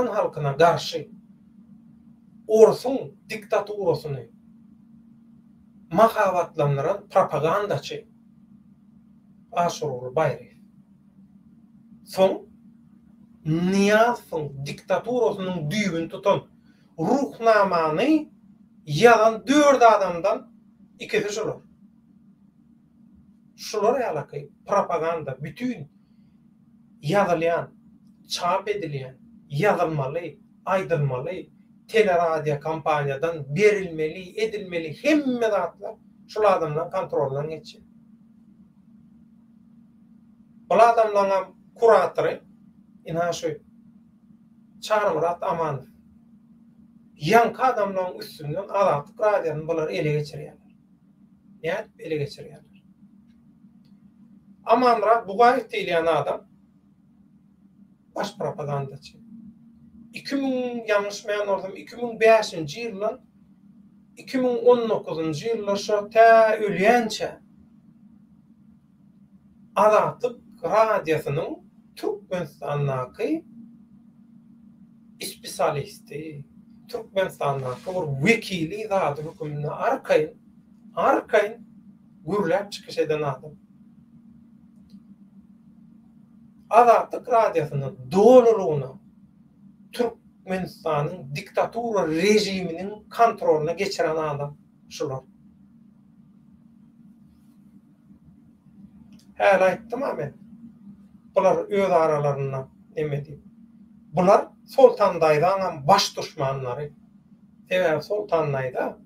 halkyna garşy Orsun diktaturasyny mahabatlandıran propagandaçy Aşuruly Bayraýew. Soň Niýazowyň diktaturasynyň düýbüni tutan ruhnamany ýalan 4 adamdan ikisi şular. Şular ýaly propaganda bütün ýazylýan, çap edilýän, ýazylmaly, aýdylmaly, teleradio kampaniýadan berilmeli, edilmeli hemme zatlar şol adamdan kontroldan geçýär. Bol adamlaryň kuratory ina şu Çarmyrat Amanow. Ýanky adamlaryň üstünden Azatlyk radionyny bular ele geçirýärler. Näet ele geçirýärler. Amanrat Bugaýew diýilen adam baş propagandaçy. 2000 ýalňyşmaýan ordum 2005-nji ýyldan 2019-njy ýyllar şo ta ölýänçe Azatlyk radiosynyň Türkmenistandaky spesialisti, Türkmenistandaky bir wekili zat hökümine arkaýyn gürläp çykyş eden adam. Azatlyk radiosynyň dolulugyny Türkmenistanyň diktatura rejiminiň kontrolüne geçiren adam şular. Häl aýtdym men. Bular öz aralaryna neme diýip. Bular Sultandaýdan baş düşmanlary. Sebäbi Sultandaýda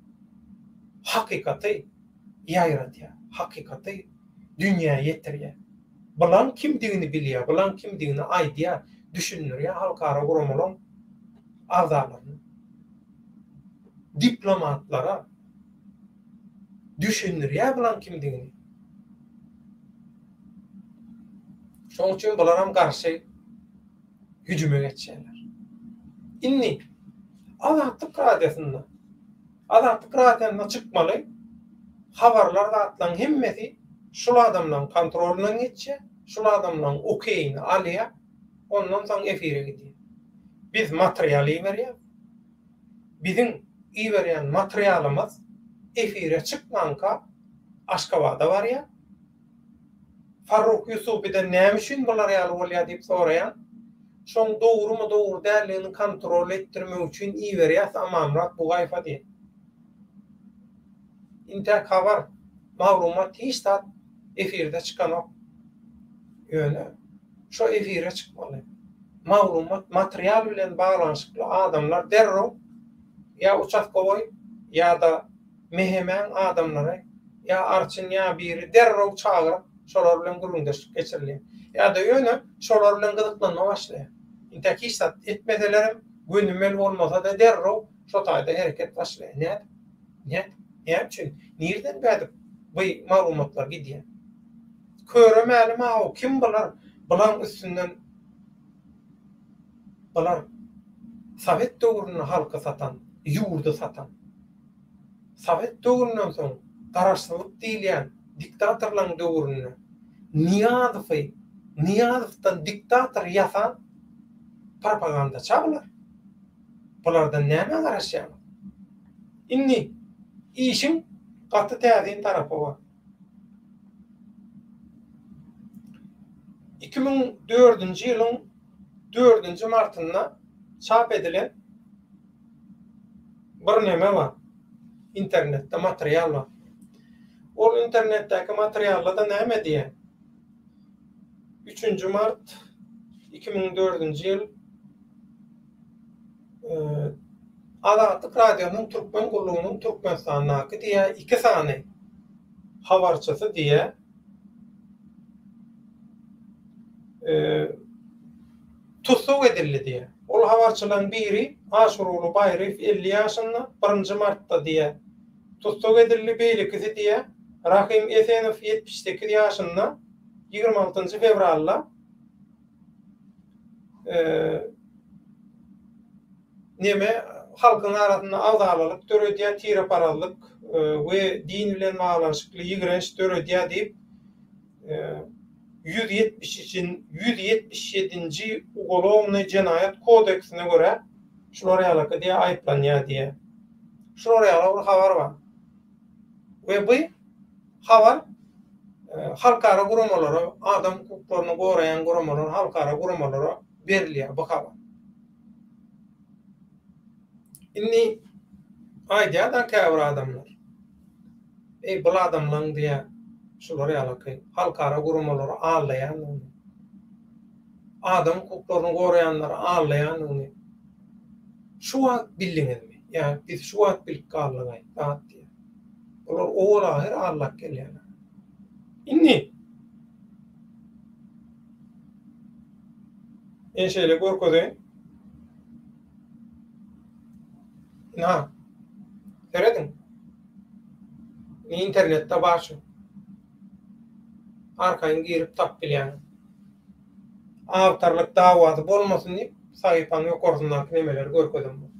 hakikaty ýaýratýar, hakikaty dünýäge ýetirýär. Bulan kimdigini bilýär, bulan kimdigini aýdýar, düşünürýär halkara gurumlaryň agzalaryny. Diplomatlara düşünürýär bulan kimdigini. Şoň üçin bularam garşy hücuma geçýärler. Inni Azatlyk radiosyna, Azatlyk radiosyna çykmaly, habarlar zatlaryň hemmesi şol adamlaryň kontrolünden geçýär, şol adamlaryň okeyini alýar, ondan soň efire gidýär. Biz material berýär. Bizim berýän materialymyz efire çykmanka Aşgabatda barýar. Farruk Yusup'dan näme üçin bular ýaly bolýar diýip soraýan. Şoň dogrumy dogry dälligini kontrol etdirmek üçin berýär, amamrak bu gaýfa diýär. Inte habar, maglumat hiç tat efirde çıkanok. Öyle. Şu efire çıkmalı. Maglumat, material bilen bağlanışıklı adamlar derro ya uçak kovoy ya da mehemen adamlara ya arçın ya biri derro çağırıp şolar bilen guruldaşyp geçirilýär. Ya da öyle şolar bilen gyzyklanma başlaýar. Inte hiç tat etmedelerim gönümmel bolmasa da derro şo taýda hereket başlaýar. Ne? Ne üçin? Nerden bädip bu maglumatlar gidýär? Köremäli ma kim bular? Bulan üstünden bular Sovet döwrüne halka satan, ýurdu satan. Sovet döwründen soň garaşsyzlyk diýilýän diktatorlaryň döwrüne Niyazowdan diktator ýasan propaganda çabylar. Bulardan näme garaşýar? Inni işin gaty täzin tarapy bar. 2004-nji ýylyň 4-nji martynda çap edilen bir näme bar. İnternetde material bar. Ol internetdäki materialda näme diýär? 3-nji mart 2004-nji ýyl Azatlyk radiosynyň Türkmen gullugynyň Türkmenistanyňky diýär 2 sany habarçysy diýär. Tutsuk edildi diýär. Ol habarçylaryň biri Aşuruly Baýryf 50 ýaşynda 1-nji martda diýär. Tutsuk edildi beýlikisi diýär. Rahim Esenow 78 ýaşynda 26-njy fevralda halkyň arasynda awdalalyk törediýär, tiraparalyk we din bilen baglanşykly ýigrenç törediýär diýip 177-nji Ugolovny Jenaýat kodeksine göre şolar ýaly diýe aýplanýar diýe. Şolar ýaly bir habar bar. We bu habar halkara guramalara, adam hukuklaryny goraýan guramalara, halkara guramalara berilýär bu habar. Inni aýdýar käbir adamlar. Bu adamlaryň diýe şolar ýaly halkara guramalara ağlaýan, adam hukuklaryny goraýanlara ağlaýan. Şu wagt bildiňizmi? Ýa biz şu wagt bilip galyny aýtdy. Olar olar her Allah gelýär. Inni şeýle görkezýän. Na. Göredin? İnternette başy. Arkaýyn girip tap bilýän. Awtarlyk dawaty bolmasyn diýip saýpanyň ýokaryndaky nemeler görkezdim.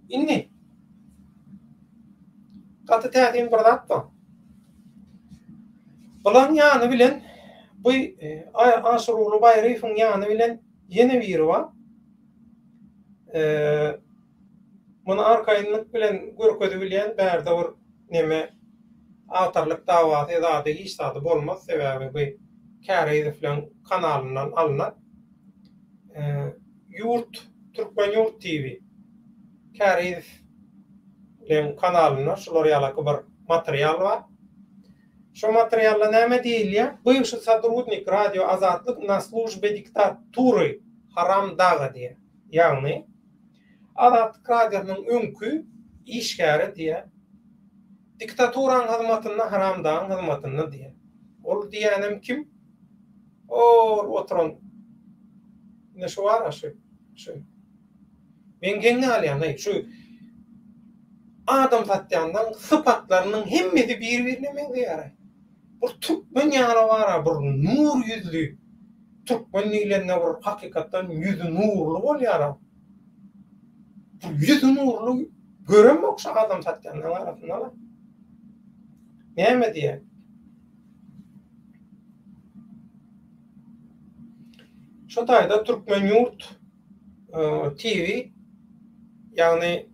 Inni gaty täzin bir zat bar. Bulan ýany bilen bu Aşuruly Baýryfyň ýany bilen ýene biri bar. Muny arkaýynlyk bilen görkezdi bilýän bärde bir neme awtarlyk dawaty zady hiç zady bolmaz. Sebäbi bu Käreýew bilen kanalyndan alynan Türkmen Ýurt TV Käreýew bilen kanalyna şolar ýaly bir material bar. Şu materialda näme diýilýär? Bywşy сотрудник Radio Azatlyk na службе диктатуры Haramdaga diýär. Ýagny Azatlyk radiosynyň öňkü işgäri diýär. Diktaturaň hyzmatynda Haramdagyň hyzmatynda diýär. Ol diýenem kim? Oturan ne şu var şu. Men geňe alýan şu adam satýandan sypatlarynyň hemmesi bir-birine benzeýär. Bu Türkmen ýaly bar, bir nur ýüzlü, Türkmen dilinde bir hakikaten yüzü nurlu bolýar. Yüzü nurlu göremok şu adam satyanlar arasında. Näme diye? Şu taýda Türkmen Yurt TV yani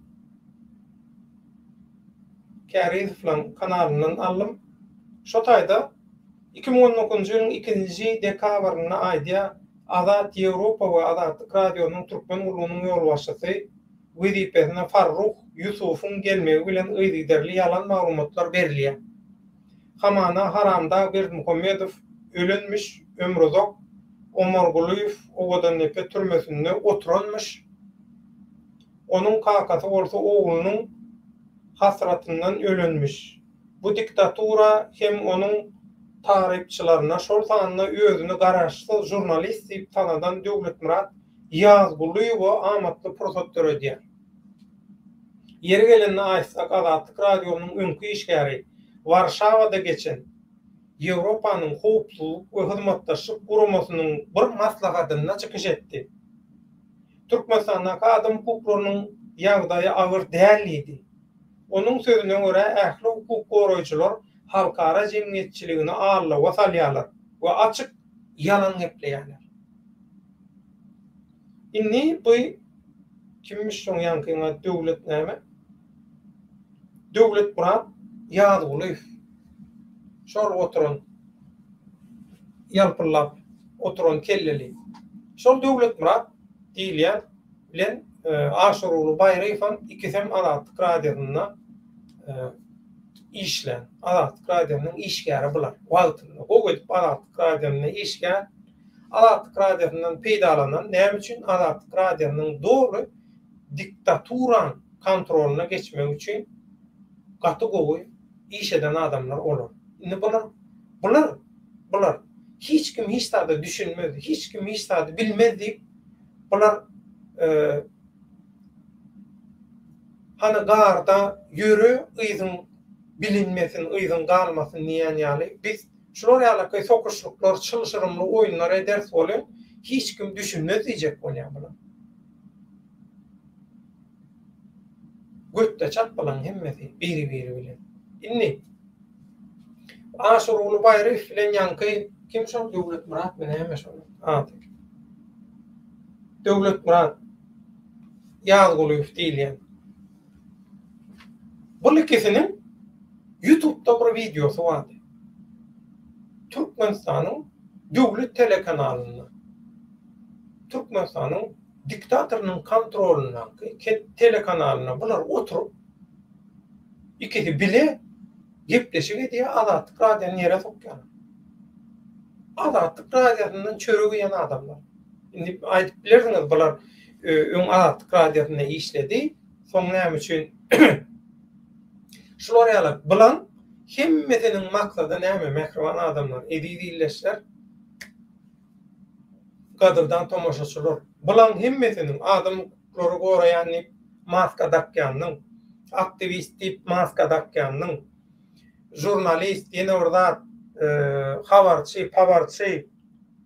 Kariz falan kanalından aldım. Şu taýda 2019 ýylyň 2-nji dekabrynda aýdýa Azat Ýewropa we Azatlyk radiosynyň Türkmen ulunyň ýolbaşçysy wezipesine Farruh Yusufuň gelmegi bilen ýygyderli ýalan maglumatlar berilýär. Hamana Haramda Berdimuhammedow ölenmiş, Ömrüzok Omar owadan nepe türmesinde oturanmış. Onun kakasy bolsa oğlunun hasratından ölenmiş. Bu diktatura hem onun tarihçilerine şol sanına özünü garaşsyz jurnalist diýip tanadan Döwletmurat Ýazguly we amatly prosesler ödýär. Ýeri gelende aýtsak Azatlyk radiosynyň öňkü işgäri Warşawada geçen Ýewropanyň howpsuzlyk we hyzmatdaşlyk guramasynyň bir maslahatyna çykyş etdi. Türkmenistanda adam hukuklarynyň ýagdaýy agyr däldi. Onun sözüne göre ähli hukuk goraýjylar halkara jemgyýetçiligini ağırlığa salýarlar we açyk ýalan gepleýärler. Inni bu kimmiş şoň ýankyňa döwlet näme? Döwletmurat Ýazguly. Şol oturan ýalpylap oturan kelleli. Şol Döwletmurat diýilýär bilen Aşuruly Baýryfan ikisem Azatlyk radiosyna işlen. Azatlyk radiosynyň işgäri bular. Wagtynda gowedip Azatlyk radiosyna işgär. Azatlyk radiosyndan peýdalanan näme üçin Azatlyk radiosynyň dogry diktaturan kontroluna geçmek üçin gaty gowy iş eden adamlar olar. Indi bular hiç kim hiç taýda düşünmedi, hiç kim hiç taýda bilmedi. Bular hani garda yürü ýyzyň bilinmesin, ýyzyň galmasyn diýen ýaly biz şular ýaly sokuşluklar, çylşyrymly oýunlar eders bolan hiç kim düşünmez diýjek bolýar bular. Götte çatpalan hemmeti biri bilen. Inni Aşuruly Baýryf bilen ýanky kim şol Döwletmurat bilen hemme şol. Döwletmurat Ýazguly diýilýär. Bu ikisinin YouTube'da bir videosu vardı. Türkmenistan'ın döwlet telekanalına, Türkmenistan'ın diktatörünün kontrolüne, telekanalına bunlar oturup ikisi bile gepleşik diye Azatlyk radyosyny ýere sokýar. Azatlyk radyosynyň çöregi ýan adamlar. Indi aýdyp bilersiňiz bular öň Azatlyk radyosyna işledi. Soň näme üçin şular ýaly bilen hemmesiniň maksady näme? Mehriban adamlar, edýdileşler. Gadyrdan tomoşaçylar. Bilen hemmesiniň adamlary goraýany maska dakýanyň, aktivist diýip maska dakýanyň, jurnalist, ýene orada habarçy,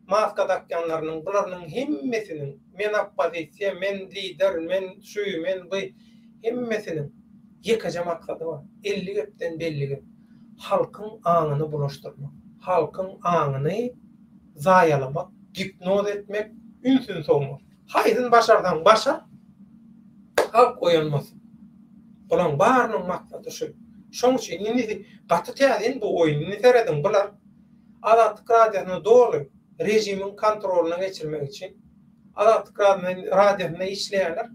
maska dakýanlarynyň bularnyň hemmesiniň men oppozisiýa, men lider, men şu, men bu hemmesiniň ýekaja maksady bar. 50 gepden belli gep. Halkyň aňyny bulaşdyrmak, halkyň aňyny zaýalamak, hipnoz etmek, ünsün soňmak. Haýdyn başardan başar, halk oýanmasyn. Bulan barynyň maksady şu. Şoň üçin indi gaty täzin bu oýuny seredin bular. Azatlyk radiosyny dogry rejimiň kontroluna geçirmek için Azatlyk radiosyna işleýärler.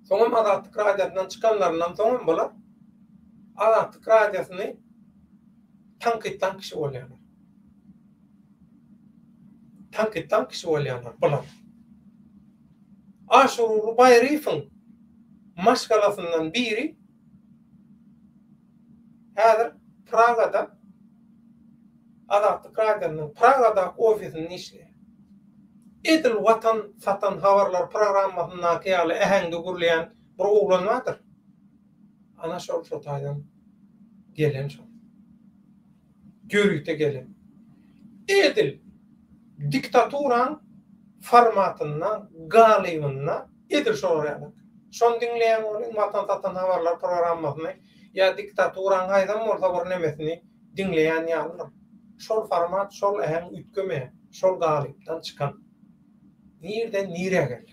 Soňam Azatlyk radiosynyň çykanlaryndan soňam bular Azatlyk radiosyny tankytlan kişi bolýarlar. Tankytlan kişi bolýarlar bular. Aşuruly Baýryfyň maşgalasyndan biri häzir Pragada Azatlyk radiosynyň Pragada ofisinde işleýär. Edil watan satan habarlar programmasyna ýaly äheňde gurlayan bir oglan bardyr. Ana şol taýdan gelen şol. Görükde gelen. Edil diktaturan formatına, galibına edir şorayalar. Şon dinleyen olun vatan tatan haberler programmasını ya diktaturan aydan orta bir nemesini dinleyen yanlar. Şol format, şol ehem ütköme, şol galipten çıkan. Nirden nire gel.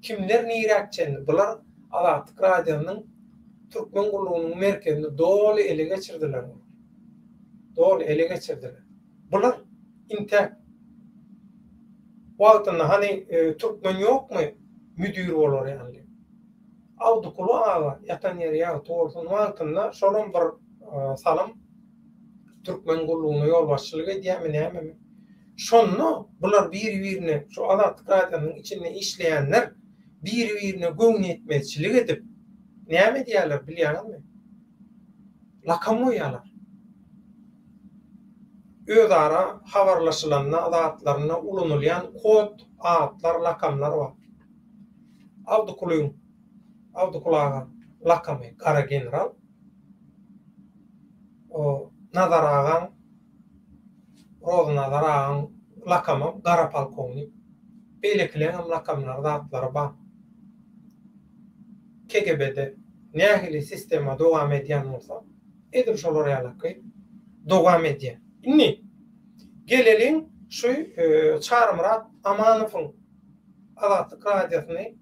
Kimler nire akçenli? Bular Azatlyk Radyosynyň Türkmen gulunyň merkezini dolu ele geçirdiler. Dolu ele geçirdiler. Bular inte wagtynda hani Türkmen ýokmy? Müdür bolar ýani. Awdukulu aga yatan ýeri ýa torsun wagtynda şolun bir salam Türkmen gulunyna ýol başçylyk edýärmi näme? Şonno bular biri-birine şu Azatlyk Radyosynyň içinde işleýänler biri-birine göň etmezçilik edip näme diýerler bilýärmi? Lakam goýýarlar. Özara habarlaşylanna azatlaryna ulanylýan kod, adlar, lakamlar bar. Awdukulaga lakamy Kara General. O Nazar agan Nazar agan lakamy Kara Polkovnik. Beýlekileň lakamlar zatlary bar. KGB'de nähili sistema dowam edýän bolsa, edir şolar ýalaky dowam edýär. Inni geleliň şu Çarmyrat Amanowyň Azatlyk Radyosyny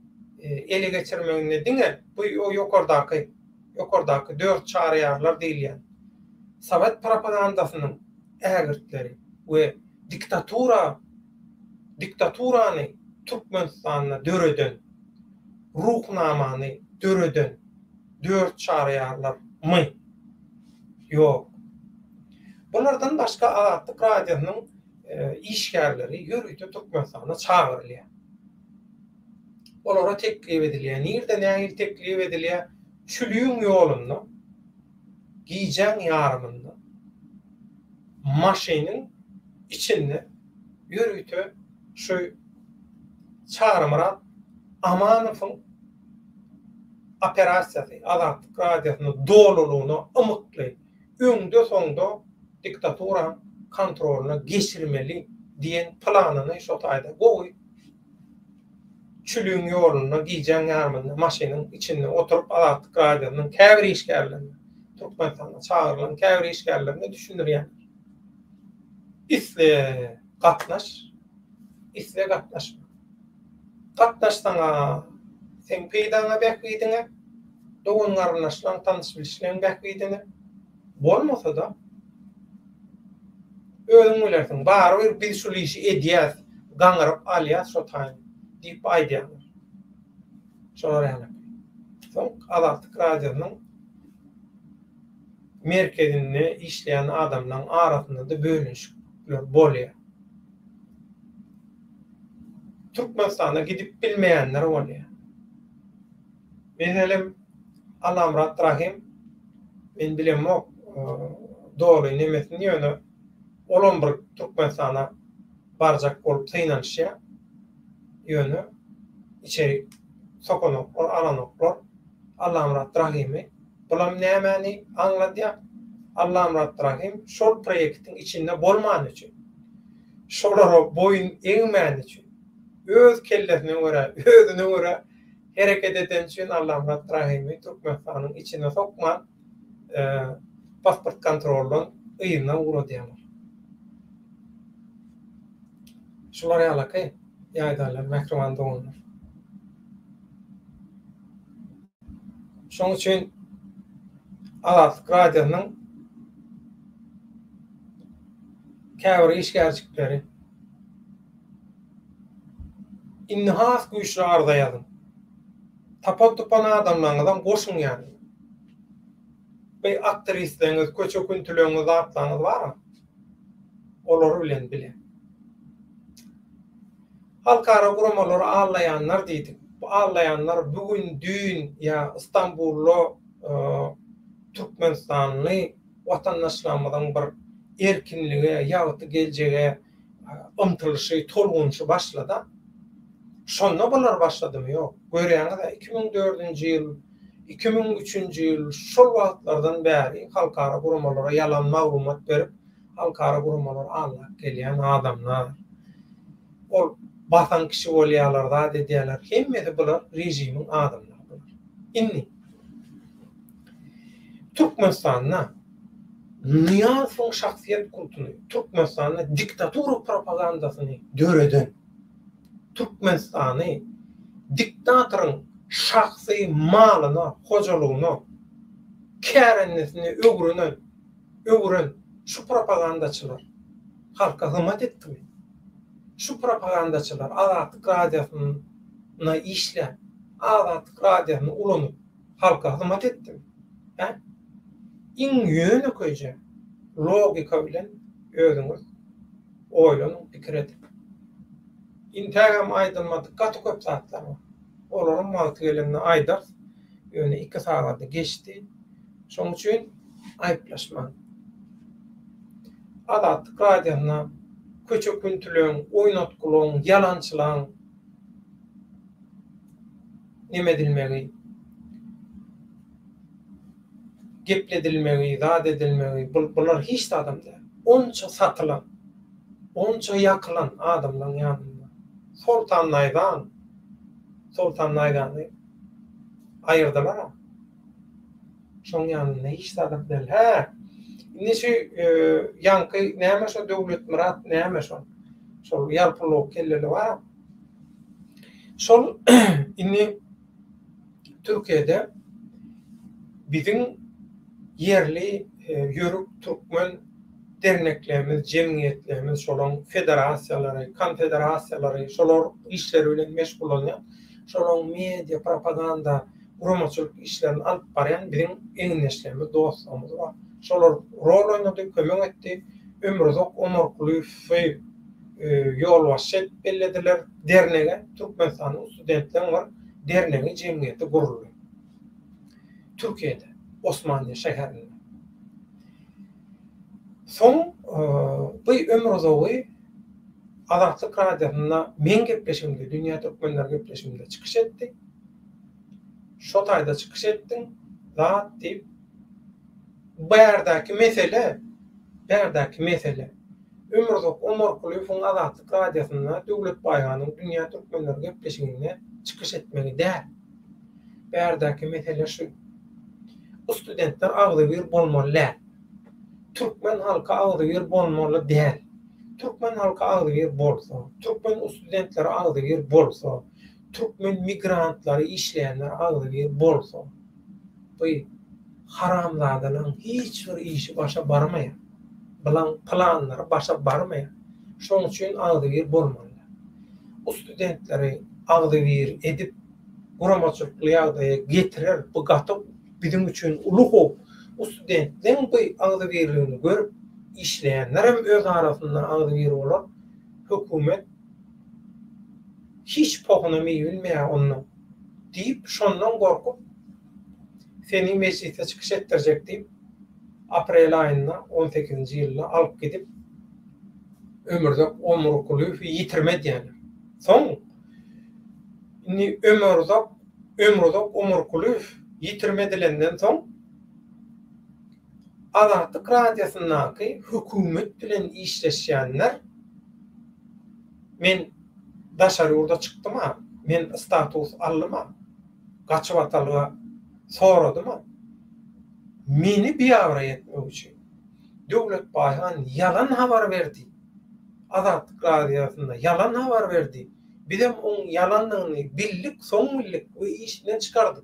ele geçirmegine diňe bu ýokardaky 4 çareýarlar diýilýän. Sowet propagandasynyň ägirtleri we diktaturany Türkmenistanyna döreden ruhnamany döreden 4 çareýarlar my? Ýok. Bulardan başga Azatlyk Radyosynyň işgärleri ýörüýte Türkmenistana çagyrylýar. Olara teklip edilýär. Nirde nähili teklip edilýär? Çülüýün ýolunda, giýjäň ýarymynda, maşynyň içinde ýörüýte şu Çarmyrat Amanowyň operasiýasy Azatlyk Radyosynyň dolulugyny ymykly öňde soňda diktatura kontrolüne geçirmeli diyen planını şotayda goý. Çülüň ýoluna giýjäň ýarymynda maşynyň içinde oturup Azatlyk Radyosynyň käbir işgärlerini Türkmenistana çağırılan käbir işgärlerini düşündirýär. Isle gatnaş, isle gatnaşma. Gatnaşsaňa sen peýdaňa bäkdiňe, dogan garnaşlan tanış bilişleň bäkdiňe bolmasa da özüň bilersiň, bar bir şu işi edýäs, gaňryp alýas şotaň diýip aýdýarlar. Şolar ýa-ni. Soň Azatlyk Radyosynyň merkezinde işleýän adamlaryň arasynda da bölünüşler bolýar. Türkmenistana gidip bilmeýänler bolýar. Meselem Alamrat Rahim, men bilemok doly nemesini ýöne olan bir Türkmenistana barjak bolup synaşýar. Ýöne içeri sokonoklar, alanoklar Alamrat Rahim'i bulam nämäni anladýar. Alamrat Rahim şol proýektiň içinde bolman üçin, şolara boyun eňmän üçin, öz kellesine görä, özüne görä hereket eden üçin Alamrat Rahim'i Türkmenistanyň içine sokman pasport kontrolüň ýygyna uğradýarlar. Şolar ýalaky ýaýdalar, mähkemende bolýar. Şoň üçin Azatlyk Radyosynyň käbir işgärçikleri inhas güýçli ardaýadyň. Tapan adamlaryňdan goşuň ýani. Beý aktrisleňiz, köçe küntüleňiz atlaňyz barmy? Olary bilen bile. Halkara guramaları ağlayanlar diýdik. Bu ağlayanlar bugün dün ya İstanbullu Türkmenistanly watandaşlarymyzyň bir erkinlige ýa-da geljege ymtylşy, tolgunçy başlady. Şonda bular başladymy ýok. Görýäňiz 2004-nji ýyl, 2003-nji ýyl şol wagtlardan bäri halkara guramalara ýalan maglumat berip halkara guramalara alyp gelýän adamlar. ol basan kişi bolýarlar da diýerler. Hemmesi bular rejimiň adamlary bular. Inni Türkmenistanyna Niýazyň şahsiýet kultuny, Türkmenistanyna diktatura propagandasyny döreden, Türkmenistany diktatoryň şahsy malyna, hojalygyna, kärennesini öwüren şu propagandaçylar halka hyzmat etdi. Şu propagandaçylar Azatlyk radiosyna işle, Azatlyk radiosyny ulanyp halka hyzmat etdi. İň ýöne köýje logika bilen özüňiz oýlanyp pikir edin. İntiham aýdylmady gaty köp saatlar bar. Olaryň magty gelenine aýdar, ýöne 2 sagaty geçdi. Şoň üçin aýplaşma. Azatlyk radiosyna köçeküntülüň, oýnatgylyň, ýalançylyň nime edilmegi, gepledilmegi, zat edilmegi, bular hiç de adam değil. Onça satılan, onça yakılan adamların yanında. Sultan Naydan'ı ayırdılar ha. Şoň yanında hiç de adam değil. Nişi yankı näme şo döwlet Murat näme şo? Şol ýalpylyk kelleri var. Şol inni Türkiýede biziň yerli yörük Türkmen derneklerimiz, cemiyetlerimiz, şolaň federasiýalary, konfederasiýalary, şolar işleri bilen meşgul bolýan, şolaň media, propaganda, guramaçylyk işlerini alyp barýan biziň eňneşlerimiz, dostlarymız bar. Şolar rol oýnady, kömek etdi. Ömürzok Omorkulywy ýol başyp bellediler dernege, Türkmenistanyň studentler bar, dernegi jemgyýeti guruldy. Türkiýede, Osmaniýe şäherinde. Soň bu Ömürzowy Azatlyk radiosyna men gepleşimde, dünýä türkmenler gepleşimde çykyş etdi. Şo taýda çykyş etdiň, zat diýip bu ýerdäki mesele Ömürzok Omorkulywyň Azatlyk radiosyna döwlet baýanyň dünýä türkmenler gepleşigine çykyş etmegi däl. Bu ýerdäki mesele şu: bu studentler agdy bir bolmaly. Türkmen halka agdy bir bolmaly däl. Türkmen halka agdy bir bolsa, Türkmen studentleri agdy bir bolsa, Türkmen migrantlary işleýänler agdy bir bolsa, bu haramzadalyň hiç bir işi başa barmaýar. Bilen planlary başa barmaýar. Şoň üçin agdy bir bolmaly. Bu studentleri agdy bir edip guramaçylyk ýagdaýa getirer, bu gaty bizim üçin uluq. Bu studentlerin bu agdy birligini görüp işleýänler hem öz arasynda agdy bir bolar. Hökümet hiç pohyny bilmeýär onu diýip şondan gorkup seni meclise çykyş etdirjek diýip aprel aýynda 18-nji ýylda alyp gidip Ömürzok Omorkulywy ýitirmedi ýani. Soň inni Ömürzok Omorkulyw ýitirmedilenden soň Azatlyk radiosynaky hökümet bilen işleşýänler, men daşary urda çykdym ha, men status aldyma, gaçyp atalyga soradym ha. Meni biýawra etmek üçin döwlet baýan yalan habar berdi. Azatlyk radiosyna yalan habar berdi. Bizim oň yalanlygyny bildik, soň bildik, bu işden çykardyk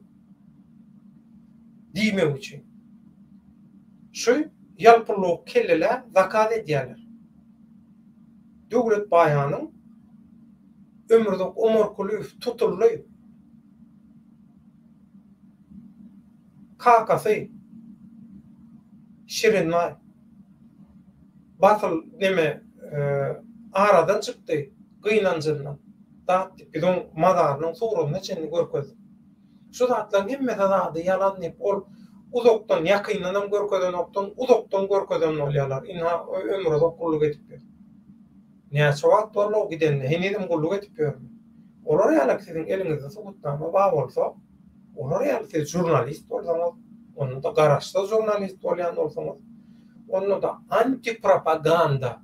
diýmek üçin. Şu ýalpylyk kelleler zakat edýärler. Döwlet baýanyň Ömürzok Omorkulyw tutully. Kakasy Şirinmay batıl neme aradan çykdy, gynanjyndan. Dat biziň mazarynyň suratyny çenli görkezdi. Şu zatlaryň hemme zady yalan diýip ol uzakdan yakyndan görkezden okdan uzakdan görkezden bolýarlar. Inha Ömürzok gulluk etip ber. Näçe wagt bolýar giden, henedim gulluk etip ber. Olar ýaly siziň eliňizde subutnama bar bolsa, olar ýaly siz jurnalist bolsaňyz, onu da garaşda jurnalist bolýan bolsaňyz, onu da antipropaganda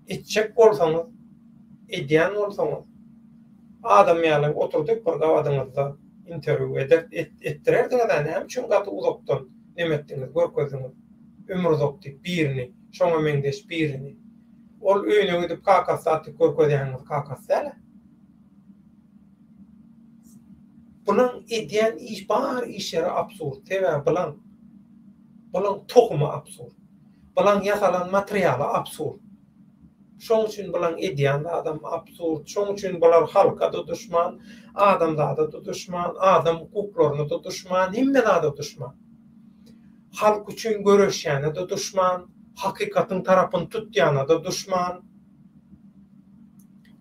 etjek bolsaňyz, edýän bolsaňyz, adam ýaly oturduk bir gawadyňyzda interwiu etdirerdiňiz, näme üçin gaty uzakdan nemetdiňiz, görkezdiňiz, ömür uzak diýip birini, şoňa meňdeş birini. Ol öýüne gidip kakas satyp görkezýäňiz kakas däl. Bulan edýän iş bar işleri absurd, tebe bulan tohumy absurd. Bulan ýasalan materialy absurd. Şoň üçin bulan edýän adam absurd. Şoň üçin bular halka da düşman, adamda da düşman, adam hukuklaryna da düşman, himme da düşman. Halk üçin görüşýäne de düşman, hakykatyň tarapyny tutýana da düşman.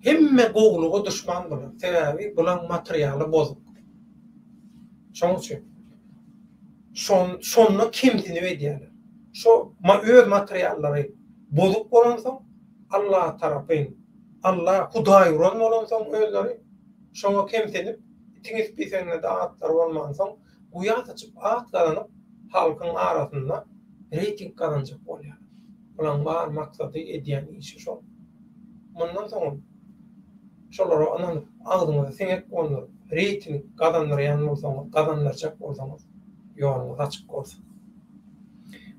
Himme gowluga düşman bulan. Sebebi bulan materialy bozuk. Şoň üçin şonu kimdini edýärler. Şo öz materiallary bozuk bolansa Allah tarapyn, Allah Hudaý uran bolansaň özleri şoňa kemtenip tiňiz pisende de atlar bolmansaň uýat açyp at galanyp halkyň arasynda reyting kazanjak bolýar. Bulan bar maksady edýän işi şo. Mundan soň şolara anan agdyňyza seňek bolýar. Reyting kazandyrýan bolsaň, kazandyrjak bolsaňyz ýoluňyz açyk bolsun.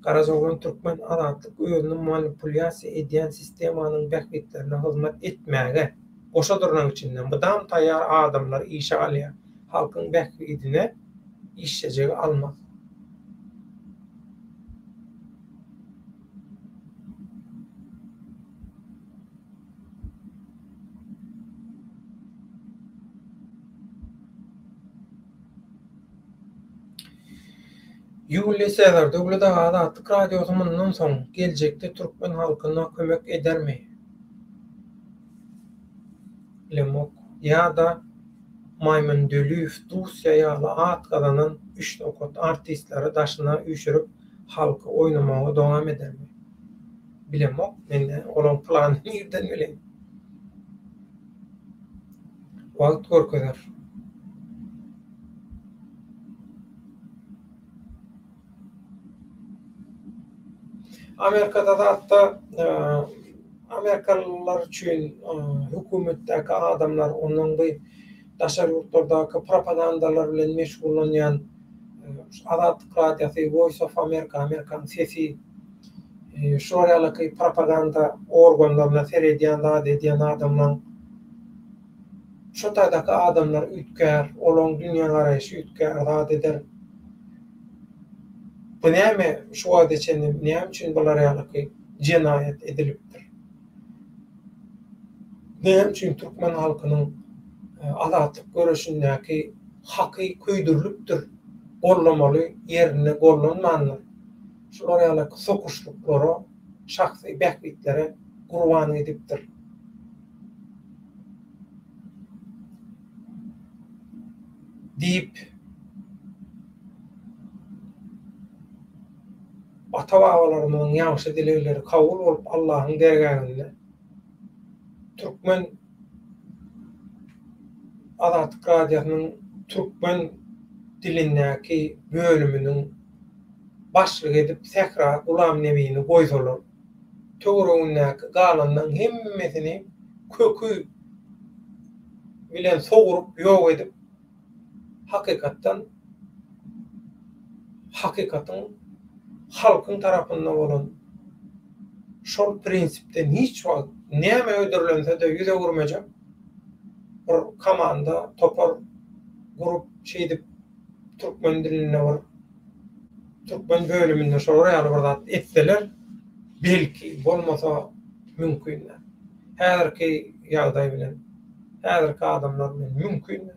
Karazogan Türkmen adatlyk özüni manipulýasiýa edýän sistemanyň bähbetlerine hyzmat etmäge, goşa durnan içinden bydam taýýar adamlar işe alýar. Halkyň bähbetine işlejek almaz. Ýuly Sezar döwlet adatlyk radiosu mundan soň geljekde türkmen halkyna kömek edermi? Bilemok ýa-da Maýmun Dölüýew Dusýa ýaly at gazanan 3 nokat artistlary daşyna üýşürip halky oýnamagy dowam edermi? Bilemok, mende olan plany ýerden bilen. Wagt görkezler. Amerikada da hatta Amerikalılar üçin hökümetdäki adamlar onuň bu daşary ýurtlardaky propagandalar bilen meşgullanýan adatlyk radiosu Voice of America, Amerikan sesi şoýalaky propaganda organlaryna seredýän da edýän adamlar şo taýdaky adamlar ütkär, olaň dünýä garaýşy ütkär da eder. Bu näme şu adeçeni näme üçin bular ýalyky jinayet edilipdir? Näme üçin türkmen halkynyň adatlyk görüşindäki haky köýdürilipdir? Gollamaly ýerine gollanmanlar. Şular ýalyky sokuşluklara, şahsy bähbetlere gurban edipdir. Diýip ata-babalarynyň ýagşy dilekleri kabul bolup Allahyň dergähinde türkmen adatlyk radiosynyň türkmen dilindäki bölüminiň başlyk edip Sähra Gulam Nebini goýsalar, töweregindäki galandan hemmesini kökü bilen sogurup ýok edip hakykatdan halkyň tarapyndan bolan şol prinsipden hiç wagt näme ödürlense de ýüze gurmajak bir komanda topar gurup şeýdip türkmen diline bir türkmen bölüminde şol ýaly bir zat etseler belki bolmasa mümkin. Häzirki ýagdaý bilen häzirki adamlar bilen mümkin.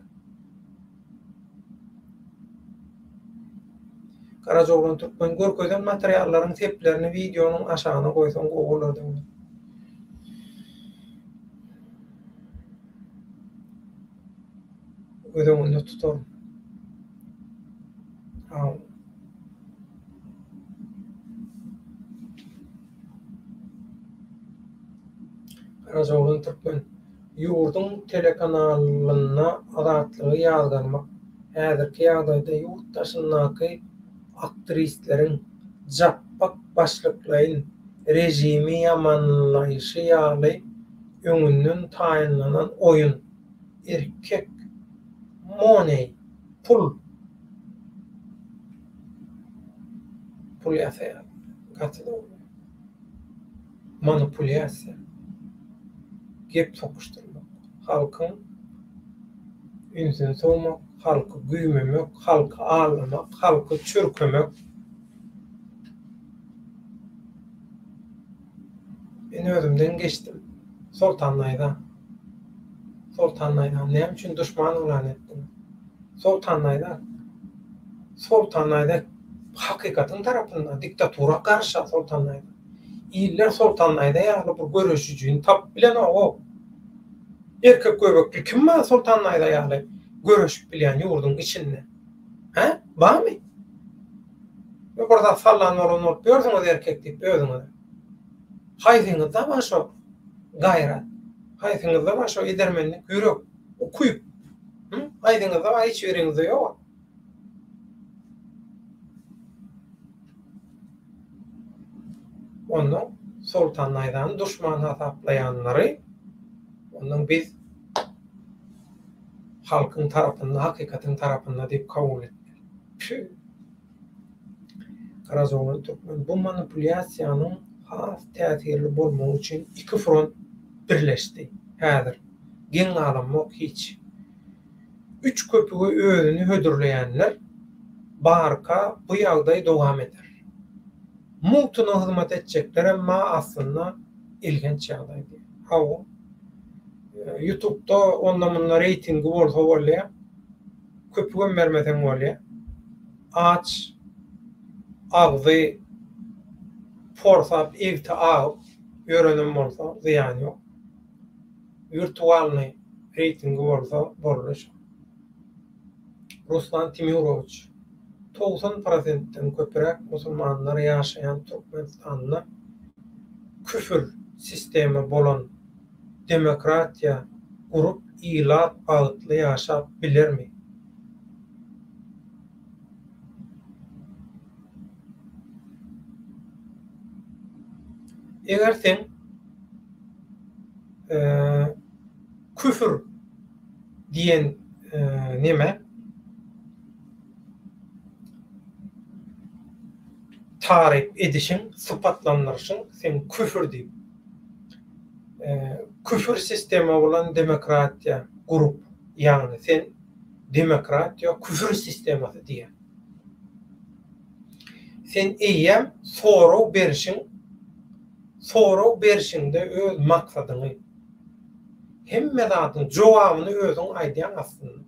Karazoğlan Türkmen görkezden materiallaryň seplerini videonyň aşagyna goýsaň goýulardy. Ödümünde tutar. Karazoğlan Türkmen ýurduň telekanalyna adatlygy ýazgarmak häzirki ýagdaýda ýurtdaşyndaky aktrisleriň jappak başlyklaryň rejimi ýamanlaýşy ýaly öňünden taýynlanan oyun, erkek, money, pul ýasaýar. Gatyda manipulýasiýa, gep sokuşdurmak, halkyň ünsüni sowmak, halky güýmemek, halky ağlamak, halky çürkemek. Ben özümden geçtim. Sultanlaýda näme üçin duşman ulan etdim? Sultanlaýda hakykatyň tarapyndan diktatura garşy sultanlaýda. İller sultanlaýda ýaly bir görüşüjüň tap bilen o. Erkek göbekli kim var sultanlaýda ýaly görüşüp bilen ýurdun içinde? He? Barmy? Bu burada sallanmalar gördüňiz erkek diýip özüňiz. Haýsyňyzda var şo gaýrat. Haýsyňyzda var şo edermenlik, ýürek, okuýup. Haýsyňyzda var hiç ýüregiňizde ýok. Onu sultanlaýdan duşman hasaplayanlary onun biz halkyň tarapynda, hakykatyň tarapynda diýip kabul etdik. Karazoğlu Türkmen bu manipulýasiýanyň has täsirli bolmagy üçin iki front birleşdi. Häzir geň alamok hiç. Üç köpügi özüni hödürleýänler barka bu ýagdaý dowam eder. Multuna hyzmat etjekler emma aslında ilginç ýagdaý. Hawa YouTube'da onda bunlar reytingi bolsa bolýar. Köpüge bermeden bolýar. Aç agzy forsap evte alıp ýörenim bolsa ziýan ýok. Virtualny reytingi bolsa bolýar. Ruslan Timiroviç 90%'den köpürek musulmanlar ýaşaýan Türkmenistanda küfür sistemi bolan demokratiýa gurup ilat bagtly ýaşap bilermi? Eger sen küfür diýen neme tarif edişin, sıfatlandırışın sen küfür diýip. Küfür sistemi bolan demokratiýa gurup, ýagny sen demokratiýa küfür sistemi diýen. Sen eýem soraw berişinde öz maksadyny hemme zatyň jogabyny özüň aýdýan aslında.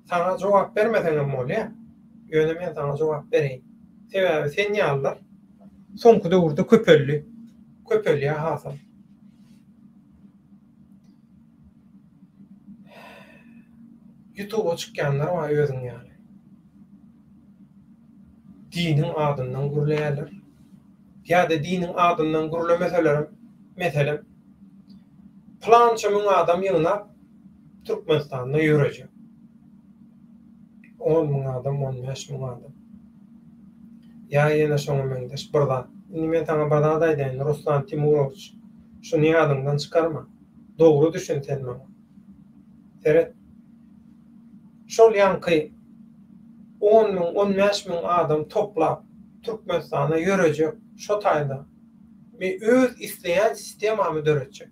Sana jogap bermeden bolýar. Ýöne men sana jogap bereýin. Sebäbi sen ýalylar soňky döwürde köpelliýe hasal. YouTube'a çykýanlar var özüň ýaly. Diniň adyndan gürleýärler. Ýa-da diniň adyndan gürlemeseler, meselem plança müň adam ýygnap Türkmenistanda ýörejek. 10.000 adam, 15.000 adam. Ya ýene şoňa meňdeş birda. Indi men taňa birda aýdaýyn, Ruslan Timiroviç. Şuny ýadyňdan çykarma. Dogry düşünsenme. Seret. Şol ýanky 10.000, 15.000 adam toplap Türkmenistana ýörejek. Şo taýda we öz isleýän sistemamy döretjek.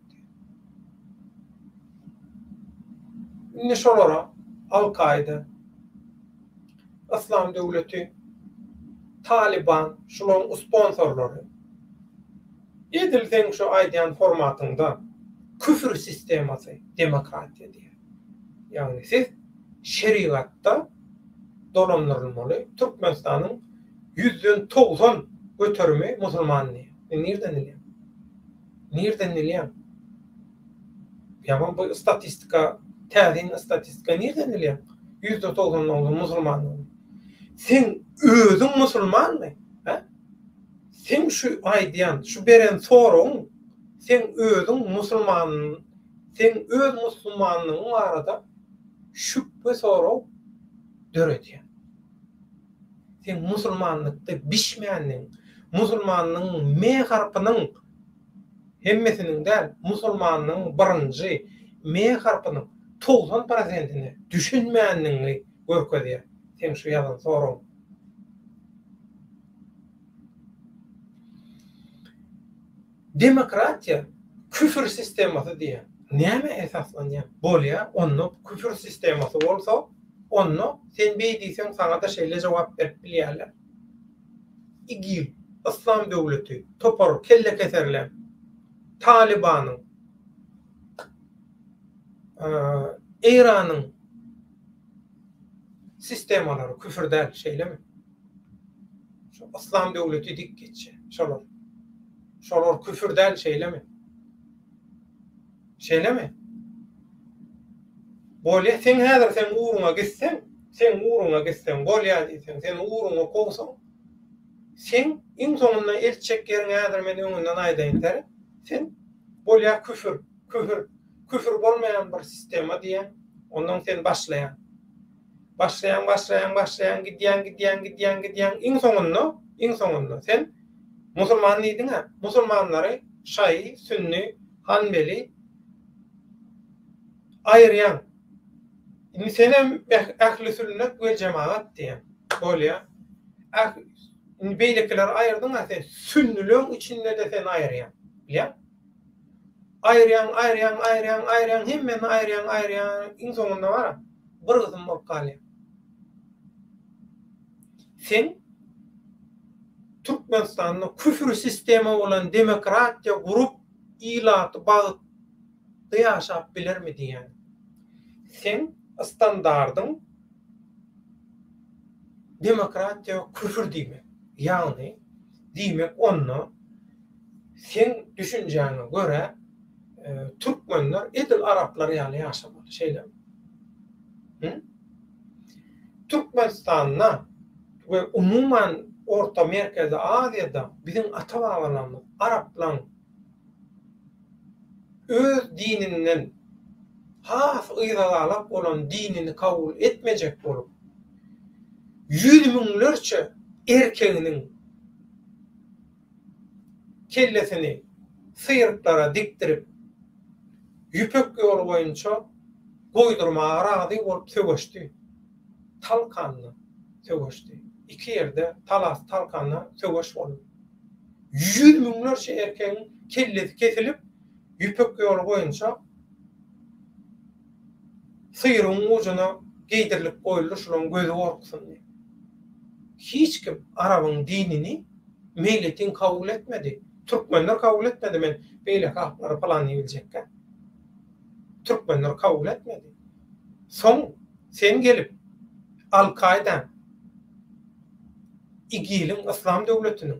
Indi şolara Al-Qaida, Islam döwleti, Taliban, şolaryň sponsorlary edilsen şu aýdýan formatynda küfür sistemasy, demokratiýa diýer. Ýagny siz şeriatda dolandyrylmaly. Türkmenistanyň 190 götürme musulmanlygy. Nerden bilýär? Ýa bu statistika, täzin statistika nerden bilýär? 190 olan musulman. Sen özüň musulmanmy? Ha? Sen şu aýdýan, şu beren soraň, sen özüň musulman, sen öz musulmanlygyň arada şüphe soraw döretýär. Sen musulmanlykda bişmeýändiň, musulmanyň me harpynyň hemmesinin del musulmanyň birinji me harpynyň 90%'ini düşünmeýänligiňi görkezýär. Sen şu ýalan soraň. Demokratiya küfür sistemasy diýär. Näme esaslanýar? Bolýa, onu küfür sistemasy bolsa, onu sen beýdisen sana da şeýle jogap berip bilýärler. İgil, İslam döwleti, topar, kelle keserler, Talibanyň, İranyň sistemalary küfür däl şeýlemi? Şu İslam döwleti dik geçe, şolar küfür däl şeýlemi? Şeýlemi? Bolýa sen häzir sen uruňa gitsen, bolýa diýsen, sen uruňa gowsaň, sen iň soňunda elçek ýeriň häzir men öňünden aýdaýyn, sen bolýa küfür bolmayan bir sistema diýen, ondan sen başlayan, gidýän, iň soňunda sen musulman diýdiň, musulmanlary Şii, Sünni, Hanbeli aýryan. Indi senem ähli sünnet we cemaat diýen. Bolýa. Indi beýlekiler aýyrdyň, sen Sünnilöň içinde de sen aýryan. Bilýän? Aýryan, hemmeni aýryan, iň soňunda bar, bir gysym bolup galýar. Sen Türkmenistanyň küfür sistemi bolan demokratiya gurup ilaty bagtda ýaşap bilermi diýen. Sen standardyň demokratiya küfür diýmek. Ýagny diýmek onu sen düşünjäňe göre Türkmenler edil Araplar ýaly ýaşamaly şeýle. Türkmenistanyna we umuman Orta Merkezi Aziýada bizim ata-babalarymyz Araplar öz dininden has ýyzalap bolan dinini kabul etmejek bolup 100 miňlerçe erkeginiň kellesini sıyırıklara diktirip yüpek yolu boyunca goýdurmaga razy bolup sögeşdi. Talkanly sögeşdi. İki yerde talas talkanla sögeş boldy. 100 miňlerçe erkegiň kellesi kesilip yüpek yolu boyunca syýryň ucuna geydirilip goýuldy, şulan gözü gorksun diýip. Hiç kim Arabyň dinini milletin kabul etmedi. Türkmenler kabul etmedi. Men beýle haklary falan biljekkä. Türkmenler kabul etmedi. Son sen gelip Al-Kaida, İgil'in, İslam döwletiniň,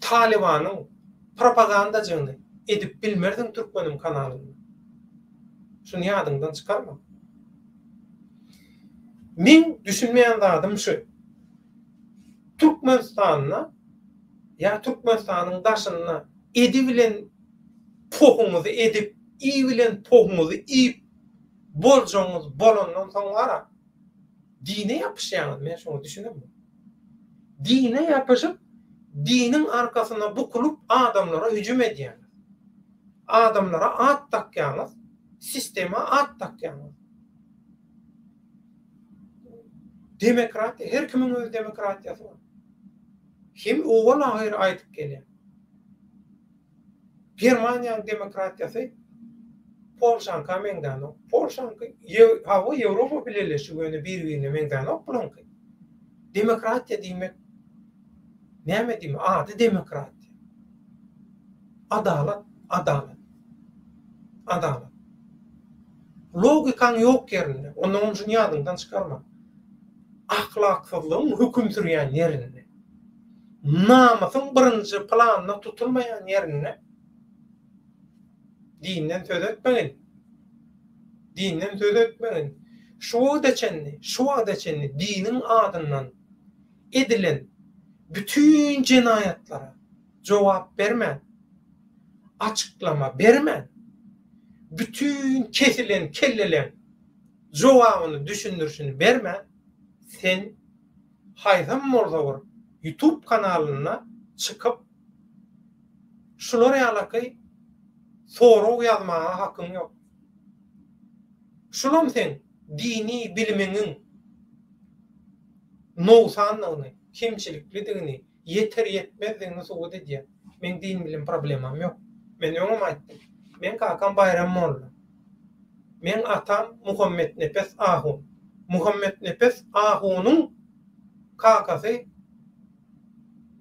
Talibanyň propagandajyny edip bilmerdiň Türkmenim kanalyny. Şunu ýadyňdan çykarma. Men düşünmeýän zadym şu. Türkmenistanyna ya Türkmenistanyň daşyna edi bilen pohuňyzy edip, iyi bilen pohuňyzy iyip boljaňyz bolandan soňra dine ýapyşýaňyz, men şunu düşünemem. Dine ýapyşyp, diniň arkasyna bukulup adamlara hüjüm edýäňiz. Adamlara at takýaňyz, sistema at takýaňyz. Demokratiya, her kimiň öz demokratiýasy bar. Kim oğul ahyr aýdyp gelýär. Germaniýanyň demokratiýasy Polşanka meňdan, Polşanka hawa Ýewropa bileşigini bir-birine meňdan oplanky. Demokratiya diýmek näme diýmek? Ady demokratiya. Adalet. Logikaň ýok ýerinde, onuň üçin ýadyňdan çykarma. Ahlaksyzlygyň hüküm sürýän ýerinde, namasyň birinji planyna tutulmaýan ýerinde dinden söz etmeňin. Şu adaçenni diniň adyndan edilen bütün cinayetlara jogap bermän, açıklama bermän, bütün kesilen kellelen jogabyny düşündürşini bermän, sen Haýsam Morzawar YouTube kanalyna çykyp şular ýalaky soru yazmağa hakkın yok. Şulam sen dini biliminin noksanlığını, kimçiliklidigini, yeter yetmezligini suwut edýär. Men din bilim problemam yok. Men ýoňam aýtdym. Men kakam Bayram Molla. Men atam Muhammed Nefes Ahun. Muhammed Nefes Ahun'un kakasy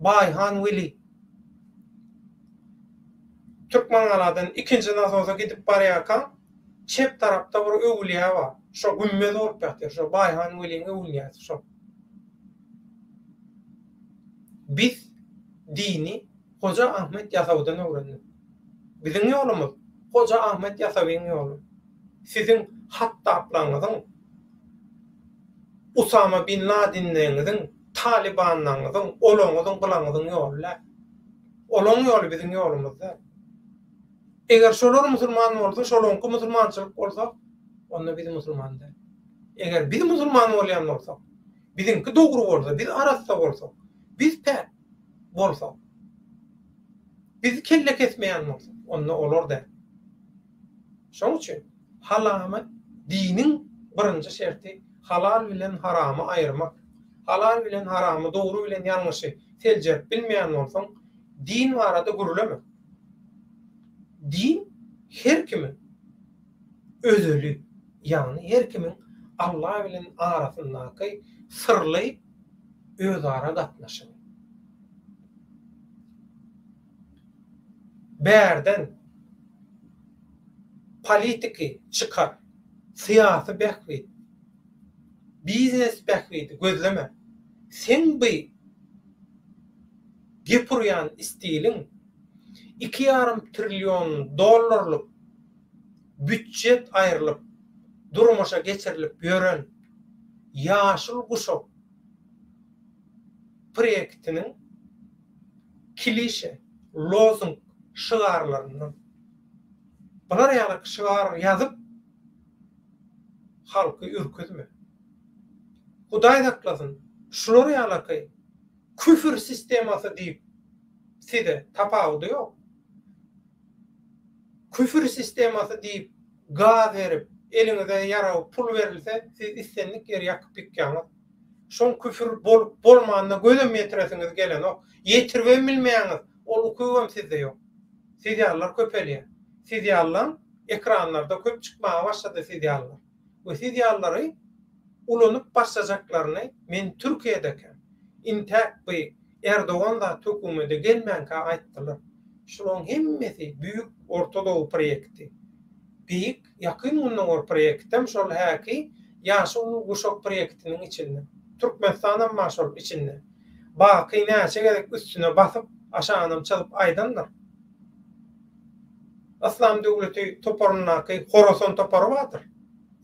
Bayhan Veli. Türkmenlardan ikinci nasosa gidip barýarkan, çep tarapda bir öwliýa bar. Şo gümmez bolup ýatyr. Şo Bayhan Veli'ň öwliýasy şo. Biz dini Hoca Ahmet Yasaw'dan öğrendik. Bizim yolumuz Hoca Ahmet Yasaw'ın yolu. Sizin Hattaplarınızın, Usama bin Laden'lerinizin, Talibanlarınızın, olağınızın, kılanızın yollar. Olağın yolu bizim yolumuzda. Eğer şolar Müslüman olsa, şolonku Müslümançılık olsa, onu biz Müslüman der. Eğer biz Müslüman olayan olsa, bizimki doğru olsa, biz arasında olsa, biz pe olsa, biz kelle kesmeyen olsa, onu olur der. Şoň üçin halama dinin birinji şerti halal bilen haramy aýyrmak. Halal bilen haramy, dogry bilen ýalňyşy seljep bilmeýän bolsaň, din barada gurulama. Din her kimin özeli, ýani her kimin Allah bilen arasyndaky sirli özara gatnaşygy. Bärden politiki çıkar, siyasi bekli, biznes bekli, gözleme. Sen bir gepuryan istilin 2,5 trilyon dollarlık bütçet ayrılıp, durmuşa geçirilip yören Yaşıl Kuşak proyektinin klişe, lozung şıgarlarından bular ýaly şygar ýazyp halky ürküdme. Hudaý saklasyn, şular ýaly küfür sistemasy diýip size tapawdy ýok. Küfür sistemasy diýip gaz berip, eliňize ýaraw pul berilse, siz istenlik ýer ýakyp pikýäňiz. Şoň küfür bolup bolmanyna gözem ýetiresiňiz gelen ok. Ýetirbe bilmeýäňiz, ol ukugam sizde ýok. Siz ýalar köpelýär. Siz ýallan ekranlarda köp çykmağa başlady siz ýallar. Bu siz ýallary ulanyp başlajaklaryny men Türkiýedeki intak bir Erdoğan da tökümede gelmänkä aýtdylar. Şoň hemmesi büyük Ortodow proýekti. Büyük ýakyn munun proýektem şol häki Yaşıl Kuşak proýektiniň içinde. Türkmenistanam maşol içinde. Baky näçe gerek üstüne basyp aşaňam çalyp aýdanlar. Aslam döwleti toparnaky Horasan topary batyr.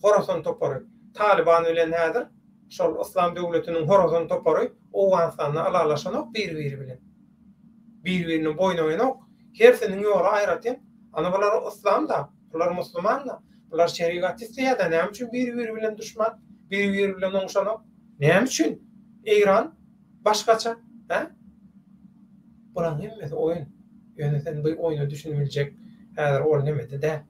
Horasan topary Taliban bilen häzir şol Aslam döwletiniň Horasan topary Owganstanyny alalaşanyk bir-biri bilen. Bir-biriniň boýnawynyk hersiniň ýoly aýratyn. Ana bular Islam da, bular Müslüman da, bular şeriat isleýär da näme üçin bir-biri bilen düşman, bir-biri bilen oňşanyk? Näme üçin? İran başgaça, he? Bular hemmesi oýun. Ýöne bu oýuna düşünüljek häzir ol nemede de.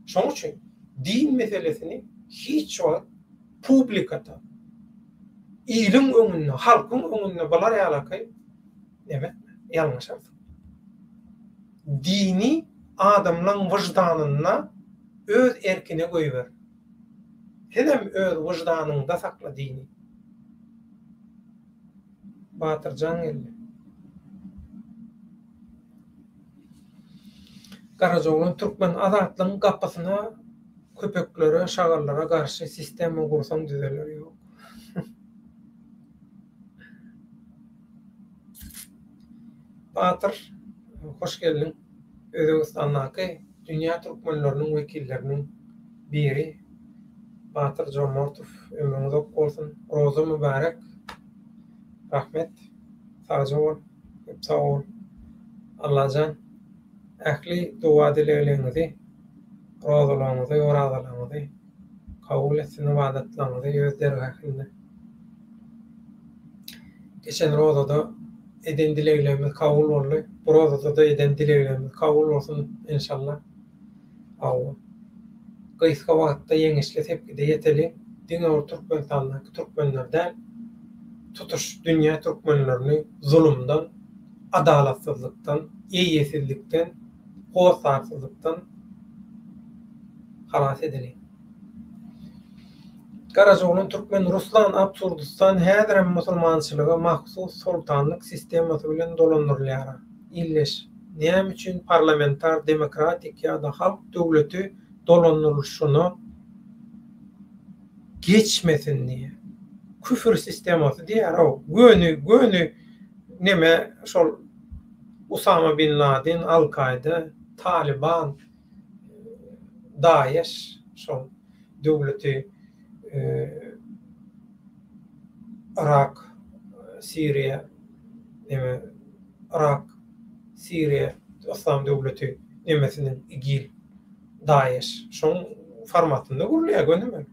Şoň üçin din meselesini hiç wagt publikata, ilim öňünde, halkyň öňünde bular ýalaky neme? Ýalňyş. Dini adamlaryň wyjdanyna öz erkine goýber. Hem öz wyjdanyňda sakla dini. Batyrjan geldi. Karajoğlan Türkmen azatlygyň gapysyna köpeklere, şagarlara garşy sistem gursaň düzeler ýok. Batyr, hoş geldin. Özbegistandaky dünýä türkmenleriniň wekilleriniň biri Batyr Jomortow ömrüňiz ok bolsun. Roza mübarek. Rahmet. Sağ ol. Sağ ol. Allahjan ähli dua dileýleňizi, rozalaryňyzy, ýorazalaryňyzy kabul etsin, ibadatlaryňyzy ýözderi hakynda. Geçen rozada eden dileklerimiz kabul boldy. Burada da eden dileklerimiz kabul bolsun inşallah. Awa. Gysga wagtda ýeňişle tepkide ýeteli. Diňe Türkmenistandaky türkmenlerden tutuş dünýä türkmenlerini zulümden, adalatsyzlykdan, ýeýesizlikden, goýsarsızlykdan halas edeli. Garajoğluň türkmen Ruslan Absurdistan häzirem musulmançylyga mahsus sultanlyk sistemasy bilen dolandyrylýar. İlleş, näme üçin parlamentar demokratik ýa-da halk döwleti dolandyrylşyny geçmesin diýe. Küfür sistemasy diýär o. Göni neme şol Usama bin Laden, Al-Kaide, Taliban, Daesh şol döwleti Irak, Siriýa, Irak, Siriýa, Islam döwleti nemesinin igil Daesh şoň formatynda gurulýar gönüme.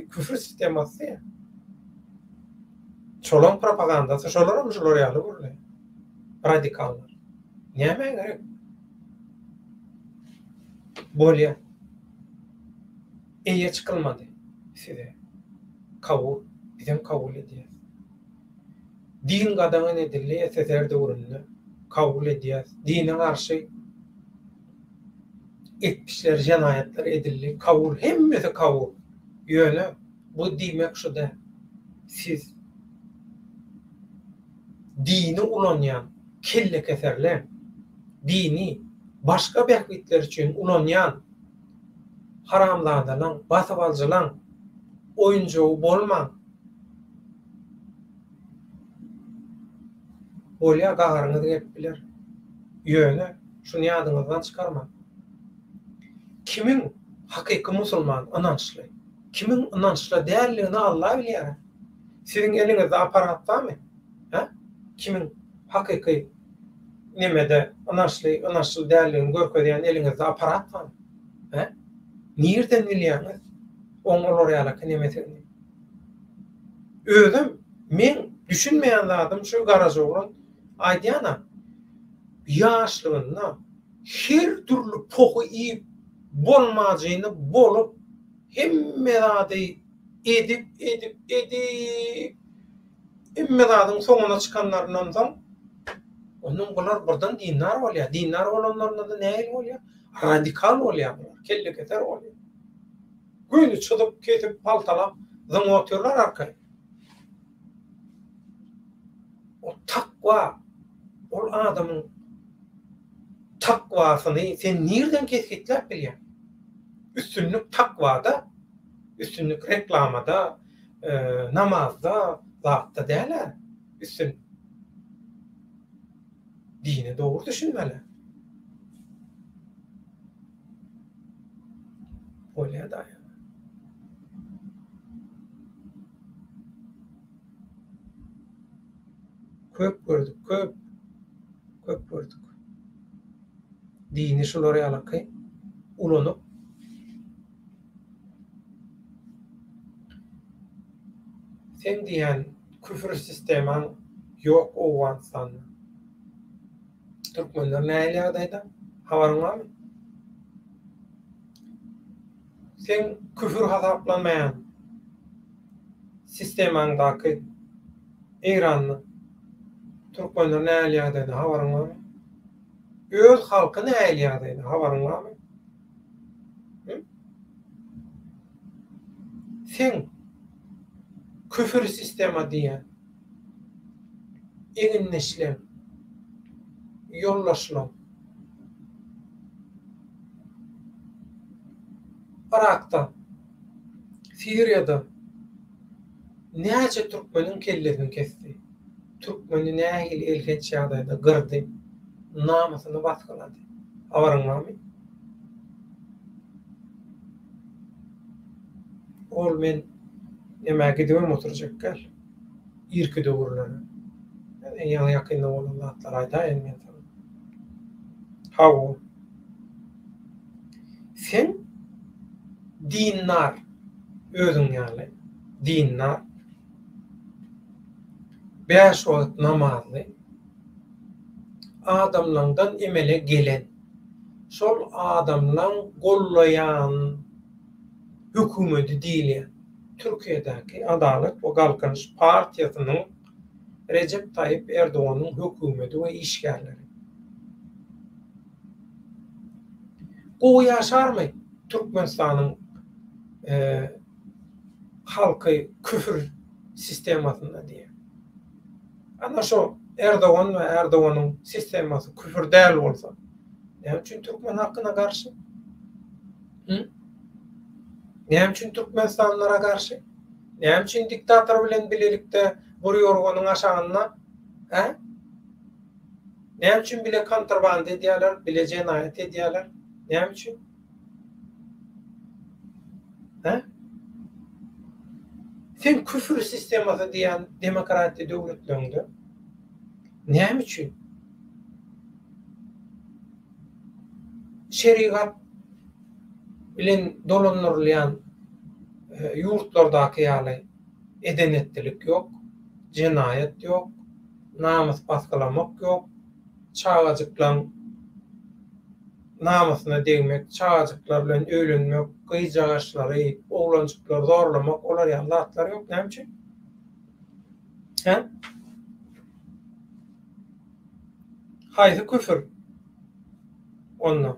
Küfür sistemasy. Şolan propagandasy, şolar ýaly gurulýar. Radikallar. Näme gerek? Bolýar. Eýe çykylmady. Size kabul, bizim kabul edýär. Din gadaňy edildi, SSR döwründe kabul edýär. Dine garşy etmişler, jenaýatlar edildi, kabul, hemmesi kabul. Ýöne bu diýmek şuda, siz dini ulanýan kelle keserler, dini başga behbitler üçin ulanýan haramlardan, basabalcılan, oyuncu bolman. Bolya gaharyňyzy gep biler. Ýöne şunu ýadyňyzdan çykarma. Kimin hakyky musulman inançly, kimin inançly dälligini Allah bilýär. Siziň eliňizde aparat barmy? Ha? Kimin hakyky nemede inançly dälligini görkezýän eliňizde aparat barmy? Ha? Nirden bilýäňiz? Oňlar ýaly nemesini. Özüm men düşünmeýän zadım şu garajoğlun aýdýana ýaşlygynda her türlü poky iýip bolmajagyny bolup hemme zady edip hemme zadyň soňuna çykanlaryndan soň onuň bular birden dinler bolýar. Dinler bolanlarynda da näil bolýar? Radikal bolýar. Kelle keser bolýar. Göni çykyp ketip paltalap zıňotyrlar arkay. O takwa, ol adamın takwasyny sen nirden kesgitläp bilýär? Üstünlük takwada, üstünlük reklamada, namazda, zatda däler. Üstün dini doğru düşünmeli. Bolýar da. Köp gördük, köp gördük. Dini şolara ýalaky ulanyp sen diýen küfür sisteman ýok owansany. Türkmenler näle ýagdaýda? Habaryň barmy? Sen küfür hasaplanmayan sistemandaki Iran'ı Türkmenler näle ýagdaýda habaryň barmy? Öz halky näle ýagdaýda habaryň barmy? Sen küfür sistema diýen eginleşler, yollaşlar, Irak'ta, Siriýada näçe türkmeniň kellesini kesdi. Türkmeni nähili elkenç ýagdaýda gyrdy, namasyny baskylady. Habaryň barmy? Ol men nämäge diýip oturjak gal. Irki döwürleri. Yani ýakynda bolan zatlar aýdaýyn men. Hawa. Sen dinnar özüň ýaly. Dinnar 5 wagt namazly adamlardan emele gelen, şol adamlan gollayan hükümeti diýilýär. Türkiýedäki Adalet we Galkynç partiýasynyň Recep Tayyip Erdoğan'ın hükümeti we işgärleri. O yaşarmy Türkmenistanyň halky küfür sistemasynda diye. Ana şo Erdoğan we Erdoğan'ın sistemasy küfür däl bolsa, näme üçin Türkmen hakyna garşy? Näme üçin Türkmenistanlara garşy? Näme üçin diktator bilen bilelikde burýorganyň aşagyna? Näme üçin bile kontraband edýärler, bile jenaýat edýärler? Näme üçin? Sen küfür sistemasy diýen demokratiýa döwletlerinde näme üçin şeriat bilen dolanyrlayan ýurtlardaky ýaly edenetlik ýok, jenaýat ýok, namys baskalamak ýok, çağajyklaryň namasyna degmek, çağajyklar bilen öýlenmek, gyjagaşlary, oglançyklary zorlamak, olar ýaly zatlar ýok. Näme üçin? Haýsy küfür? Onda.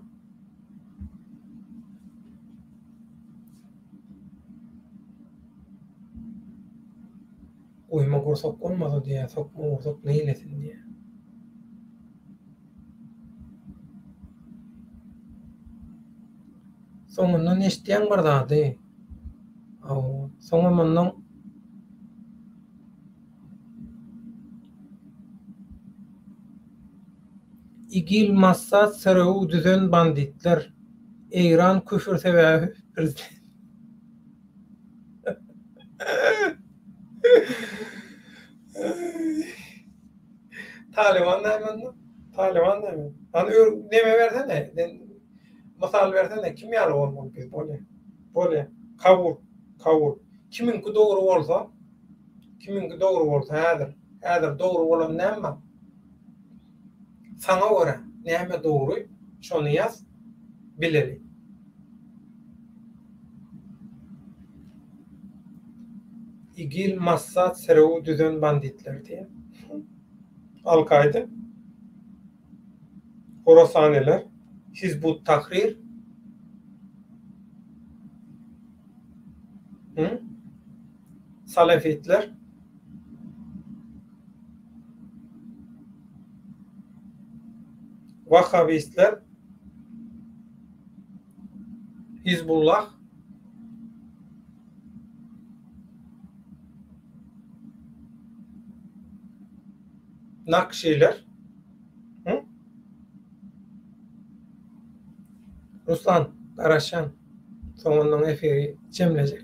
Uyma gursak olmasa diye, sokma gursak neylesin diye. Soňundan eşitýän bir zady. Soňa mundan İgil massat sarığı düzen banditler. İran küfür sebebi prezident. Taliban näme? Taliban näme? Hani neme versene? Masal versene. Kim ýaly bolmaly biz bole. Kabul. Kiminki dogry bolsa, häzir dogry bolan näme? Sana göre näme dogry? Şonu ýaz, bileli. İgil massat sarığı düzen banditler diye. Al-Kaide, Horasaniler, Hizbut Tahrir, Salafitler, Vahhabistler, Hizbullah, Nakşiler, Ruslan, Karaşan, sonundan efiri cemlecek.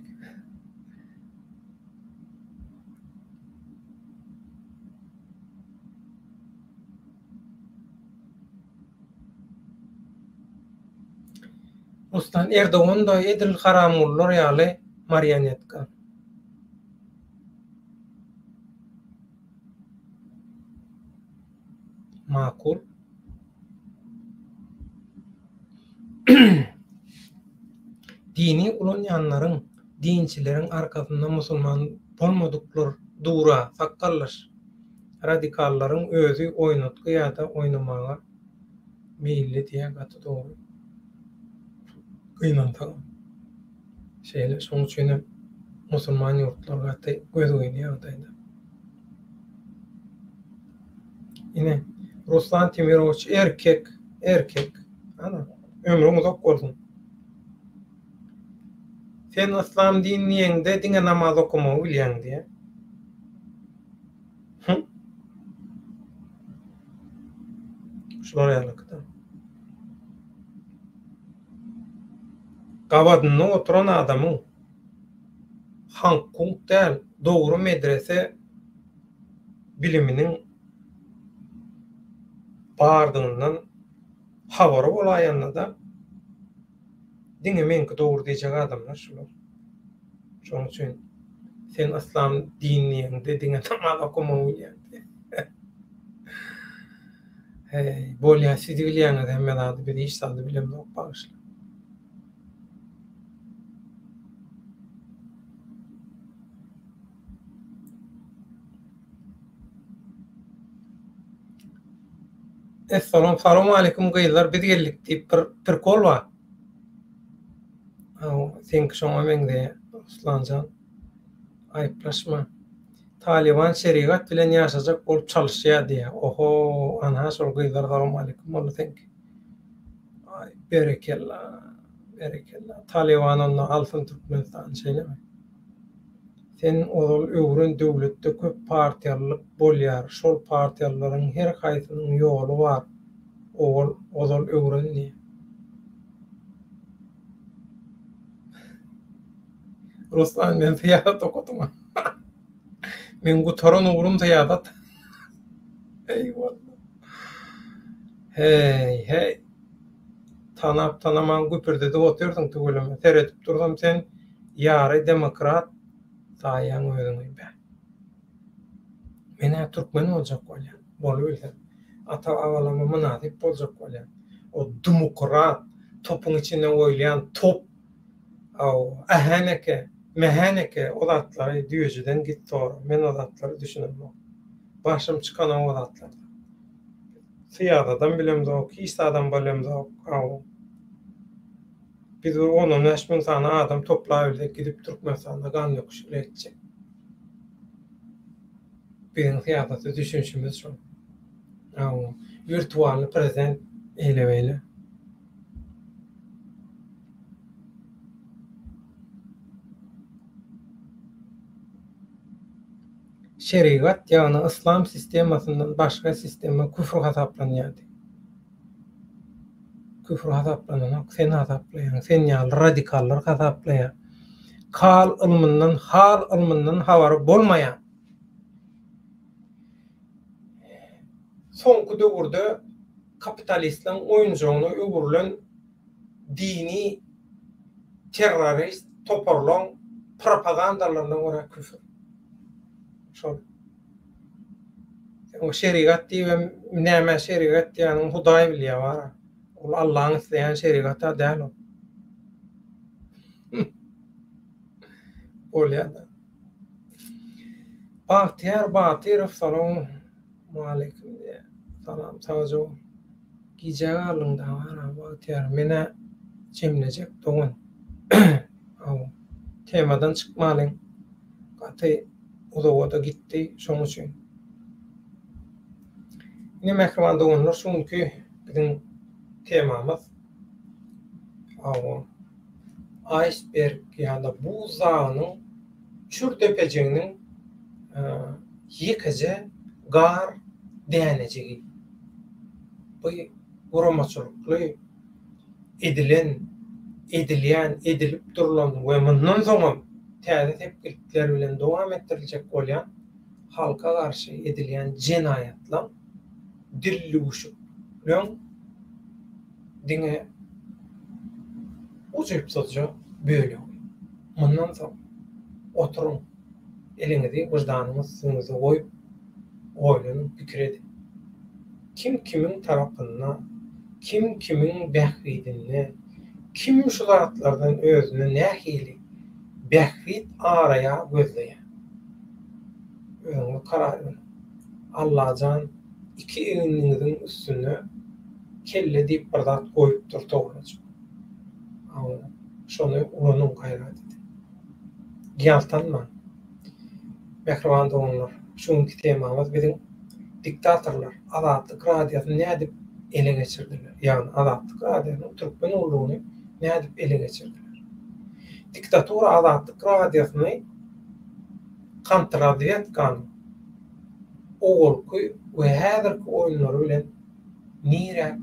Ruslan Erdoğan da Edil Karamullar ýaly marionetka. Makul. Dini ulanyanlaryň, dinçileriň arkasynda musulman bolmadyklar dura sakkallar. Radikallaryň özü oýnatgy ýa-da oýnamaga meýilli diýe gaty dogry. Gynantagy. Şeýle şoň üçin musulman ýurtlarga göz oýnaýar aýda. Ine Ruslan Temiroviç erkek. Ana ömrüň uzak bolsun. Sen İslam dininiňde diňe namaz okumagy bilýän diýe. Şolar ýalykda. Gabadyny oturan adamyň Hankung däl, dogry medrese biliminiň bardygyndan habary bolaýanda da diňe menki dogry diýjek adamlar şular. Şoň üçin sen İslam dininiňde diňe namaz okumagy bilýän. Hey, bolýan sizi bilýäňiz hemme zady bir iş zady bilemdi bagışla. Assalamu alaykum gyýlar, biz geldik diýip bir kol bar. Sen şoňa meňde Ruslanjan aýplaşma. Taliban şeriat bilen ýaşajak bolup çalışýar diýe. Oho, ana şol gyýlar assalamu alaykum bolan sen. Ay, berekella. Berekella. Taliban onu alsyn Türkmenistan şeýlemi? Sen ol öwren döwletde köp partiýalyk bolýar. Şol partiýalaryň her haýsynyň ýoly bar. Ol öwrenni. Ruslan men fiýat okudum. Men gutaran uğrum fiýat. Eyvallah. Hey. Tanaman güpürde de oturdyň tügüleme. Teretip durdum sen ýary demokrat saýaň özüňi be. Mene Türkmen boljak bolýar. Bolýar. Ata awalama münasip boljak bolýar. O demokrat topun içinde oýlayan top mehaneke o zatlary düýjeden gitdi. Men o zatlary düşünürüm. Başym çykan o zatlar. Siýadadan bilemdi, kiýsadan bilemdi. Biz onun 5000 sana adam toplaýyp gidip Türkmenistanda gan ýokuşyk etjek. Bizim siýasatda düşünşimiz şu. Virtual prezident elebeyle. Şeriat ýagny İslam sistemasyndan başga sistema küfr hasaplanýar. Küfr hasaplanýar, sen hasaplaýan, sen ýaly radikallar hasaplaýar. Hal ilminden habary bolmaýan. Soňky döwürde kapitalistlaň oýunjagyny öwürlen dini terrorist toparlan propagandalaryndan görä küfür. Şol. O şeriat diýip näme şeriat diýany Hudaý bilýär bar. Ol Allahyň isleýän şeriata däl o. Bolýar. Batyr assalamu alaykum. Salam sawjo. Gije alynda bar Batyr mene çemlejek dogun. Temadan çykmalyň. Gaty Uzawada gitti, şoň üçin. Ine mehriban dogunlar, şonky biziň temamyz iceberg ýa-da buzdağynyň çürtepejegiň ýekije gar dänejigi. Bu guramaçylykly edilip durulan we mundan soňam täze tepkiler bilen dowam ettiriljek bolýan halka garşy edilýän jenaýatlar dilluguşyk bilen diňe uçup satja böýle. Mundan soň oturuň eliňizi wyjdanyňyz üstüne goýup oýlanyp pikir edin. Kim kimiň tarapyna, kim kimiň bähridine, kim şu zatlardan özüne nähili bährit araya gözleýär. Öňe karar ver. Allahjan iki eňiniňiziň üstüne kelle diýip bir zat goýup durtawlajak. Şonu unuň gaýrat edin. Ýaltanma. Mehriban dogunlar, şunky temamyz biziň diktatorlar azatlyk radiýasyny nädip ele geçirdiler. Ýani azatlyk radiýasyny Türkmen ulugyny nädip ele geçirdiler. Diktatura azatlyk radiýasyny kontrol etýän ogulky we häzirki oýunlary bilen nirä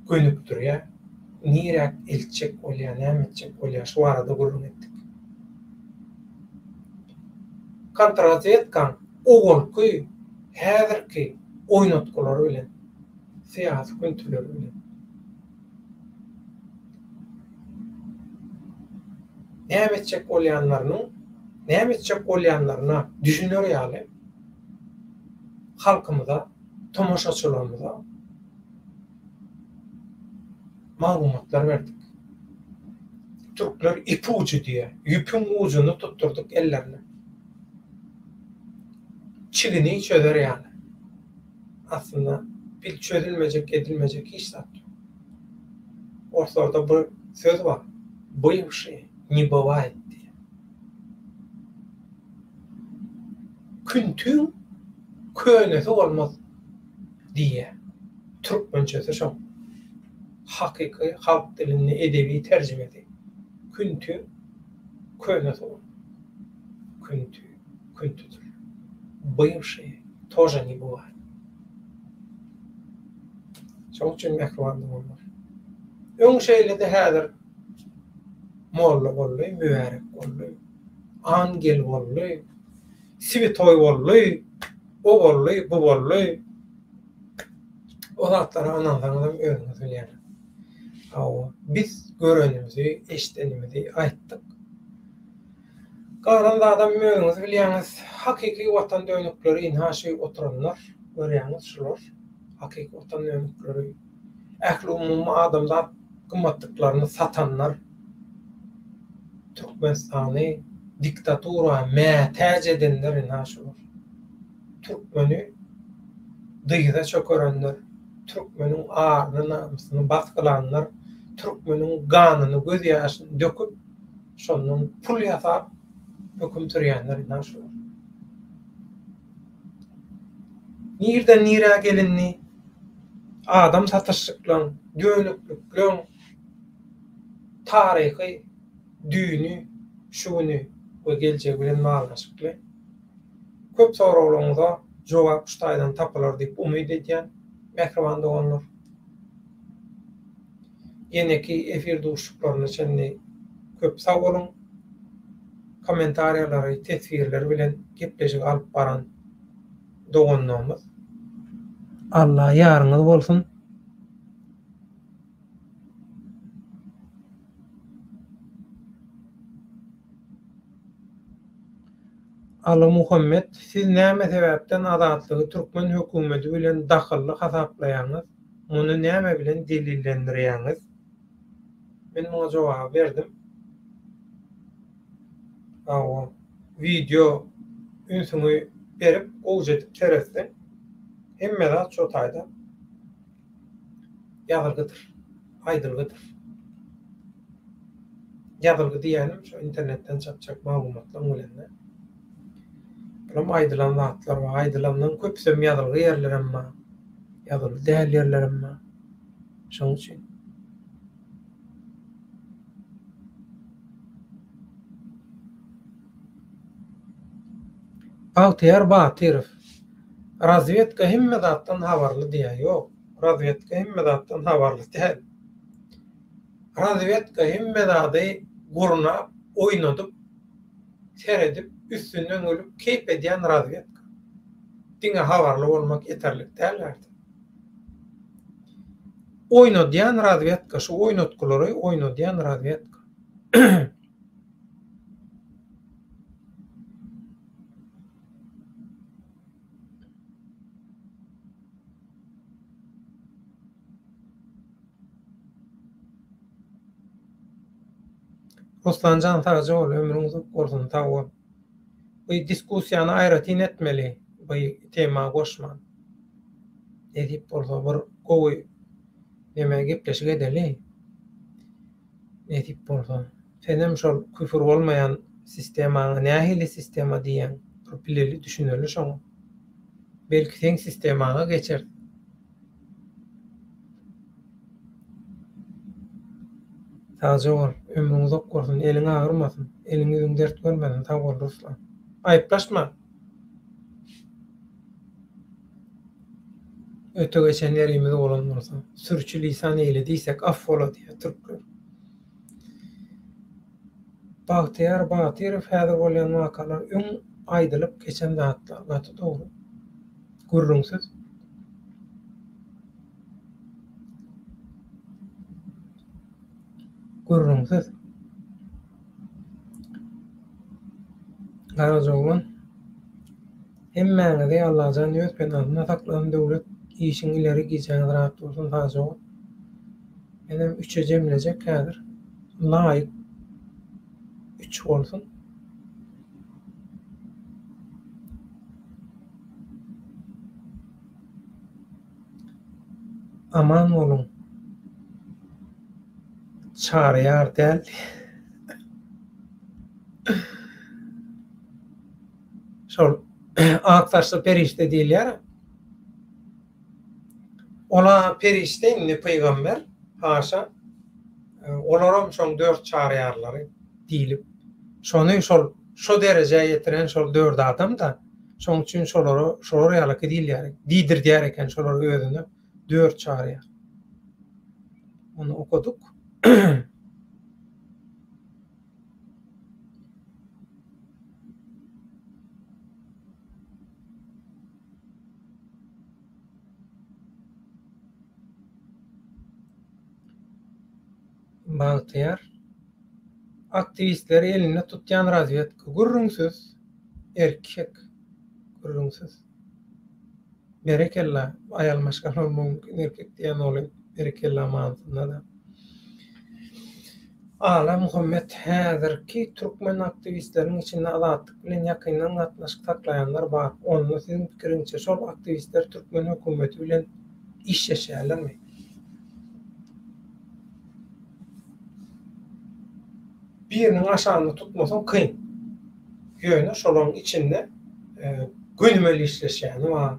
gönüp durýar, nirä elçek bolýar, nämetçek bolýar, şu arada gurrun etdik. Kontrol etýän ogulky häzirki oýnatgylary bilen, syýasy güntüleri bilen nämetçek bolýanlaryna düşünür ýaly halkymyza tomoşaçylarymyza maglumatlar berdik. Türkler ipi ucu diye, yüpün ucunu tutturduk ellerine. Çilini çözer yani. Aslında bir çözülmeyecek, edilmeyecek hiç zat yok. Ortada bir söz var. Бывшие не бывает diye. Küntün könesi olmaz diye. Türkmençesi şu. Hakiki halk dilini edebi tercüme edeyim. Küntü könesi olmaz. Küntüdür. Бывшие тоже не бывает. Çok için mehruandı onlar. Ön şeyle de häzir molla bolly, mübarek bolly, angel bolly, svitoy bolly, o bolly, bu bolly. O zatlara ananlardan öğrenmez yani. Biz görenimizi, eşitenimizi aýtdyk. Garanda adam öğrenmez bilýäňiz, hakiki watan dönükleri inhaşy oturanlar, görýäňiz şular. Hakiki watan dönükleri, ähli umum adamlar kımmatlıklarını satanlar, Türkmenistan'ı diktatura mätäç edenler inhaşylar. Türkmeni dyýda çökerenler, Türkmenin ağrını, namusyny baskylanlar, Türkmenin ganyny, göz ýaşyny döküp, şondan pul ýasap höküm türýänler inhaşylar. Nirden nire gelinni, adam satışyklaň, dönüklükleň, tarihi, düýnü, şuny we geljek bilen baglanşykly. Köp soraglaryňyza jogap Şutaýdan tapylar diýip umyd edýän mehriban doganlar. Ýene-ki efir duşuklaryny çenli köp sag bolun. Kommentariýalary, tesvirleri bilen gepleşik alyp baran doganlarymyz. Allah ýaryňyz bolsun. Ali Muhammed, siz näme sebäpden azatlygy türkmen hökümeti bilen dakyllyk hasaplaýaňyz? Muny näme bilen delillendirýäňiz? Men muňa jogap berdim. Video ünsüňi berip gowjatip teresden hemme zat şo taýda ýazylgydyr, aýdylgydyr. Ýazylgy diýenim şu internetden çapçak maglumatlar bilen. Bulam aýdylan zatlar we aýdylandan köpsem ýazylgy ýerler emma, ýazylgy däl ýerler emma. Şoň üçin Bagtyar Batyrov razvedka hemme zatdan habarly diýär. Ýok, razvedka hemme zatdan habarly däl. Razvedka hemme zady gurnap, oýnadyp, seredip, üstünden ölüp keyp edýän razvedka. Diňe habarly bolmak yeterlik däl. Oýnadýan razvedka, şu oýnatgulary oýnadýan razvedka. Ruslanjan Tagjaoğlu ömrüňiz bolsun tawa. Bu diskussiýany aýratyn etmeli, bu tema goşman. Edip bolsa bir gowy neme gepleşik edeli. Edip bolsa senem şol küfür bolmayan sistema, nähili sistema diýen bileli düşüneli şoň. Belki sen sistemaga geçer. Tagjaoğlu ömrüňiz bolsun, eliň agyrmasyn, eliňiziň dert görmeden tawa Ruslan. Aýplaşma. Öte geçen yerimiz bolanlarsa, sürçü lisan eyle diýsek affola diýär türkler. Bagtyar Batyrov häzir bolýan wakalar öň aýdylyp geçen zatlar gaty dogry. Gurrunsyz. Gurrunsyz. Garajoğlan hemmäňizi Allahyň öz penahyna saklanan döwlet işin ileri gideceğini rahat olsun fazla ol. Benim 3'e cemlecek kadır. Layık 3 olsun. Aman olun. Çağrıyar değil. Şol aktaşlı perişte değil ya. Ola perişte inni peygamber haşa. Olaram şol 4 çağrıyarları dilip. Şonu şu dereceye getiren şol 4 adam da şoň üçin şolary ýalyky değil ýa-ni. Didir diýereken şolary özüne 4 çağrıyar. Onu okuduk. Bagtyar aktivistleri eline tutýan razvedka gurrunsyz erkek gurrunsyz berekella ayalmaşgan mümkin erkek diýen oly berekella manzynda da Ala Muhammed häzirki türkmen aktivistleriň içinde azatlyk bilen ýakyndan gatnaşyk taklaýanlar bar. Onda siziň pikiriňizçe şol aktivistler türkmen hökümeti bilen işleşýärlermi? Birinin aşağını tutmasan kıyın. Yöne şolun içinde günümeli işleşýäni var,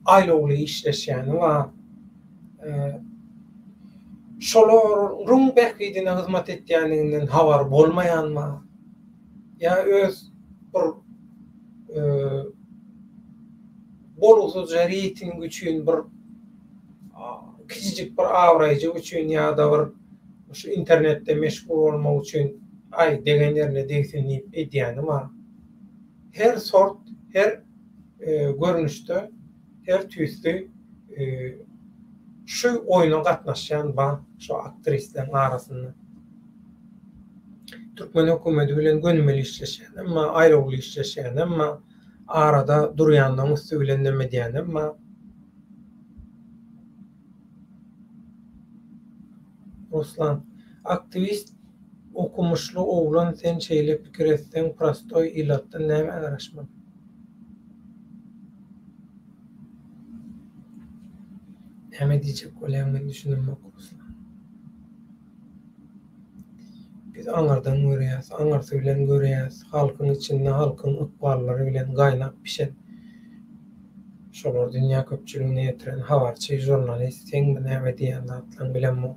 aýlagly işleşýäni var. Şolorun bähgidine hyzmat etýänliginden habar bolmaýan var. Ya öz bir boluksuz jeriýetin güçün bir kiçijik bir awraýjy üçin ýa-da bir şu internetde meşgul bolmak üçin ay degenlerine degsinip edýäni var. Her sort, her görnüşde, her tüýsde şu oýuna gatnaşýan bar, şu aktrislerin arasynda. Türkmen hökümeti bilen gönümmeli işleşýän, emma aýragly işleşýän, emma arada durýandan üstü bilen neme diýän, emma Ruslan aktivist okumuşlu oglan sen şeýle pikir etseň prostoy illatda näme agaraşmak? Näme diýjek bolýan men düşünmek Ruslan. Biz aňardan görýäs, aňarsy bilen görýäs, halkyň içinde halkyň ykballary bilen gaýnap pişen. Şolar dünýä köpçüligine ýetiren habarçy, jurnalist, sen näme diýen atlan bilenmi?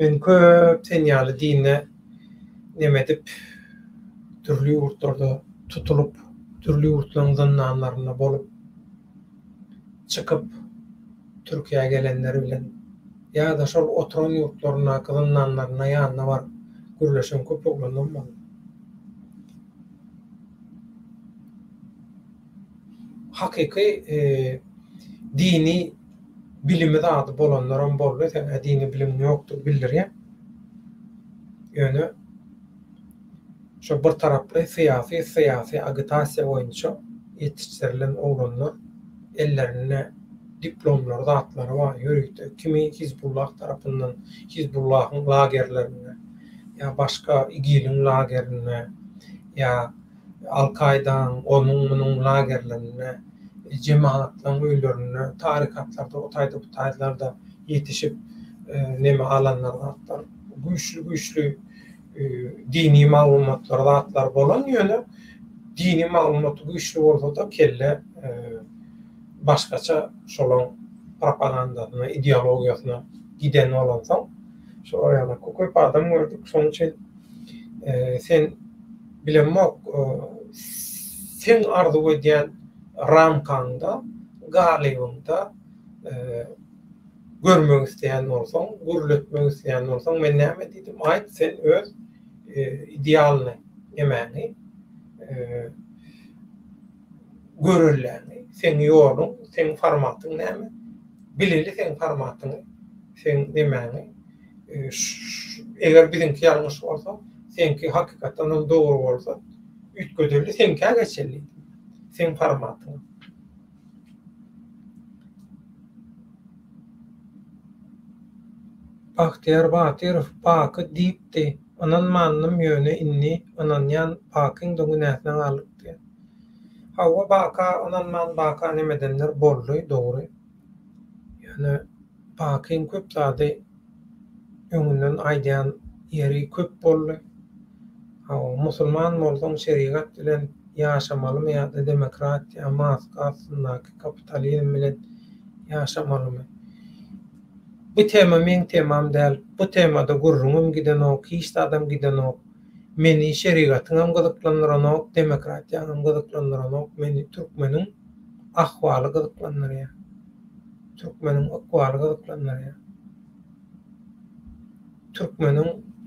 Men köp senýaly dine neme dip türlü ýurtlarda tutulup, türlü ýurtlaryň zyndanlaryna bolup çykyp Türkiýe'ye gelenleri bilen ýa-da şol oturan ýurtlaryna, zyndanlaryna ýanyna bar gürleşen köp oglanlar bar. Hakyky dini bilimi zady bolanlar boldy, sen dini bilim ýokdur bildirýär. Ýöne şu bir taraply syýasy agitasiýa boýunça ýetişdirilen oglanlar ellerine diplomlar, zatlary var. Ýörükde kimi Hizbullah tarapyndan Hizbullah'ın lagerlerine ya başka İGİL'in lagerine ya Al-Kaida'nın onun lagerlerine cemaatlaryň öýlerine tarikatlarda o taýda bu taýlarda ýetişip neme alanlar zatlar güýçlü dini maglumatlar zatlar bolan ýöne dini maglumaty güýçlü bolsa da kelle başgaça şolun propagandasyna, ideologiýasyna giden olansaň şu ýa-da köp adam gördük. Şoň üçin sen bilenmek sen arzu edýän ramkanda, galybynda görmek isteýän bolsaň, gürletmek isteýän bolsaň men näme diýdim? Aýt sen öz idealyny, emäni görürläni, sen ýoluň, sen formatyň näme? Bileli sen formatyny, sen nemäni? Eger biziňki ýalňyş bolsa, senki hakykatdan dogry bolsa, ütgödürli senki geçerli. Sen formatyň. Bahtiyar Batyrov bakı diýipdi. Onan manynym ýöne inni, onan ýan bakyň da günäsine galykdy. Hawa baka, onan man baka nimedenler boldy, dogry. Ýöne bakyň köp zady öňünden aýdýan ýeri köp boldy. Hawa musulman bolsaň şeriat bilen ýaşamalymy ýa-da demokratiýa, maska, kapitalizm bilen ýaşamalymy? Bu tema men temam däl. Bu temada gurrunum giden ok, hiç de adam giden ok. Meni şeriatyňam gyzyklandyran ok, demokratiýaňam gyzyklandyran ok, meni türkmeniň ahwaly gyzyklandyrýar. Türkmeniň ahwaly gyzyklandyrýar.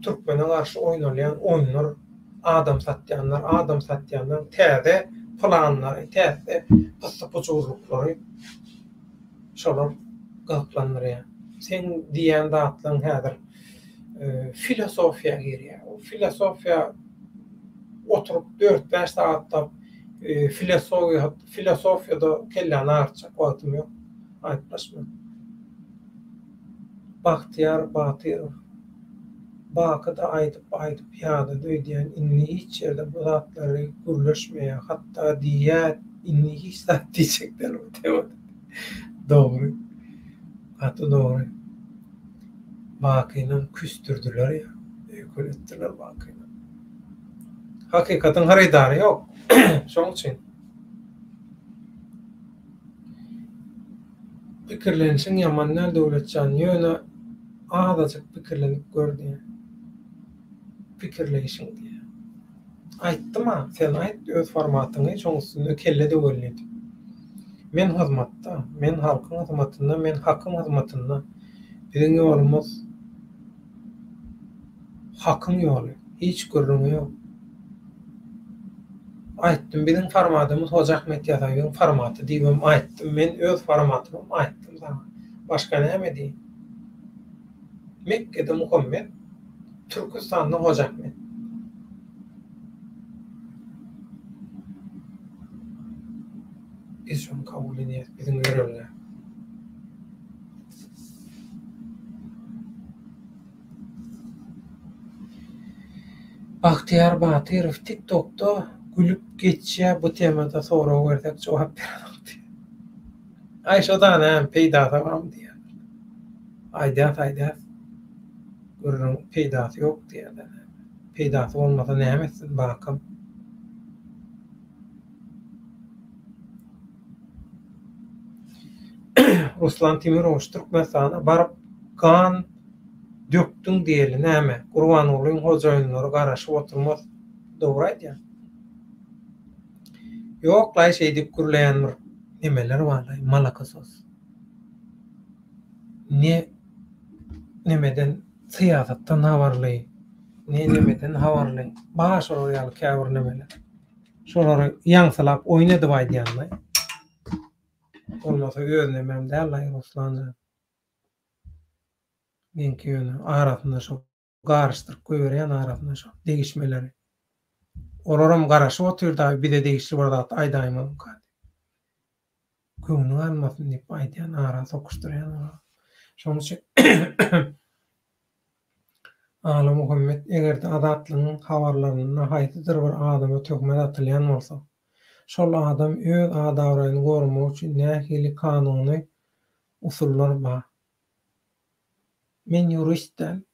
Türkmene garşy oýnalýan oýunlar, adam satýanlar, täze planlary, täze puçurluklary şolar gyzyklandyrýar. Sen diýen zatlaryň häzir filosofiýa girýär. O filosofiýa oturup 4-5 saatda filosofiýada kelleni artjak wagtym ýok. Aýtlaşma. Bahtiyar Batyrov bakyda aýdyp ýa-da diýen inni hiç ýerde bu zatlary gürleşmeýär. Hatda diýät inni hiç zat diýjekler o. Dogry. Hatta dogry. Bakyny küstürdüler ýa. Ökületdiler bakyny. Hakykatyn harydary ýok. Şoň üçin pikirlenişiň ýamanlar döwletçän ýöne azajyk pikirlenip gördi. Pikirleýişiň diýe. Aýtdyma, sen aýt öz formatyny şoň üstünde kelle döwelnedi. Men hyzmatda, men halkyň hyzmatynda, men hakyň hyzmatynda. Biziň ýolumuz hakyň ýoly. Hiç gürrüňi ýok. Aýtdym, biziň formatymyz Hoca Ahmet ýazaýyň formaty diýmem, aýtdym, men öz formatymy aýtdym sana. Başga näme diýim? Mekke'de Muhammed, Türkistan'da Hoca Ahmet. Biz şonu kabul edýäs, biziň görevler. Bahtiyar Batyrov TikTok'da gülüp geçýär, bu temada sonra berdik jogap berdik. Ay şodan hem peýda tamam diýär. Aýdýar. Gurrun peýdasy ýok diýerler. Peýdasy bolmasa näme etsin bakym? Ruslan Timiroviç Türkmenistana baryp gan döktüň diýeli näme? Gurbanoğluň hojaýynlary garaşyp oturmaz dogry aýdýar. Ýok, laý şey diýip gürleýändir. Nimeler barlar, malakasız. Nemeden siýasatdan habarly, nemeden habarly. Baş ýaly käbir nemeler. Şolary ýaňsylap oýnadyp aýdýanlar. Olmasa gözlemem däl Ruslan. Menki ýöne arasynda şo garşdyryp goýberýän arasynda şo degişmeleri. Olaram garaşyp oturdy, bir de degişli bir zat aýdaýmam. Köňüň almasyn diýip aýdýan ara sokuşdurýan. Şoň üçin Ala Muhammed egerde adatlygyň habarlaryny haýsydyr bir adama tökme atylýan bolsa, şol adam öz adabraýyny gorumak üçin nähili kanuny usullar bar. Men juristdän.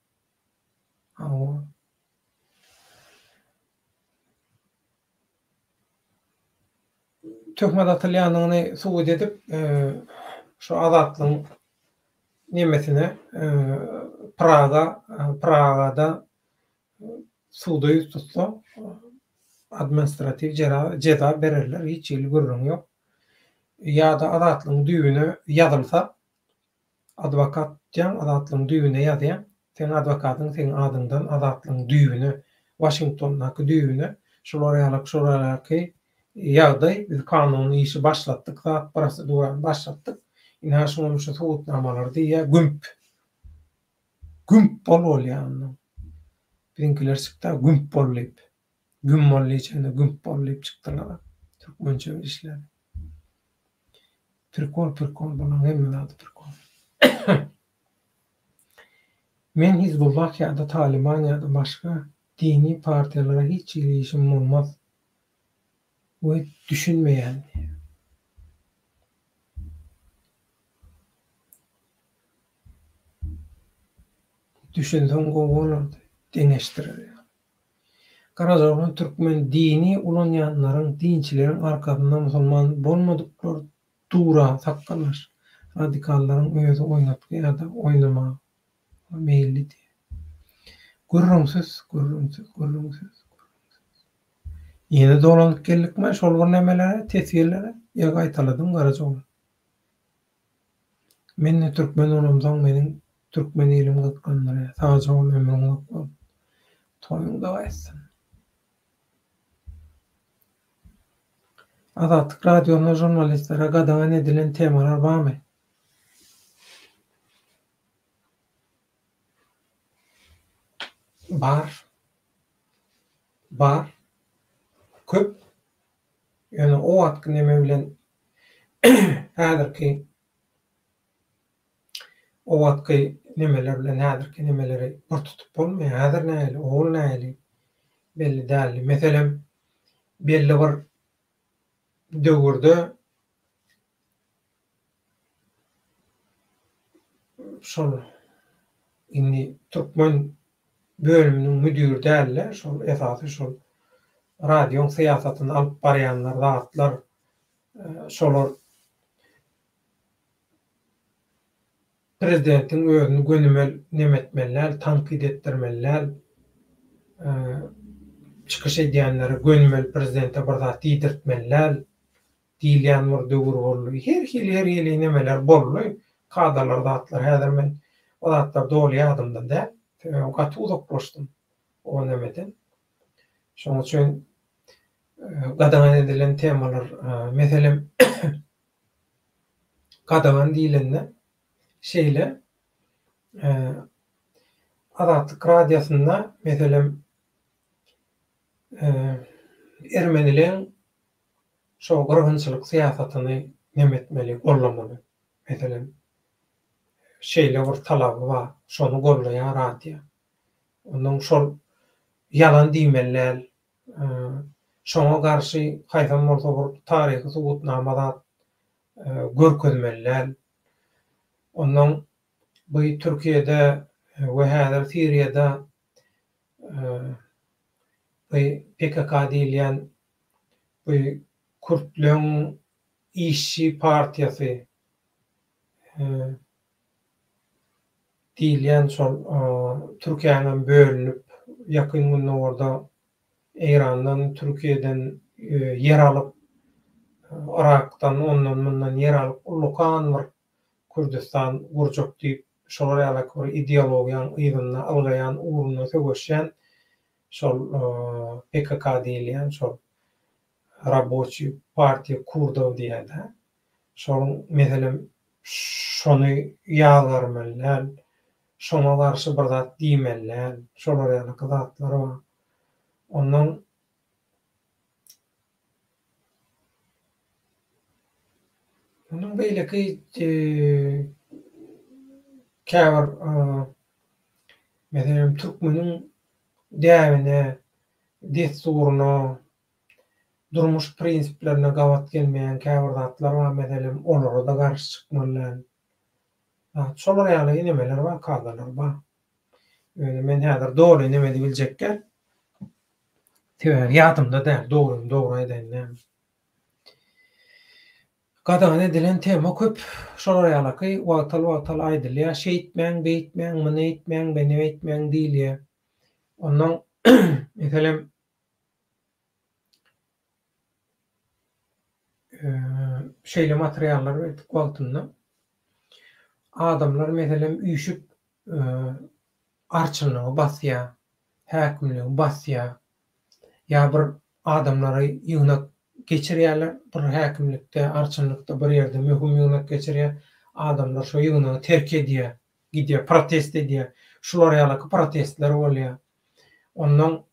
Tökme atylýanyny suwut edip, şu adatlyň nemesine Praga'da suda tutsa administrativ ceza verirler. Hiç ilgi görürüm yok. Ya da adatlyň düýüne ýazylsa advokat jan adatlyň düýüne ýazýan. Sen advokatyň seň adyňdan adatlyň düýüne Washingtondaky düýüne şolary ýagdaý biz kanuny işi başlatdyk, proseduranı başlatdyk. Ina şonuň şu sowutnamalar diýe gümp bolýan. Birinkiler çykda gümp bolyp. Güm bolýan, gümp bolyp çykdylar. Türkmençe işler. Pirkol bolan hemme zat pirkol. Men Hizbullah ya da Taliban ya da başka dini partiyalara hiç ilişkim olmaz. Bu düşünmeyen. Düşünsen goýulardy, deňeşdirer. Garazaglan türkmen dini ulanýanlaryň, dinçileriň arkasynda musulman bolmadyklar dura saklanır. Radikalların özü oynap ya da oynama meyilli. Gurrumsuz. Yeni dolanyp geldikme şol bir nemelere, tesirlere ýa gaýtaladym Garazaglan. Men türkmen olamdan meniň türkmen elim gykkanlary, sadajy ömrüň gykkan. Toýuňda gaýsyn. Azatlyk radiosyna jurnalistlere gadagan edilen temalar barmy? Bar. Köp. Yani o wagtky neme bilen häzirki o wagtky nemeler bilen häzirki nemeleri bir tutup bolmaýar. Häzir näli, ol näli belli däl. Meselem belli bir döwürde şol indi türkmen bölüminiň müdiri däller, şol esasy şol radioň syýasatyny alyp barýanlar, zatlar şolar prezidentiň özüni gönümel nemetmeler, tankid etdirmeler, çykyş edýänleri gönümel prezidente bir zat diýdirtmeler, diýilýän bir döwür boldy. Her hili nemeler boldy. Kadalar zatlar häzir men o zatlar doly ýadymda däl. Gaty uzaklaşdym o nemeden. Şoň üçin gadagan edilen temalar, meselem gadagan diýilende şeýle Azatlyk radiosunda meselem Ermenileň şo gyrgynçylyk syýasatyny nemetmeli, gollamaly. Meselem şeýle bir talaby bar, şonu gollaýan radio. Onuň şol yalan diýmeler, şoňa garşy haýsam bolsa bir taryhy subutnamada görkezmeler. Onuň bu Türkiýede we häzir Siriýede PKK diýilýän bu Kürtlüň işçi partiýasy diýilýän şol Türkiýeden bölünip ýakyn günde orada Eýrandan, Türkiýeden yer alyp Irakdan, ondan bundan yer alyp ulukan bir Kürdistan gurjak diýip şolara ýaly ideologiýany ýygyna algaýan, uğruna sögeşýän şol PKK diýilýän şol Raboçy partiýa kurdu diýildi. Şol meselem şonu ýagarmalar, şoňa garşy bir zat diýmeler, şolara ýaly zatlar bar. Ondan beýleki käbir meselem türkmeniň däwine, desturuna, durmuş prinsiplerine gawat gelmeýän käbir zatlar bar. Meselem olara da garşy çykmalar. Şolara ýaly nemeler bar, kadalar bar. Men häzir dogry neme diýip biljekler. Tüwer ýadymda däl, dogry edenler. Gadagan edilen tema köp. Şolara ýaly wagtal aýdylýar. Şeýitmäň, beýitmäň, muny eýtmäň, beni eýtmäň diýilýär. Ondan meselem şeýle materiallar berdik wagtynda. Adamlar meselem üýşüp arçylygy basýar, häkimligi basýar. Ya bir adamlary ýygnak geçirýärler, bir häkimlikde, arçylykda bir ýerde möhüm ýygnak geçirýär. Adamlar şo ýygnaky terk edýär, gidýär, protest edýär. Şulara ýaly protestler bolýar. Ondan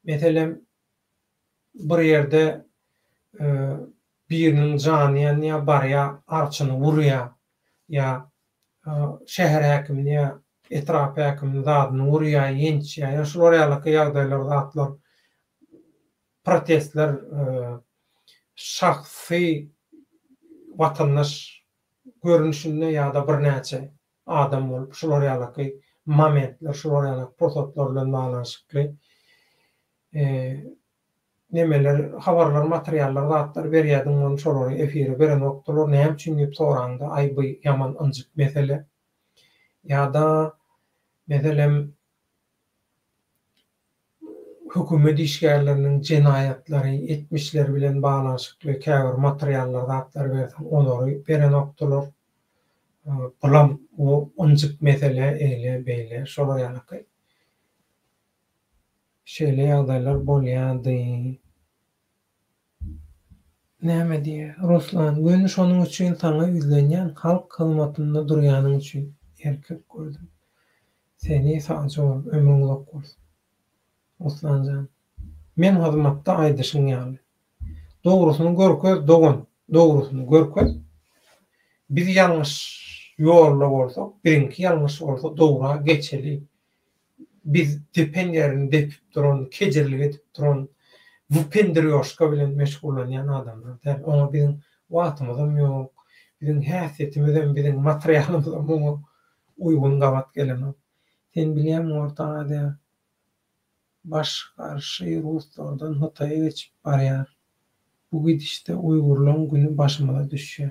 meselem bir ýerde biriniň janyň ýa barýa arçyny wurýar ýa şäher häkimine etrapdaky zadyny urýa, ýençýär, şol ýalyky ýagdaýlar zatlar, protestler, şahsy watandaş görünüşinde ýa-da bir näçe adam bolup şolar ýalyky momentler, şolar ýalyky pursatlar bilen baglanşykly nemeler, habarlar, materiallar, zatlar berýärdiň, onu şolary efire beren wagtlar näme üçin diýip soranda, ay bu ýaman ynjyk mesele. Ýa-da meselem hökümet işgärleriniň jenaýatlary, etmişler bilen baglanşykly käbir materiallar, zatlar bersen, onları beren wagtlar bulam o ynjyk mesele eýle beýle şolar ýalyky şeýle ýagdaýlar bolýardy. Näme diýe? Ruslan, gün şonuň üçin taňa izlenýän halk hyzmatynda durýanyň üçin erkek gördüm. Seni sağça bolup ömrüň uzak bolsun. Ruslanjan, men hyzmatda aýdyşyň ýaly. Dogrusyny görkezip dogan, dogrusyny görkezip biz ýalňyş ýolda bolsak, birinki ýalňyş bolsa dogra geçeli. Biz depenlerini depip duran, kejerlik edip duran, bu pendiriyoşka bilen meşgullanýan adamlar. Ona bizim wagtymyzam ýok, bizim häsiýetimizem, bizim materialymyzam oňa uygun gabat gelenok. Sen bilýärmi ortaňa baş garşy Ruslardan Hataýa geçip barýar. Bu gidişde Uygurlaryň güni başymyza düşýär.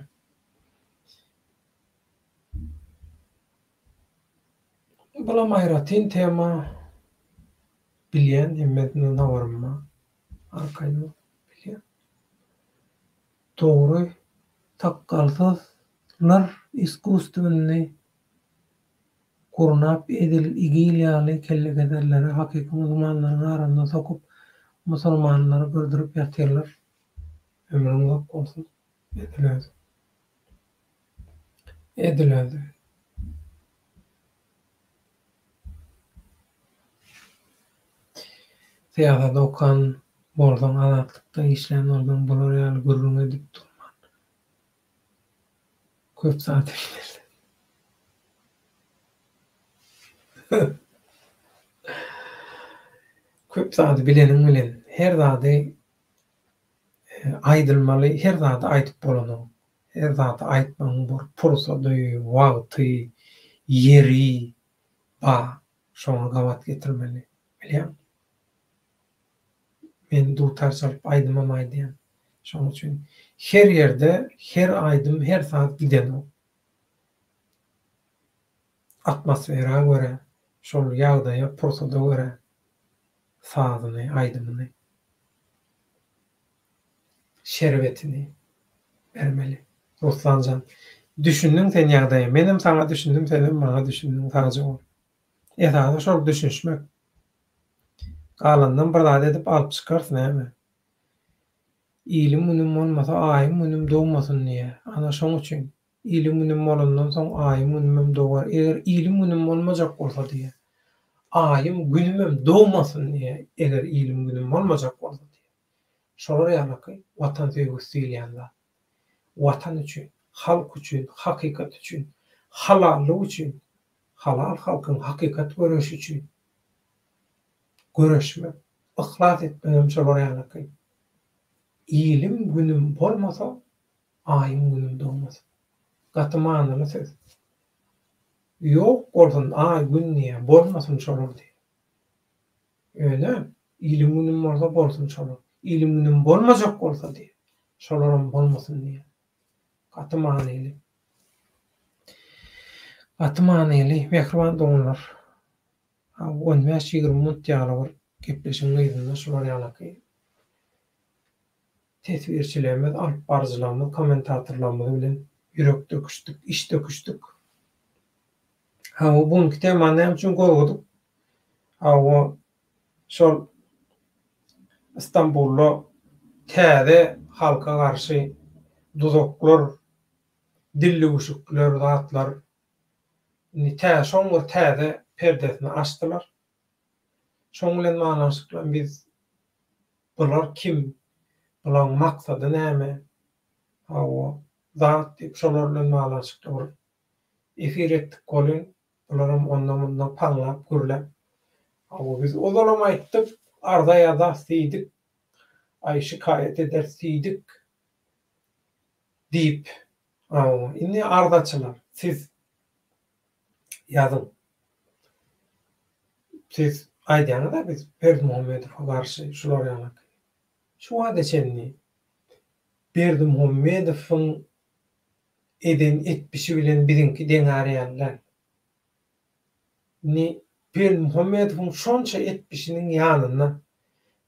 Bulam aýratyn tema bilýän hemmetini nawarma. Arkaýda bilýän. Dogry takgalsızlar iskustyny gurnap edil igilýaly kellegelerleri hakyky musulmanlaryň arasynda sokup musulmanlary gördürüp ýatyrlar. Ömrüň uzak bolsun. Edilýär. Siýasatda okan bolsaň, azatlykda işleýän bolsaň, bular ýaly gürrüň edip durman. Köp saat işlerler. Köp zady bileniň bilen, her zady aýdylmaly, her zady aýdyp bolanyň, her zady aýtmagyň bir pursady, wagty, ýeri bar, şoňa gabat getirmeli. Bilýän? Men dutar salyp aýdymam aýdýan. Şoň üçin her ýerde, her aýdym, her saat giden. Atmosfera göre, şol ýagdaýa, pursada göre sazyny, aýdymyny, şerbetini bermeli. Ruslanjan, düşündiň sen ýagdaýa, menem saňa düşündim, senem maňa düşündiň, taňjy bol. Esasy şol düşünmek. Galandan bir zat edip alyp çykarsyn näme? Ilim münim bolmasa aýym münim dogmasyn diýe. Ana şoň üçin ilim münim bolandan soň aýym münim dogar. Eger ilim münim bolmajak bolsa diýe. Aýym günüm dogmasyn diýe. Eger ilim günüm bolmajak bolsa diýe. Şolar ýalyky watan sevgisi diýilýär. Watan üçin, halk üçin, hakykat üçin, halallyk üçin, halal halkyň hakykat görüşi üçin görüşmek, ihlas etmem şolar ýalyky. İlim günüm bolmasa, aýym günüm dogmasyn. Gaty manyly söz. Ýok bolsun, aý gün niýe bolmasyn şolar diýe. Öyle, ilim günüm bolsa bolsun şolar. Ilim günüm bolmajak bolsa diýe. Şolaram bolmasyn diýe. Gaty manyly. Gaty manyly, mehriban doganlar. 15-20 minut ýaly gepleşiň gyzynda şolar ýalyky. Tesbirçilerimiz, alyp barjylarymyz, kommentatorlarymyz bilen ýürek döküşdik, iş döküşdik. Bugünkü temany näme üçin goýdyk? Şol Istanbulda täze halka garşy duzaklar, dilli guşuklar, zatlar şoň täze perdesini açdylar. Şoň bilen baglanşykla biz bular kim? Bulan maksady näme? Zat diýip şolar bilen baglanşykla efir etdik bolun. Olaram ondan paňlap gürläp. Ama biz ozalam aýtdyk, arda ýazak diýdik, ay şikayet edersiydik diýip. Indi ardaçylar, siz ýazyň. Siz aýdýaňyz-da biz Berdimuhammedowa garşy şular ýaly. Şu wada çenni Berdimuhammedowyň eden etmişi bilen birinki deňärýärler. Ni Berdimuhammedowyň şonça etmişiniň ýanyna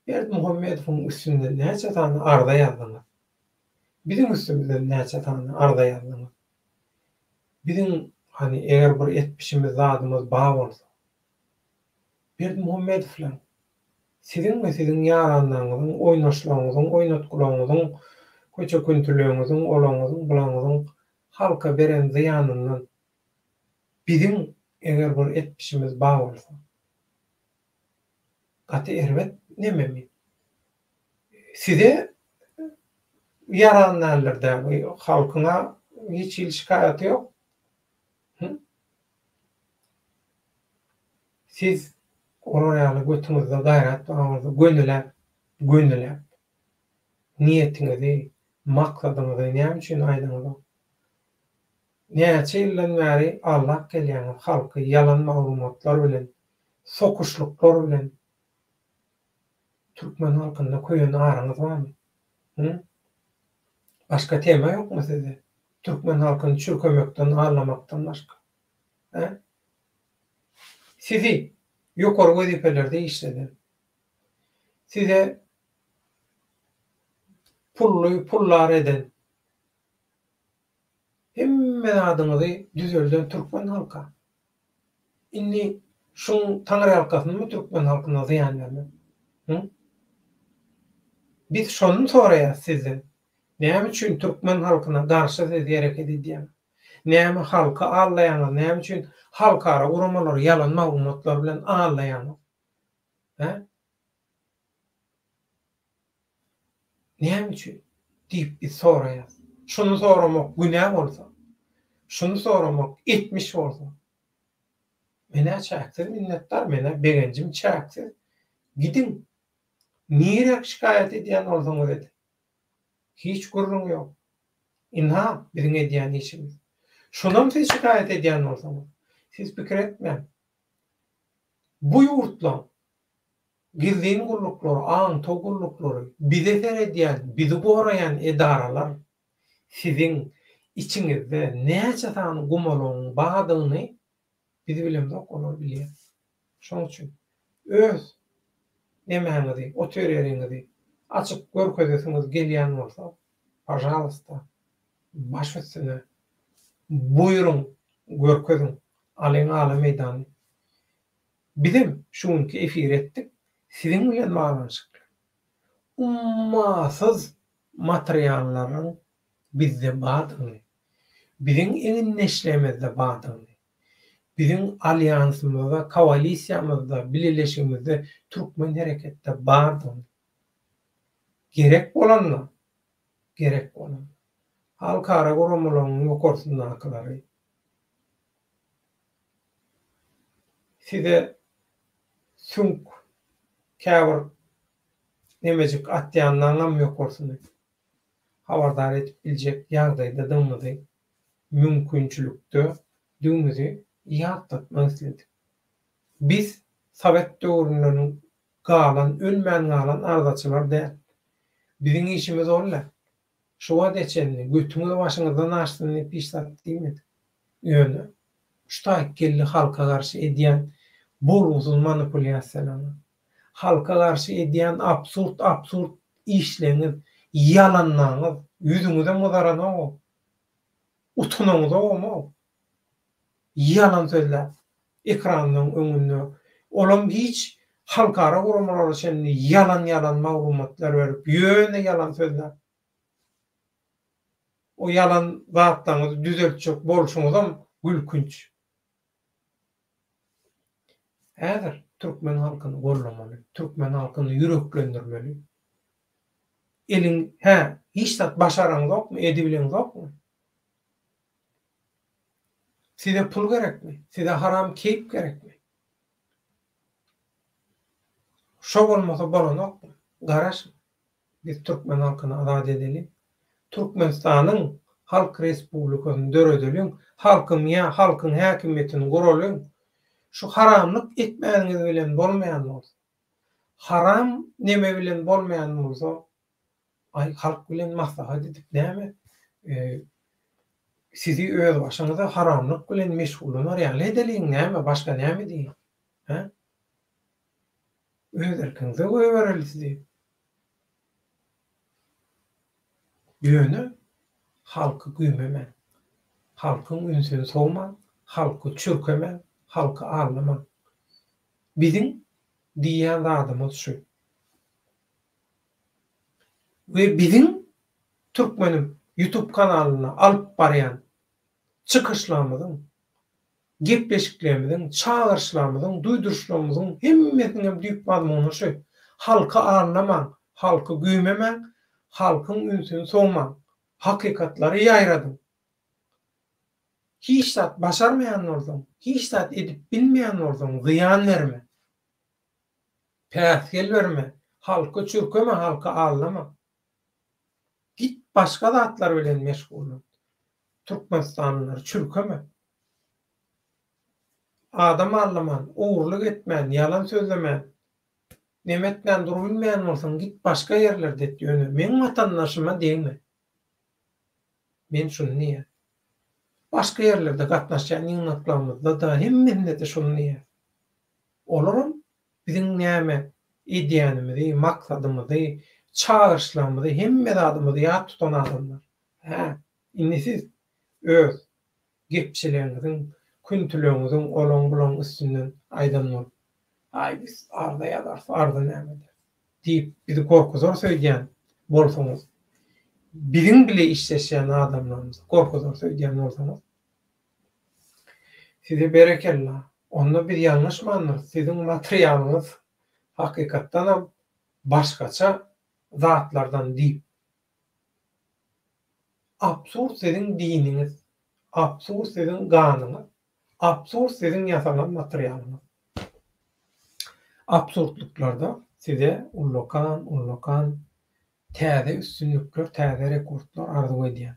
Berdimuhammedowyň üstünde näçe tane arda ýazdylar. Bizim üstümizde näçe tane arda ýazdylar. Bizim hani eger bir etmişimiz zadymyz bar bolsa Berdimuhammedowlar sizin ve sizin ýaranlaryňyzyň, oýnaşlaryňyzyň, oýnatgularyňyzyň, köçe küntüleýiňiziň, olaňyzyň, bulaňyzyň halka beren zyanyndan bizim eger bir etmişimiz bar bolsa gaty erbet nememi? Size yaranlarlarda halkyna hiç şikaýaty ýok. Siz olar ýaly götüňizde gaýrat gönüläp niýetiňizi, maksadyňyzy näme üçin aýdyňyz? Näçe ýyldan bäri Allah gelýän halky ýalan maglumatlar bilen, sokuşluklar bilen Türkmen halkynda köýen araňyz barmy? Başka tema ýokmy sizde? Türkmen halkyny çürkemekden, ağlamakdan başka. Sizi ýokary wezifelerde işledi. Size pullar eden hemme adyňyzy düzelden Türkmen halka. Indi şuň taňry halkasyny Türkmen halkyna zyan berme. Biz şonu soraýas sizden. Näme üçin Türkmen halkyna garşy siz hereket edýän? Näme halka ağlaýan, näme üçin halkara uramalar, ýalan maglumatlar bilen ağlaýan? Näme üçin diýip biz soraýas. Şunu soramak günah bolsa, şunu soramak etmiş bolsa. Mene çäkdir minnetdar, mene begencim çäkdir. Gidin. Nirek şikayet edýän bolsaňyz edin. Hiç gurrun ýok. Inha biziň edýän işimiz. Şonam siz şikayet edýän bolsaňyz, siz pikir etmeň. Bu ýurtlar gizliň gullukları, aň togullukları, bize edýän, bizi goraýan edaralar sizin içiňizde näçe tane gumalagyň badyny bizi bilemdok olar bilýär. Şoň üçin öz nemäňizi, o töreleriňizi açyk görkezesiňiz gelýän bolsa, pajalysta, baş üstüne buyurun, görkezin, alyň ala meýdany. Bizim şuňky efir etdik, sizin bilen baglanşyk. Ummasyz materiallaryň bizde badyny, biziň eňinleşlemizde badyny, biziň alýansymyzda, koalisiýamyzda, bileşigimizde Türkmen hereketde badyny. Gerek bolanlar, halkara guramalaryň ýokarsyndaklary size sünk käbir nemejik atýandan ýokarsyny habardar edip biljek ýagdaýda dymyzy mümkinçilikde düňmizi ýatdatmak isledik. Biz Sovet döwründen galan, ölmän galan ardaçylar däl. Biziň işimiz olar. Şu wada geçenli götüňizi başyňyzdan açdyny pişsat diýmedi. Ýöne. Şuta kelli halka garşy edýän bolgunsuz manipulýasiýalar. Halka garşy edýän absurd işleňiz, ýalanlaňyz ýüzüňize mudarana, utunaňyza olma. Ýalan sözler ekranyň öňünde. Olam hiç halkara guramalar şeňle ýalan maglumatlar berip, ýöne ýalan sözler. O ýalan zatlaryňyzy düzeltjek bolşuňyzam gülkünç. Häzir Türkmen halkyny gorlamaly, Türkmen halkyny ýüreklendirmeli. Eliň hiç tat başaraň ýokmy, edibileň ýokmy? Size pul gerekmi? Size haram keyip gerekmi? Şo bolmasa bolanok. Garaş. Biz Türkmen halkyny azad edelim. Türkmenistanyň Halk Respublikasyny döredeliň. Halkyň häkimetini guralım. Şu haramlyk etmäňiz bilen bolmaýan bolsa. Haram neme bilen bolmaýan bolsa, ay halk bilen maslahat edip näme? Sizi öz başyňyza haramlyk bilen meşgullanýar ýaly edeliň näme? Başga näme diýin? Ha? Öz erkiňize goýbereli sizi. Ýöne halky güýmeme. Halkyň ünsüni sowma, halky çürkeme, halky ağlama. Bizim diýen zadymyz şu. Ve bizim Türkmenim YouTube kanalyna alyp barýan çykyşlarymyzyň, gepleşiklerimizin, çağırışlarımızın, duyduruşlarımızın hemmesinin büyük mazmunu şu. Halkı ağırlama, halkı güymeme, halkın ünsünü soğuma, hakikatları yayradın. Hiç zat başarmayan oldun, hiç zat edip bilmeyen oldun, ziyan verme. Peyasgel verme, halkı çürkeme, halkı ağırlama. Git başka zatlar bilen meşgul ol. Türkmenistanlıları çürkeme. Adam ağırlaman, uğurluk etmen, yalan sözlemen, nemetlen dur bilmeyen olsan git başka yerlerde et yönü. Men vatandaşıma değme. Men şunu niye? Başka yerlerde katnaşan yığınaklarımızda da hemmende de şunu niye? Olurum, bizim neyme ideyanımızı, maksadımızı, çağırışlarımızı, hemme adımızı yat tutan adamlar. İnnisiz öz gepçilerinizin, küntülüğünüzün olon bulon üstünden aydınlar. Ay biz arda yadarsa arda nämedir deyip bizi korkuzor söyleyen bolsanız, bizim bile işleşen adamlarımız korkuzor söyleyen olsanız, size berekellah. Onda bir yanlış mı anlar? Sizin materyalınız hakikattan başkaça zatlardan deyip, absurd sizin dininiz, absurd sizin kanınız, absurd sizin yasalan materyalınız. Absurdluklarda size ullokan täze üstünlükler, täze rekortlar arzu edýär.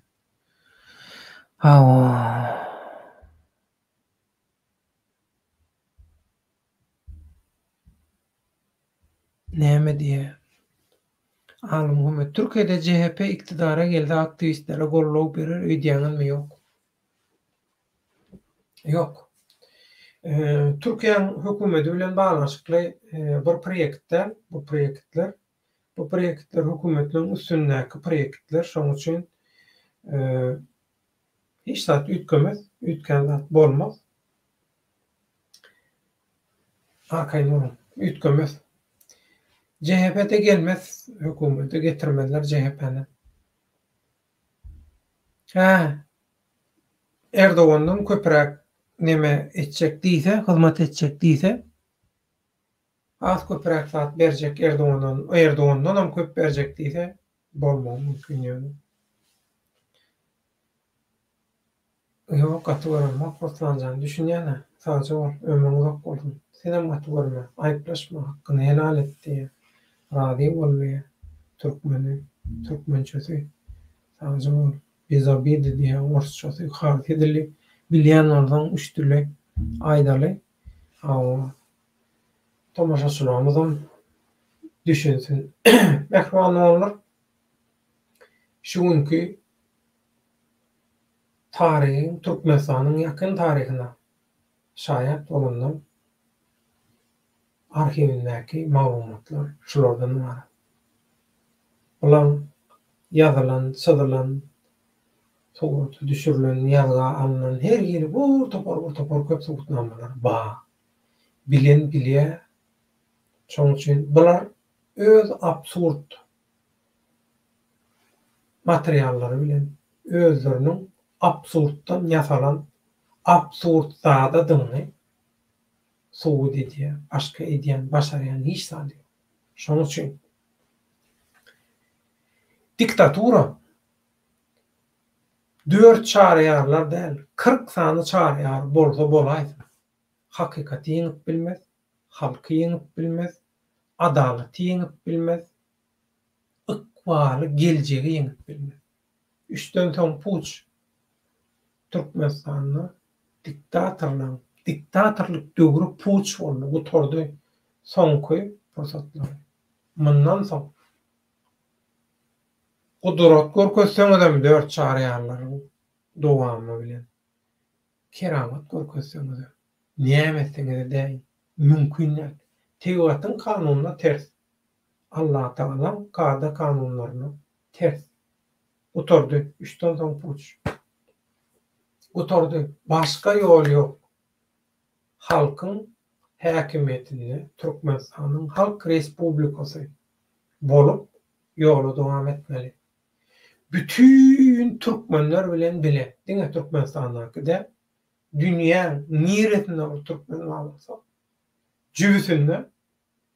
Näme diýär? Alym Türkiýede CHP iktidara gelse aktivistlere gollog berer öýdýäňmi ýok? Ýok. Türkiýanyň hökümeti bilen baglanşykly bir proýektler, bu proýektler hökümetiniň üstündäki proýektler, şoň üçin hiç zat ütkän zat bolmaz. Ütkenmez. CHP'de gelmez, hökümete getirmezler CHP'ni. Erdoğan'dan köpürek neme etjek diýse, hyzmat etjek diýse, az köpürek zat berjek Erdoğan'dan hem köp berjek diýse, bolmaz mümkin ýöne. Ýok, gaty görmek hoşlanjan düşünýäne, sadece ol, ömrüň uzak bolsun. Senem gaty görme, aýplaşma, hakkyny helal et diýe. Rady bolmaýa, türkmençesi, sadece ol, bezabiydi diýe, orsçasy, harfi dili, bilýän ordan üç dili aýdaly. Tomaşaçylarymyzam düşünsin. Mehman olur. Şuňky tarihin, Türkmenistanyň ýakyn taryhyna şaýat bolandan arhivindäki maglumatlar şulardan bar. Ulan ýazylan, çyzylan, soňra düşürilen, ýazga alynan her ýeri bu topar köp sowutnamalar bar. Bilen bilýär. Şoň üçin bular öz absurd materiallary bilen özleriniň absurddan ýasalan absurd zadadyny sowut edýär, başka edýän, başarýan hiç zat ýok. Şoň üçin diktatura 4 çareýarlar däl, 40 sany çareýar bolsa bolaýdy. Hakykaty ýeňip bilmez, halky ýeňip bilmez, adalaty ýeňip bilmez, ykbaly geljegi ýeňip bilmez. Üçden soň puç Türkmenistanyň diktatorlyk döwri puç boldy. Bu tordy soňky fursatlar. Mundan soň gudurat görkezseňizem 4 çareýarlaryň dowamy bilen keramat görkezseňizem nämeseňiz däň mümkin näme. Tewatyň kanunyna ters. Allah Taala kada kanunlaryna ters. Oturdy, üçden soň puç. Oturdy, başga ýol ýok. Halkyň häkimetini Türkmenistanyň Halk Respublikasy bolup ýoly dowam etmeli. Bütün Türkmenler bilen bile, diňe Türkmenistandaky dünýä niretinde Türkmen bolsa, jübüsinde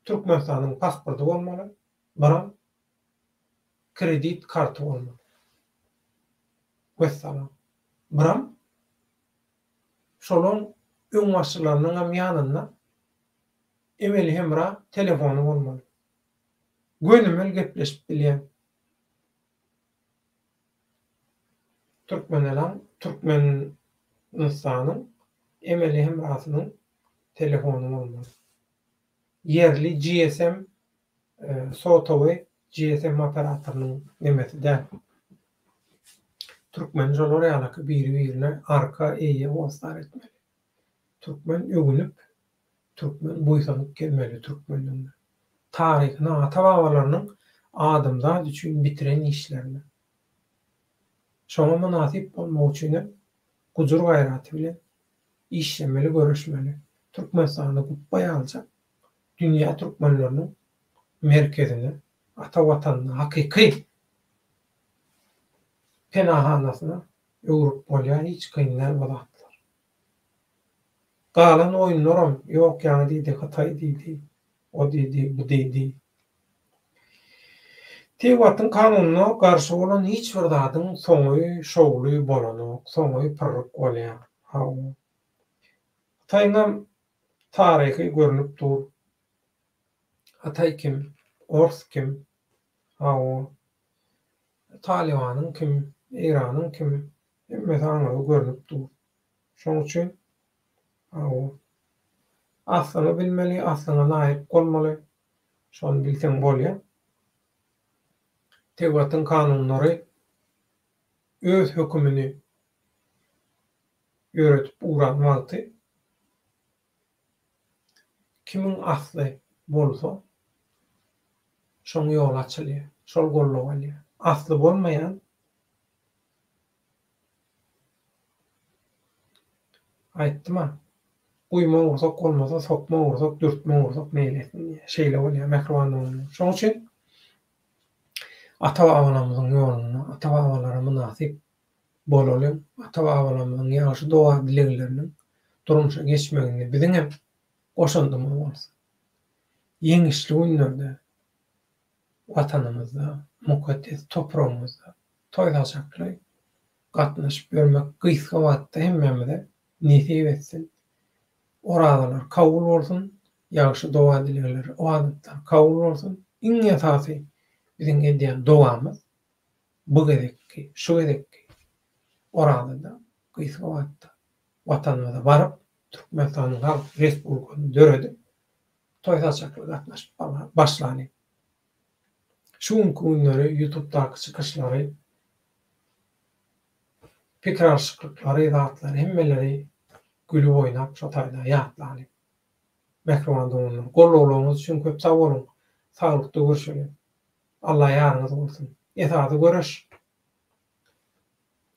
Türkmenistanyň pasporty bolmaly, biram kredit karty bolmaly. Vesselam. Biram şolun öňbaşçylarynyň hem ýanynda emeli hemra telefonu bolmaly. Gönümel gepleşip bilýän. Türkmenistanyň emeli hemrasynyň telefonu bolmaly. Yerli GSM sotowy GSM operatorynyň nemesi däl. Türkmen jolary ýalyky biri-birine arka eýe wastar etmeli. Türkmen öňünüp, Türkmen boýsanyp gelmeli Türkmenligiне. Taryhyny, ata-babalarynyň adymda üçin bitiren işlerini. Şoňa munasip bolmak üçin gujur gaýraty bilen işlemeli, görüşmeli. Türkmenistanyny gutbaý aljak. Dünýä türkmenleriniň merkezine, ata watanyna hakyky penahanasyna öwrüp bolýan hiç kynlar bolatdylar. Galan oýunlaram ýok ýa-ni diýdi, Hatay diýdi, o diýdi, bu diýdi. Tewatyň kanunyna garşy bolan hiç bir zadyň soňy şowly bolanok, soňy pyrryk bolýar. Hatayňam taryhy görünüp dur. Hatay kim? Ors kim? Talibanyň kim? Iranyň kim? Hemmesi görünüp dur. Şoň üçin aslyny bilmeli, aslyna laýyk bolmaly. Şonu bilseň bolýar. Tewatyň kanunlary öz hökümini ýöretip uğranmaly. Kimin asly bolsa şoň ýol açylýar, şol gollawaly. Asly bolmaýan aýtdyma, uýma ursak bolmasa, sokma ursak, dürtme ursak meýlesin. Şeýle bolýar, mehriban. Şoň üçin ata-babalarymyzyň ýoluny, ata-babalara munasip bolaly, ata-babalarymyzyň ýaşy dowa dilegleriniň durmuşa geçmegini biziň hem goşandymyz bolsun. Yeňişli günlerde watanymyzda, mukaddes toprağymyzda toýdaşakly gatnaşyp görmek gysga wagtda hemmemize nesip etsin. Oradalar kabul bolsun, ýaşy dowa dilegleri o adatlar kabul bolsun. Iň esasy biziň edýän dowamyz bu gerekki, şu gerekki. Orada gysga wagtda watanymyza baryp Türkmenistanyň Halk Respublikasyny döredip toýdaşakly gatnaşyp başlany. Şu günleri YouTube'da çıkışları, pikir alışıklıkları, izahatları, hemmeleri gülüp oynap şotayda ýatlany. Mehriban doňlar, gollawlaryňyz üçin köp sag bolun. Saglyklykda görüşelim. Allah ýarynız bolsun. Esasy görüş.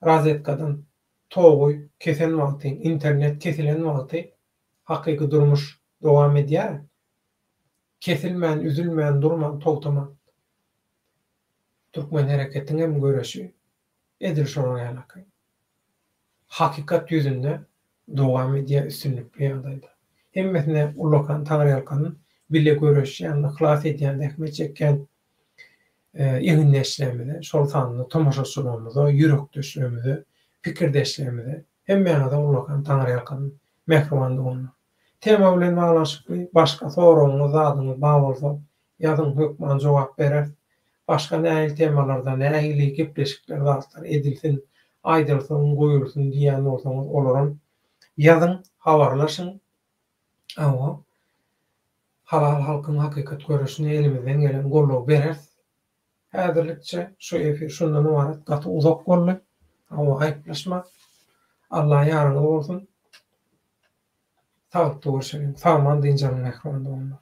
Razetkadan toğuy kesen wagty, internet kesilen wagty hakyky durmuş dowam edýär. Kesilmän, üzülmän, durman, togtaman. Türkmen hereketiniň hem göreşi edil şoňa ýalyky. Hakykat ýüzünde dowam edýär üstünlikli ýagdaýda. Hemmesine Ulakan Taňryalkanyň bile göreşýän, ihlas edýän, ähmet çeken ýeňinleşlerimize, şol sanyny tomaşaçylarymyza, ýürekdeşlerimize pikirdeşlerimizi hem ýa-da ulakan Taňry ýakan mehribandygyny. Tema bilen baglanşykly başga soragyňyz zadyňyz bar bolsa ýazyň hökmen jogap berer. Başga näil temalarda näili gepleşikler zatlar edilsin, aýdylsyn, goýulsun diýen bolsaňyz olaram ýazyň, habarlaşyň. Awa halal halkyň hakykat görüşine elimizden gelen golluk berer. Häzirlikçe şu efir şundan ibaret gaty uzak boldy. Awa aýplaşma. Allah ýarňyz bolsun. Sağlıkda görüşelim. Sağman diýjäň mehribandygyny.